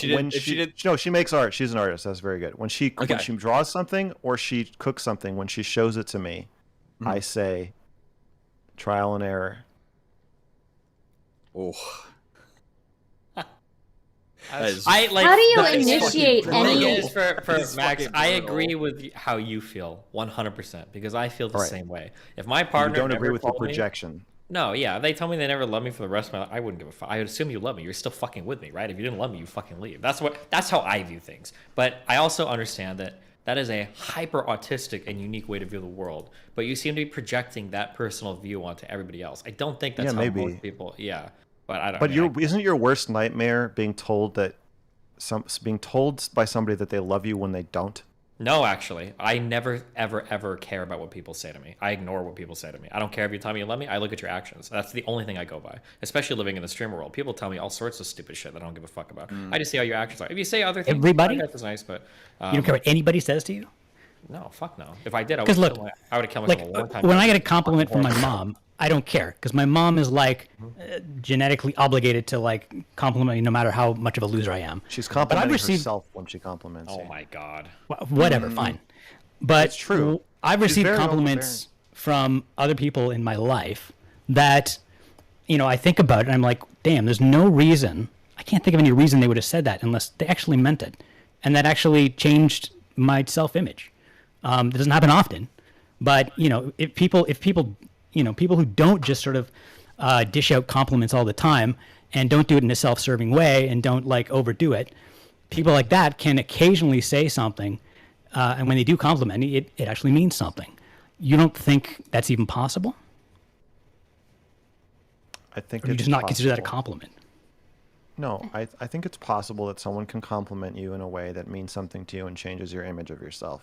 she makes art. She's an artist. That's very good. When she draws something or she cooks something, when she shows it to me, I say, trial and error. Oh. How do you the initiate thing any- is for It's Max, fucking I brutal. agree with how you feel 100% because I feel the Right. same way. If my You partner don't never agree with the told me- projection. No, yeah, if they tell me they never love me for the rest of my life, I wouldn't give a fuck. I would assume you love me. You're still fucking with me, right? If you didn't love me, you fucking leave. That's how I view things. But I also understand that is a hyper autistic and unique way to view the world. But you seem to be projecting that personal view onto everybody else. I don't think that's Yeah, how maybe. most people. Yeah, but I don't. But I mean, isn't your worst nightmare being told by somebody that they love you when they don't? No, actually, I never, ever, ever care about what people say to me. I ignore what people say to me. I don't care if you tell me you love me. I look at your actions. That's the only thing I go by. Especially living in the streamer world, people tell me all sorts of stupid shit that I don't give a fuck about. I just see how your actions are. If you say other things, Everybody? that's nice, but You don't care what anybody says to you? no, fuck no. If I did, I would 'Cause look, have killed myself Like, a long time when ago. I get a compliment from my mom, I don't care because my mom is like genetically obligated to like compliment me no matter how much of a loser I am. She's I've complimenting received- herself when she compliments Oh you. my god. Whatever, fine. But It's true. I've She's received very compliments from other people in my life that, I think about it and I'm like, damn, there's no reason. I can't think of any reason they would have said that unless they actually meant it. and that actually changed my self-image. It doesn't happen often, but if people who don't just sort of dish out compliments all the time and don't do it in a self-serving way and don't overdo it, people like that can occasionally say something, and when they do compliment it actually means something. You don't think that's even possible? I think Or you it's just not consider that a possible. compliment? No, I think it's possible that someone can compliment you in a way that means something to you and changes your image of yourself.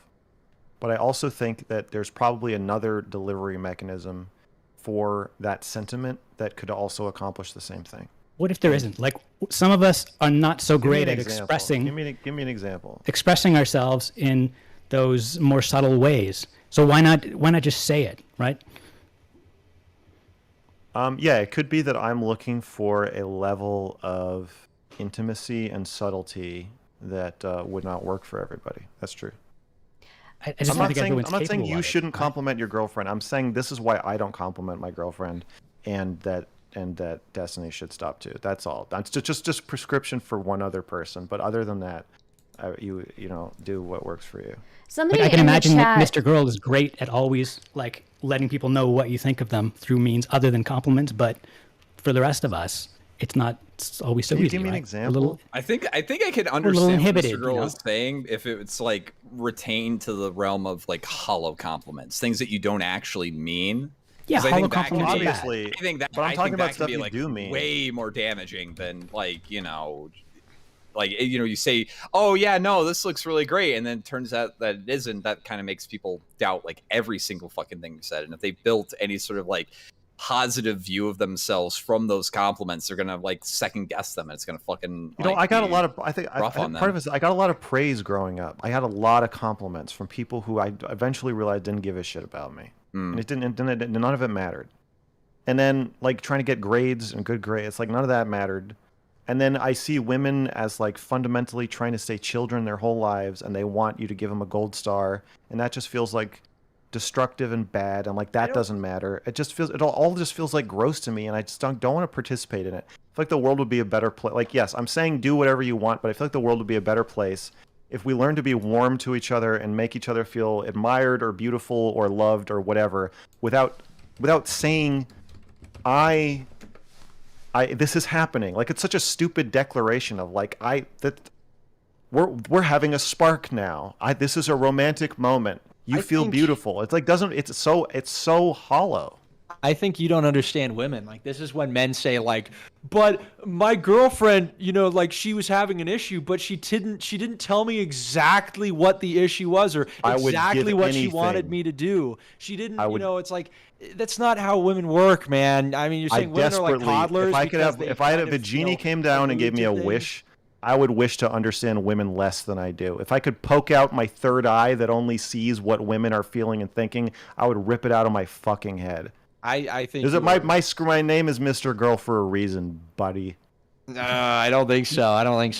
But I also think that there's probably another delivery mechanism for that sentiment that could also accomplish the same thing. What if there isn't? Some of us are not so Give me great an at example. expressing Give me an example. expressing ourselves in those more subtle ways. So why not just say it, right? Yeah, it could be that I'm looking for a level of intimacy and subtlety that would not work for everybody. That's true. I just I'm don't not think saying everyone's I'm not saying capable you of it, shouldn't right? compliment your girlfriend. I'm saying this is why I don't compliment my girlfriend, and that Destiny should stop too. That's all. That's just prescription for one other person. But other than that, you do what works for you. Somebody I can in imagine the that chat, Mr. Girl is great at always letting people know what you think of them through means other than compliments, but for the rest of us, it's not always so Can you easy. give me an right? example? A little, I think I could little understand what inhibited, Mr. Girl you know? is saying if it's retained to the realm of hollow compliments, things that you don't actually mean. yeah, 'Cause I hollow think that can compliments are be- bad. Obviously, I think that but I'm I talking think about that stuff can be you do mean. way more damaging than you say, oh yeah, no, this looks really great, and then it turns out that it isn't. That kind of makes people doubt every single fucking thing you said. And if they built any sort of positive view of themselves from those compliments, they're gonna second guess them, and it's gonna fucking I got a be lot of. I think rough on part them. of it is I got a lot of praise growing up. I had a lot of compliments from people who I eventually realized didn't give a shit about me, and it didn't. None of it mattered. And then trying to get grades and good grades, none of that mattered. And then I see women as fundamentally trying to stay children their whole lives, and they want you to give them a gold star, and that just feels destructive and bad, and that doesn't matter. It all just feels gross to me, and I just don't want to participate in it. I feel like the world would be a better place. Yes, I'm saying do whatever you want, but I feel like the world would be a better place if we learn to be warm to each other and make each other feel admired or beautiful or loved or whatever, without saying this is happening. It's such a stupid declaration of we're having a spark now. This is a romantic moment. You feel beautiful. It's it's so hollow. I think you don't understand women. This is when men say but my girlfriend, she was having an issue, but she didn't tell me exactly what the issue was or exactly what she wanted me to do. She didn't, it's that's not how women work, man. I mean, you're saying women are like toddlers. If a genie came down and gave me a wish, I would wish to understand women less than I do. If I could poke out my third eye that only sees what women are feeling and thinking, I would rip it out of my fucking head. I think my name is Mr. Girl for a reason, buddy. I don't think so. I think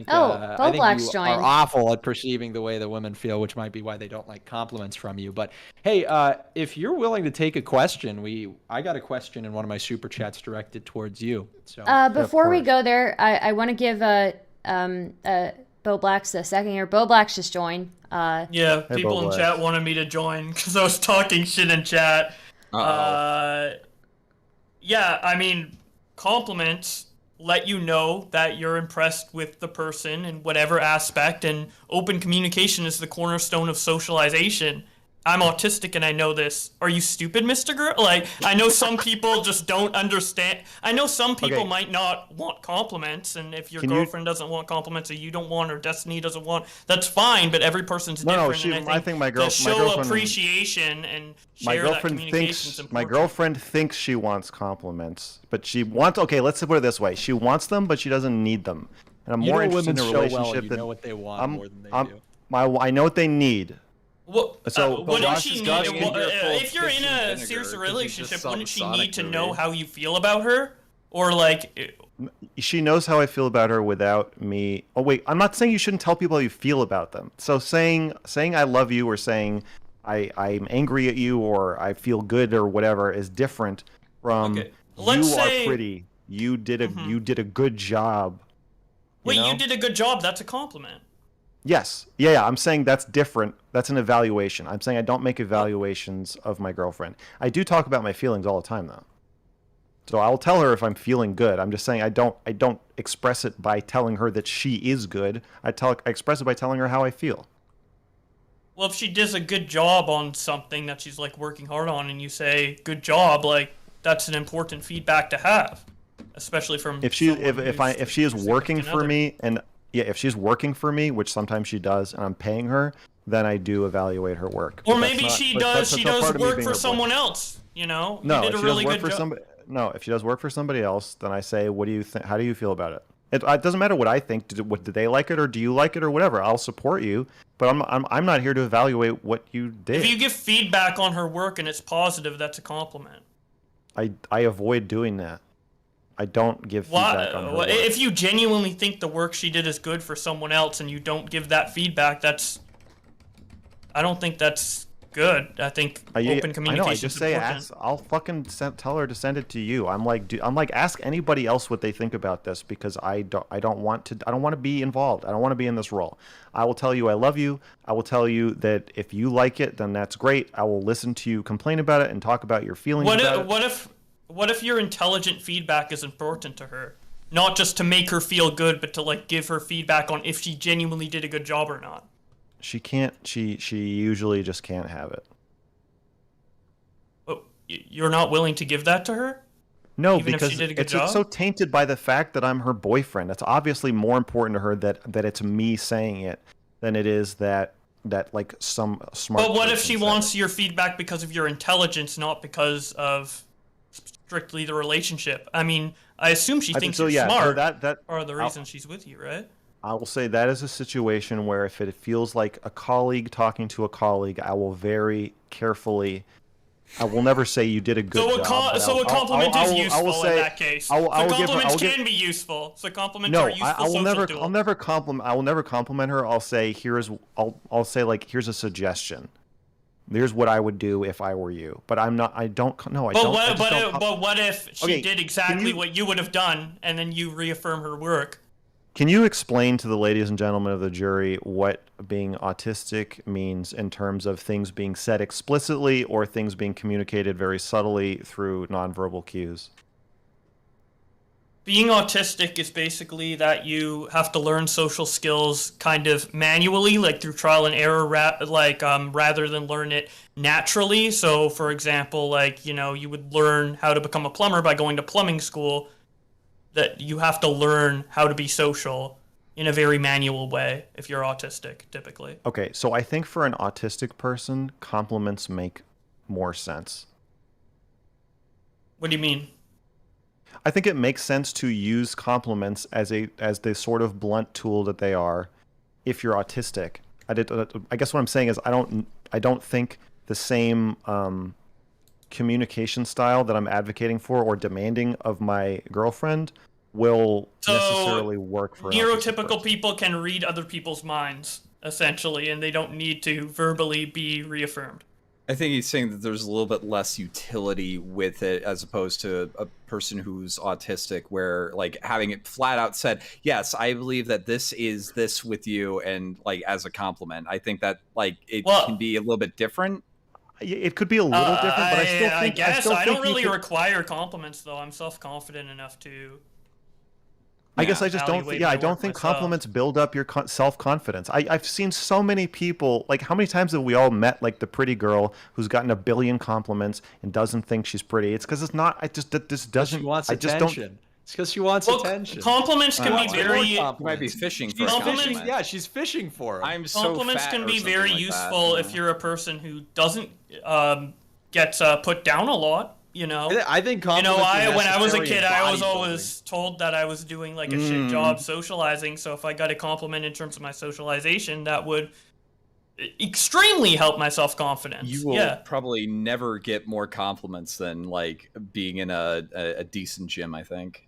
I think Black's you joined. are awful at perceiving the way that women feel, which might be why they don't like compliments from you. But hey, if you're willing to take a question, I got a question in one of my super chats directed towards you. So before we go there, I want to give Bo Blacks a second here. Bo Blacks just joined. Yeah, people in chat wanted me to join because I was talking shit in chat. Yeah, I mean, compliments let you know that you're impressed with the person in whatever aspect, and open communication is the cornerstone of socialization. I'm autistic and I know this. Are you stupid, Mr. Girl? I know some people just don't understand. I know some people might not want compliments, and if your girlfriend doesn't want compliments or you don't want or Destiny doesn't want, that's fine, but every person's different. And I think to show appreciation and share that communication is important. My girlfriend thinks she wants compliments, but she wants, let's put it this way. She wants them, but she doesn't need them. And I'm more interested in a relationship you know what they want more than they do. I know what they need. What, So wouldn't she need? if you're in a serious relationship, wouldn't she need to know how you feel about her, or She knows how I feel about her without me. Oh wait, I'm not saying you shouldn't tell people how you feel about them. So saying I love you or saying I'm angry at you or I feel good or whatever is different from you are pretty. You did a good job. Wait, you did a good job. That's a compliment. Yes. Yeah, I'm saying that's different. That's an evaluation. I'm saying I don't make evaluations of my girlfriend. I do talk about my feelings all the time, though. So I'll tell her if I'm feeling good. I'm just saying I don't express it by telling her that she is good. I express it by telling her how I feel. Well, if she does a good job on something that she's like working hard on, and you say "good job," like that's an important feedback to have, especially from if she is working for me, and yeah, if she's working for me, which sometimes she does, and I'm paying her, then I do evaluate her work. Or maybe she does work for someone else. You know, no, you did a really good job. No, if she does work for somebody else, then I say, "What do you think? How do you feel about it?" It doesn't matter what I think. Do they like it, or do you like it, or whatever? I'll support you, but I'm not here to evaluate what you did. If you give feedback on her work and it's positive, that's a compliment. I avoid doing that. I don't give feedback on her work. If you genuinely think the work she did is good for someone else and you don't give that feedback, I don't think that's good. I think open communication. I know. I just say I'll fucking tell her to send it to you. I'm like ask anybody else what they think about this, because I don't want to be involved. I don't want to be in this role. I will tell you I love you. I will tell you that if you like it, then that's great. I will listen to you complain about it and talk about your feelings about it. What if your intelligent feedback is important to her? Not just to make her feel good, but to like give her feedback on if she genuinely did a good job or not. She can't. She usually just can't have it. Oh, you're not willing to give that to her? No, even because if she did a good job? It's so tainted by the fact that I'm her boyfriend. It's obviously more important to her that it's me saying it than it is that like some smart. But what if she wants your feedback because of your intelligence, not because of strictly the relationship? I mean, I assume she thinks you're smart. So that are the reason she's with you, right? I will say that is a situation where if it feels like a colleague talking to a colleague, I will very carefully. I will never say you did a good job. So a compliment is useful in that case. Compliments can be useful. So compliments are useful. I will never compliment her. I'll say I'll say like here's a suggestion. Here's what I would do if I were you. But I'm not. I don't. No, I don't. But what if she did exactly what you would have done, and then you reaffirm her work? Can you explain to the ladies and gentlemen of the jury what being autistic means in terms of things being said explicitly or things being communicated very subtly through nonverbal cues? Being autistic is basically that you have to learn social skills kind of manually, like through trial and error, rather than learn it naturally. So, for example, like, you know, you would learn how to become a plumber by going to plumbing school. That you have to learn how to be social in a very manual way if you're autistic, typically. Okay, so I think for an autistic person, compliments make more sense. What do you mean? I think it makes sense to use compliments as the sort of blunt tool that they are if you're autistic. I guess what I'm saying is I don't think the same communication style that I'm advocating for or demanding of my girlfriend will necessarily work for neurotypical people can read other people's minds, essentially, and they don't need to verbally be reaffirmed. I think he's saying that there's a little bit less utility with it as opposed to a person who's autistic, where like having it flat out said, yes, I believe that this is this with you, and like as a compliment. I think that like it can be a little bit different. It could be a little different, but I still think... I don't really require compliments, though. I'm self-confident enough to... I guess I just don't... I don't think compliments build up your self-confidence. I've seen so many people... Like, how many times have we all met, like, the pretty girl who's gotten a billion compliments and doesn't think she's pretty? It's because it's not... This doesn't... She wants attention. It's because she wants attention. Compliments can be very... You might be fishing for a compliment. Yeah, she's fishing for him. Compliments can be very useful if you're a person who doesn't get put down a lot, you know? I think compliments when I was a kid, I was always told that I was doing like a shit job socializing, so if I got a compliment in terms of my socialization, that would extremely help my self-confidence. You will probably never get more compliments than like being in a decent gym, I think.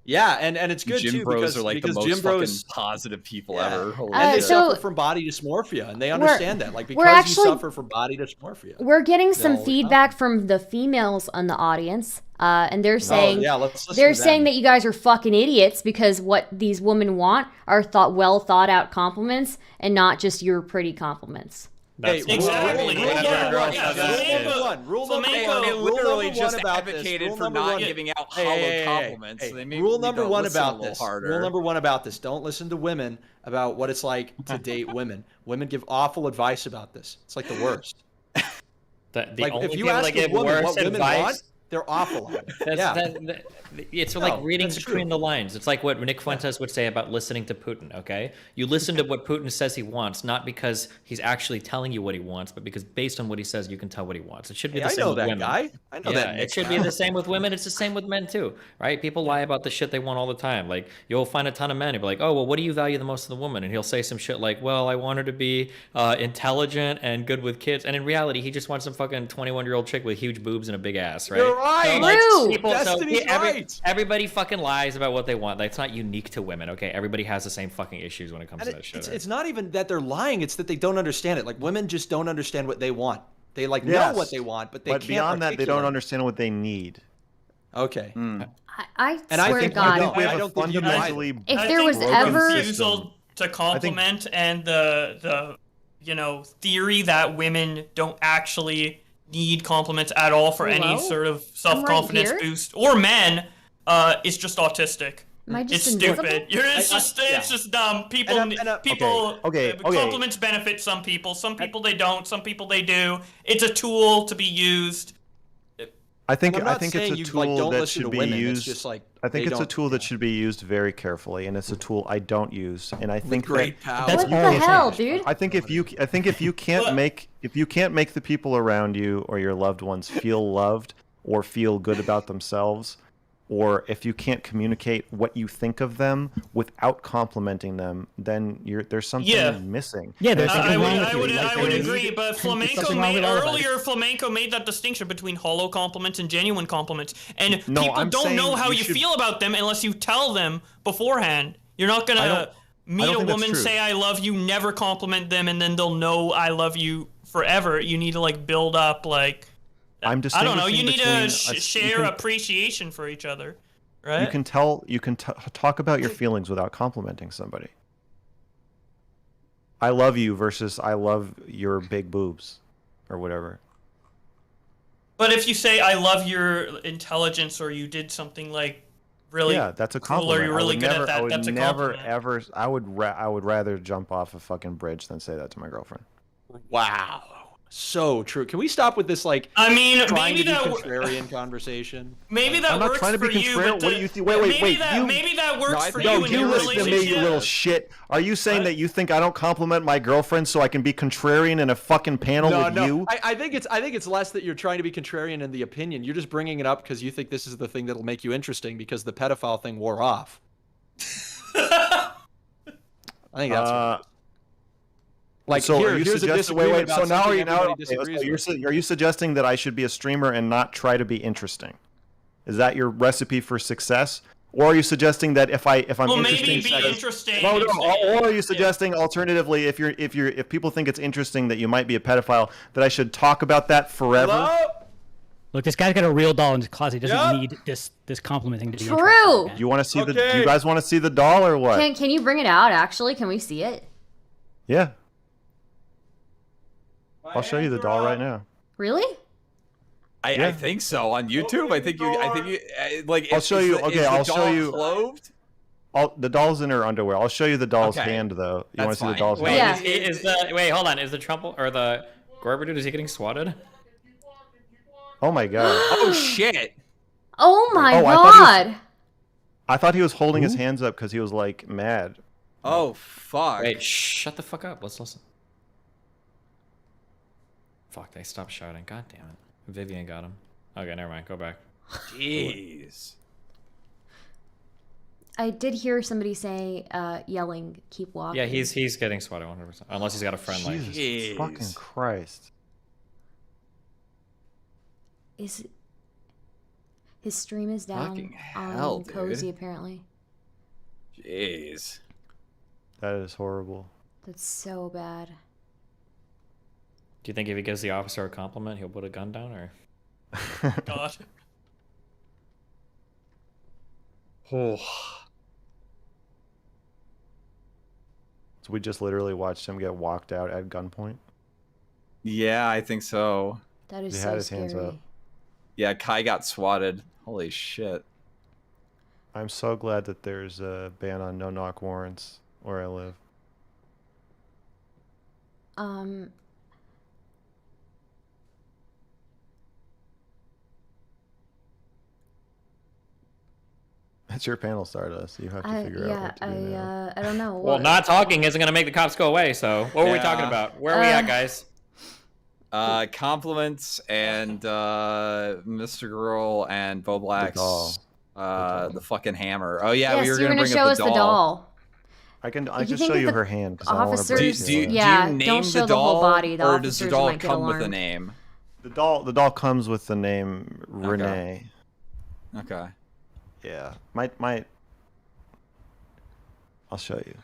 Yeah, and it's good Gym too bros because are like the because most gym bros fucking positive people yeah. ever. Holy and they shit. so- suffer from body dysmorphia, and they understand that. Like, because actually- you suffer from body dysmorphia. We're getting some They'll- feedback from the females on the audience, and they're saying yeah, let's listen they're to saying them. that you guys are fucking idiots because what these women want are well thought out compliments and not just your pretty compliments. Hey, Exactly. Rule Yeah, number one. yeah, Rule number Flamenco- one. They Rule literally number just one about advocated this. for not giving out hollow compliments. So they maybe Rule need number to one listen a about little this. harder. Rule number one about this. Don't listen to women about what it's like to date women. Women give awful advice about this. It's like the worst. The Like only if you people ask that give a woman worse what women advice, want, they're awful on it. it's No, like reading that's between true. the lines. It's like what Nick Fuentes would say about listening to Putin, okay? You listen to what Putin says he wants, not because he's actually telling you what he wants, but because based on what he says, you can tell what he wants. It should be Hey, the I same know with that women. guy. I know Yeah, that. it should be the same with women. It's the same with men too, right? People lie about the shit they want all the time. Like you'll find a ton of men who'll be like, "Oh, well, what do you value the most in the woman?" And he'll say some shit like, "Well, I want her to be intelligent and good with kids." And in reality, he just wants some fucking 21-year-old chick with huge boobs and a big ass, right? You're right. So, like, True. Destiny's right. Everybody fucking lies about what they want. That's not unique to women, okay? Everybody has the same fucking issues when it comes And to that shit. right? it's not even that they're lying. It's that they don't understand it. Like women just don't understand what they want. They like know Yes. what they want, but they But can't beyond that, they don't articulate. understand what they need. Okay. I And I swear to think we God, don't. We I have a don't think you do fundamentally if I there think was the ever refusal to compliment and the theory that women don't actually need compliments at all for any Hello? sort of self-confidence here. boost, or men, is just autistic. am I just It's invisible? stupid. It's just dumb. People, people. Okay. Compliments benefit some people. Some people they don't. Some people they do. It's a tool to be used. I think I'm not it's saying a you, tool like, don't that listen should to be women. used. It's just like I think they it's a don't- tool that should be used very carefully, and it's a tool I don't use. And I think great that, power. That's What all the I'm hell, saying. dude? I think if you can't make the people around you or your loved ones feel loved or feel good about themselves, or if you can't communicate what you think of them without complimenting them, then there's something Yeah. missing. Yeah, there's I something would, wrong with I you. would, Like, I would there agree, is- but there's Flamenco something wrong made with all of us. earlier. Flamenco made that distinction between hollow compliments and genuine compliments, and No, people I'm don't know saying how you you should- feel about them unless you tell them beforehand. You're not I gonna don't meet a think that's woman, true. say "I love you," never compliment them, and then they'll know "I love you" forever. You need to like build up like. I'm I don't know. You need distinguishing to between you share can- appreciation for each other, right? You can talk about your feelings without complimenting somebody. I love you versus I love your big boobs or whatever. But if you say "I love your intelligence" or you did something like really Yeah, that's a cool or compliment. you're really I would good never, at that, I would that's a never compliment. ever. I would rather jump off a fucking bridge than say that to my girlfriend. Wow. So true. Can we stop with this like I mean, trying maybe to be that contrarian conversation? maybe that I'm not works trying to for be you. contrarian. But What do you think? Wait, maybe that works I for think- you No, in you your listen to me, relationship. you little shit. Are you saying What? that you think I don't compliment my girlfriend so I can be contrarian in a fucking panel with you? I think it's less that you're trying to be contrarian in the opinion. You're just bringing it up because you think this is the thing that'll make you interesting because the pedophile thing wore off. I think that's what it is. Like so here, are you here's a suggesting? disagreement Wait. about So now something are you now? everybody Okay, disagrees so with. are you suggesting that I should be a streamer and not try to be interesting? Is that your recipe for success? Or are you suggesting that if I'm Well, interesting, maybe be interesting. No, and- or are you suggesting alternatively, if people think it's interesting that you might be a pedophile, that I should talk about that forever? Hello? Look, this guy's got a real doll in his closet. He doesn't Yep. need this complimenting to be True. interesting, okay? Do you want to see do Okay. you guys want to see the doll or what? Can you bring it out? Actually, can we see it? Yeah, I'll show you the doll right now. Really? I Yeah. think so on YouTube. I think you like. I'll is- show is you- the- okay, is the I'll show doll you- Clothed? The doll's in her underwear. I'll show you the doll's Okay. hand though. You want That's to see the fine. doll's Wait, hand? Yeah. wait, hold on. Is the Trump or the Gorber dude, is he getting swatted? Oh my god! Oh shit! Oh my Oh, I thought god! I thought he was holding his hands up because he was like mad. Oh fuck! Wait, shut the fuck up. Let's listen. Fuck, they stopped shouting. God damn it. Vivian got him. Okay, never mind. Go back. Jeez. I did hear somebody say, yelling, "Keep walking." Yeah, he's getting swatted 100%. Unless he's got a friend like. Jesus Jeez. fucking Christ! Is His stream is down Fucking hell, on Cozy, dude. apparently. Jeez. That is horrible. That's so bad. Do you think if he gives the officer a compliment, he'll put a gun down, or? God. Oh. So we just literally watched him get walked out at gunpoint. Yeah, I think so. That is He so had his hands scary. up. Yeah, Kai got swatted. Holy shit. I'm so glad that there's a ban on no-knock warrants where I live. It's your panel, StarDust. You have to figure out what to do now. I don't know. Well, What- not talking isn't going to make the cops go away, so what are we talking Yeah. about? Where are we at, guys? Compliments and MrGirl and Bo Black's the fucking hammer. Oh yeah, yes, we were you're gonna bring show up us the the doll. I can You just think show that you the her hand because I don't want to officers- break Do you Yeah, name don't show the the whole doll, body. The or does the officers doll might get come with a alarmed. name? The doll comes with the name Renee. Okay. Yeah. I'll show you.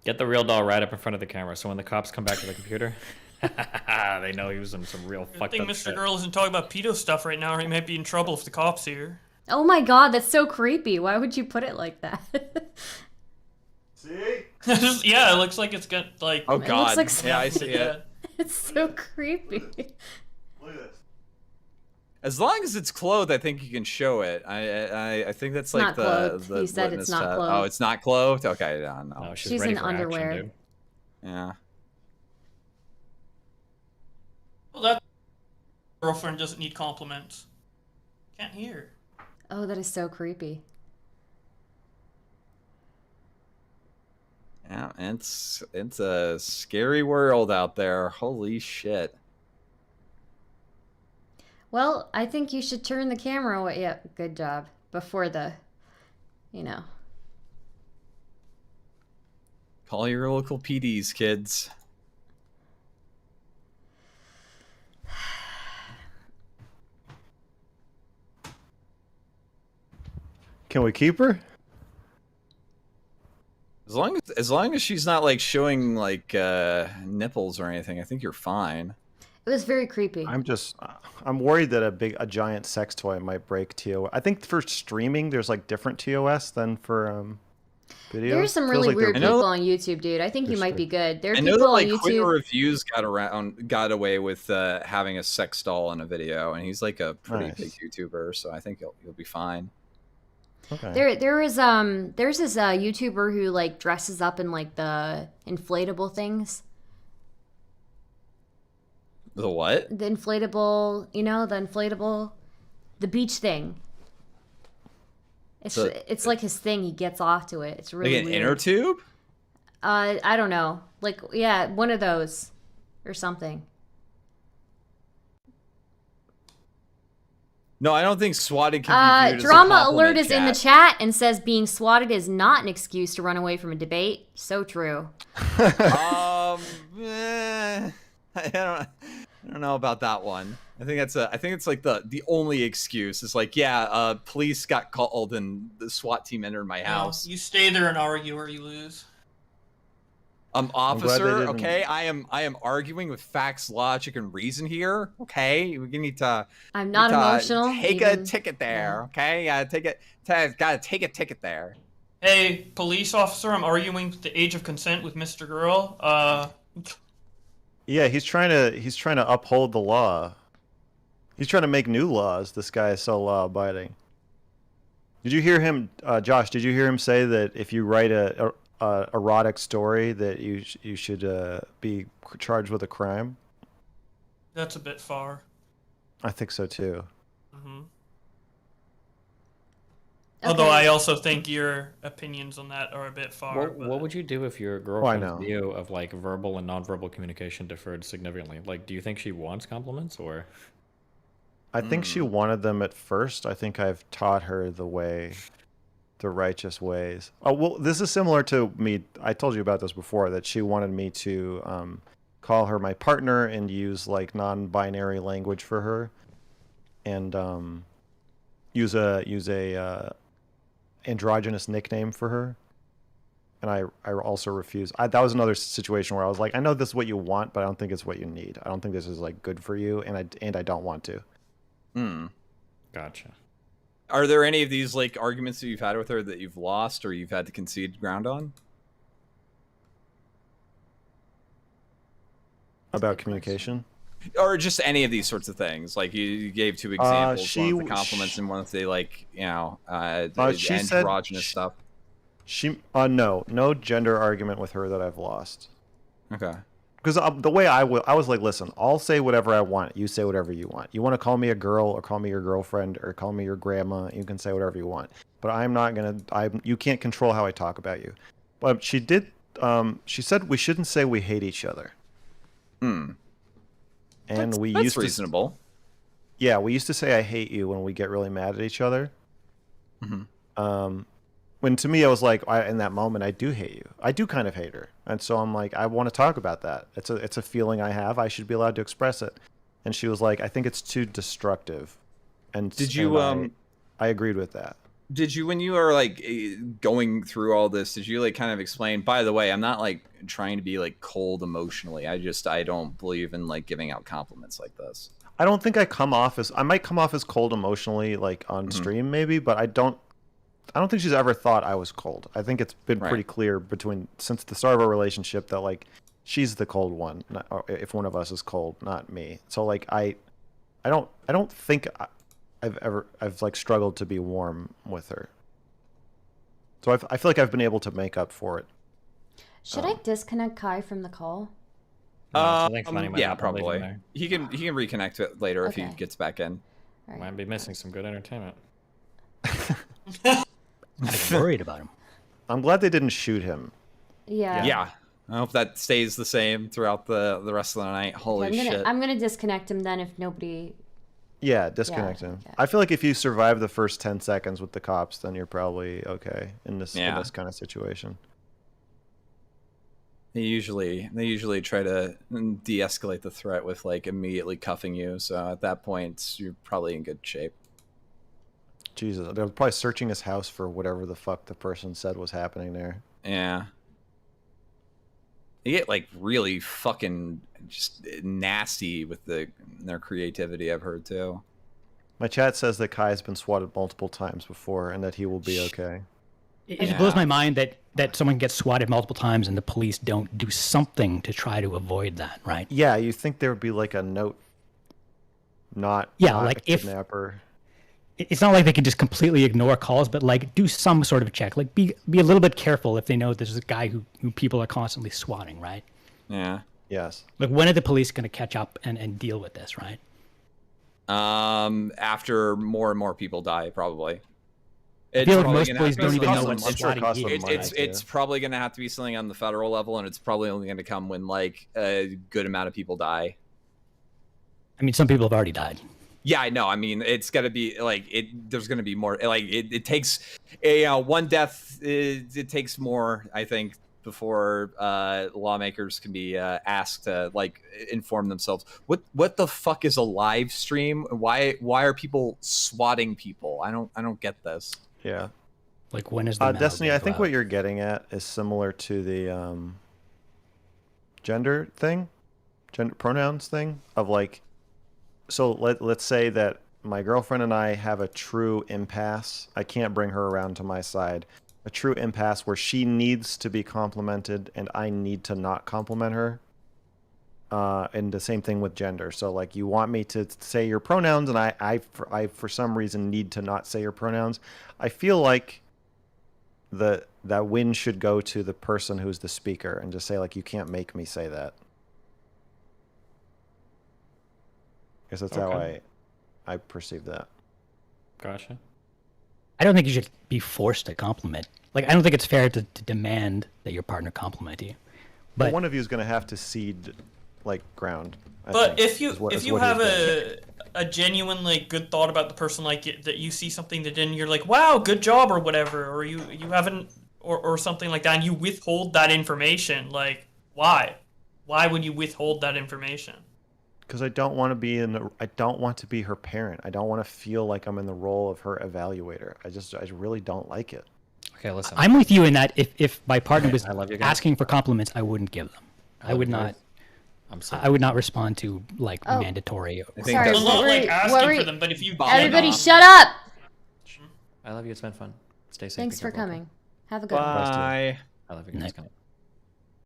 Get the real doll right up in front of the camera, so when the cops come back to the computer, they know he was in some real Good fucked thing up Mr. shit. Girl isn't talking about pedo stuff right now, or he might be in trouble if the cops here. Oh my god, that's so creepy. Why would you put it like that? See? Yeah, it looks like it's got like. Oh looks god. like yeah, I see it. It's so creepy. Look at this. As long as it's clothed, I think you can show it. I think that's like not the clothed. the He said litmus it's not test. clothed. Oh, it's not clothed. Okay, yeah, no. No, She's ready in for action, underwear. dude. Yeah. Well, that girlfriend doesn't need compliments. Can't hear. Oh, that is so creepy. Yeah, it's a scary world out there. Holy shit. Well, I think you should turn the camera away. Yeah, good job. Before the, Call your local PDs, kids. Can we keep her? As long as she's not like showing like nipples or anything, I think you're fine. It was very creepy. I'm worried that a giant sex toy might break TOS. I think for streaming, there's like different TOS than for video. There's some Feels really like weird they're- people on YouTube, dude. I think you might be good. There are I know people that like on Quitter YouTube. Reviews got away with having a sex doll in a video, and he's like a pretty Nice. big YouTuber, so I think you'll be fine. Okay. There's this YouTuber who like dresses up in like the inflatable things. The what? The inflatable, the beach thing. It's like his thing. He gets off to it. It's really Like an weird. inner tube? I don't know. Like, yeah, one of those or something. No, I don't think swatted can be viewed as a Drama compliment, alert is in the chat and says being swatted is not an excuse to run away from a debate. So true. I don't know about that one. I think it's like the only excuse. It's like, yeah, police got called and the SWAT team entered my house. You stay there and argue or you lose. glad they Officer, didn't- okay, I am arguing with facts, logic, and reason here. Okay, we need to. I'm not need to emotional. Take a even- ticket there. Okay, gotta take a ticket there. Hey, police officer, I'm arguing the age of consent with Mr. Girl. Yeah, he's trying to uphold the law. He's trying to make new laws. This guy is so law abiding. Did you hear him, Josh? Did you hear him say that if you write a erotic story, that you should be charged with a crime? That's a bit far. I think so too. Hmm. Although Okay. I also think your opinions on that are a bit far. What would you do if your know. girlfriend's view of like verbal and nonverbal communication differed significantly? Like, do you think she wants compliments or? I think she wanted them at first. I think I've taught her the righteous ways. Oh, well, this is similar to me. I told you about this before, that she wanted me to call her my partner and use like non-binary language for her. and use a androgynous nickname for her. And I also refuse. That was another situation where I was like, I know this is what you want, but I don't think it's what you need. I don't think this is like good for you, and I don't want to. Gotcha. Are there any of these like arguments that you've had with her that you've lost or you've had to concede ground on? About communication? Or just any of these sorts of things? Like you gave two examples. One of the compliments and one of the like, you know, she androgynous stuff. No gender argument with her that I've lost. Okay. Because the way I was like, listen, I'll say whatever I want. You say whatever you want. You want to call me a girl or call me your girlfriend or call me your grandma. You can say whatever you want. But I'm not gonna. You can't control how I talk about you. But she did. She said we shouldn't say we hate each other. And that's used reasonable. Yeah, we used to say I hate you when we get really mad at each other. When to me, I was like, in that moment, I do hate you. I do kind of hate her. And so I'm like, I want to talk about that. It's a feeling I have. I should be allowed to express it. And she was like, I think it's too destructive. And did you, I agreed with that. Did you, when you were like going through all this, did you like kind of explain, by the way, I'm not like trying to be like cold emotionally. I don't believe in like giving out compliments like this. I don't think I might come off as cold emotionally, like on stream maybe, but I don't think she's ever thought I was cold. I think it's been pretty clear since the start of our relationship that like she's the cold one, if one of us is cold, not me. So like I don't think I've like struggled to be warm with her. So I feel like I've been able to make up for it. Should I disconnect Kai from the call? Yeah, probably. He can reconnect to it later if he gets back in. Right. Might be missing some good entertainment. I'm worried about him. I'm glad they didn't shoot him. Yeah. I hope that stays the same throughout the rest of the night. Holy shit. I'm gonna disconnect him then if nobody. Yeah, disconnect him. Okay. I feel like if you survive the first 10 seconds with the cops, then you're probably okay in this kind of situation. They usually try to de-escalate the threat with like immediately cuffing you. So at that point, you're probably in good shape. Jesus, they're probably searching his house for whatever the fuck the person said was happening there. Yeah. They get like really fucking just nasty with their creativity, I've heard too. My chat says that Kai has been swatted multiple times before and that he will be okay. It blows my mind that someone gets swatted multiple times and the police don't do something to try to avoid that, right? Yeah, you think there would be like a note, not like a kidnapper. It's not like they can just completely ignore calls, but like do some sort of check. Like be a little bit careful if they know there's a guy who people are constantly swatting, right? Yeah. Yes. Like when are the police going to catch up and deal with this, right? After more and more people die, probably. I feel like most police don't even know what swatting is. It's probably going to have to be something on the federal level, and it's probably only going to come when like a good amount of people die. I mean, some people have already died. Yeah, I know. I mean, it's got to be like there's going to be more. Like it takes, one death. It takes more, I think, before lawmakers can be asked to like inform themselves. What the fuck is a live stream? Why are people swatting people? I don't get this. Yeah. Like when is the Destiny? I think what you're getting at is similar to the gender pronouns thing of like. So let's say that my girlfriend and I have a true impasse. I can't bring her around to my side. A true impasse where she needs to be complimented and I need to not compliment her. And the same thing with gender. So like you want me to say your pronouns and I for some reason need to not say your pronouns. I feel like that win should go to the person who's the speaker and just say like you can't make me say that. I guess that's how I perceive that. Gotcha. I don't think you should be forced to compliment. Like, I don't think it's fair to demand that your partner compliment you. But one of you is going to have to cede, like, ground. But if you have a genuine like good thought about the person, like that you see something that didn't, you're like, wow, good job or whatever, or you haven't or something like that, and you withhold that information, like why would you withhold that information? Because I don't want to be I don't want to be her parent. I don't want to feel like I'm in the role of her evaluator. I really don't like it. Okay, listen. I'm with you in that if my partner was I love you guys. asking for compliments, I wouldn't give them. I would not. I'm sorry. I would not respond to like Oh. mandatory. I think Sorry, I'm that's not what like were- asking what were- for them, but if you Everybody, Mom. shut up! I love you. It's been fun. Stay safe. Thanks be for careful, okay? coming. Have a good one. Bye. I love you guys. Night. Good night.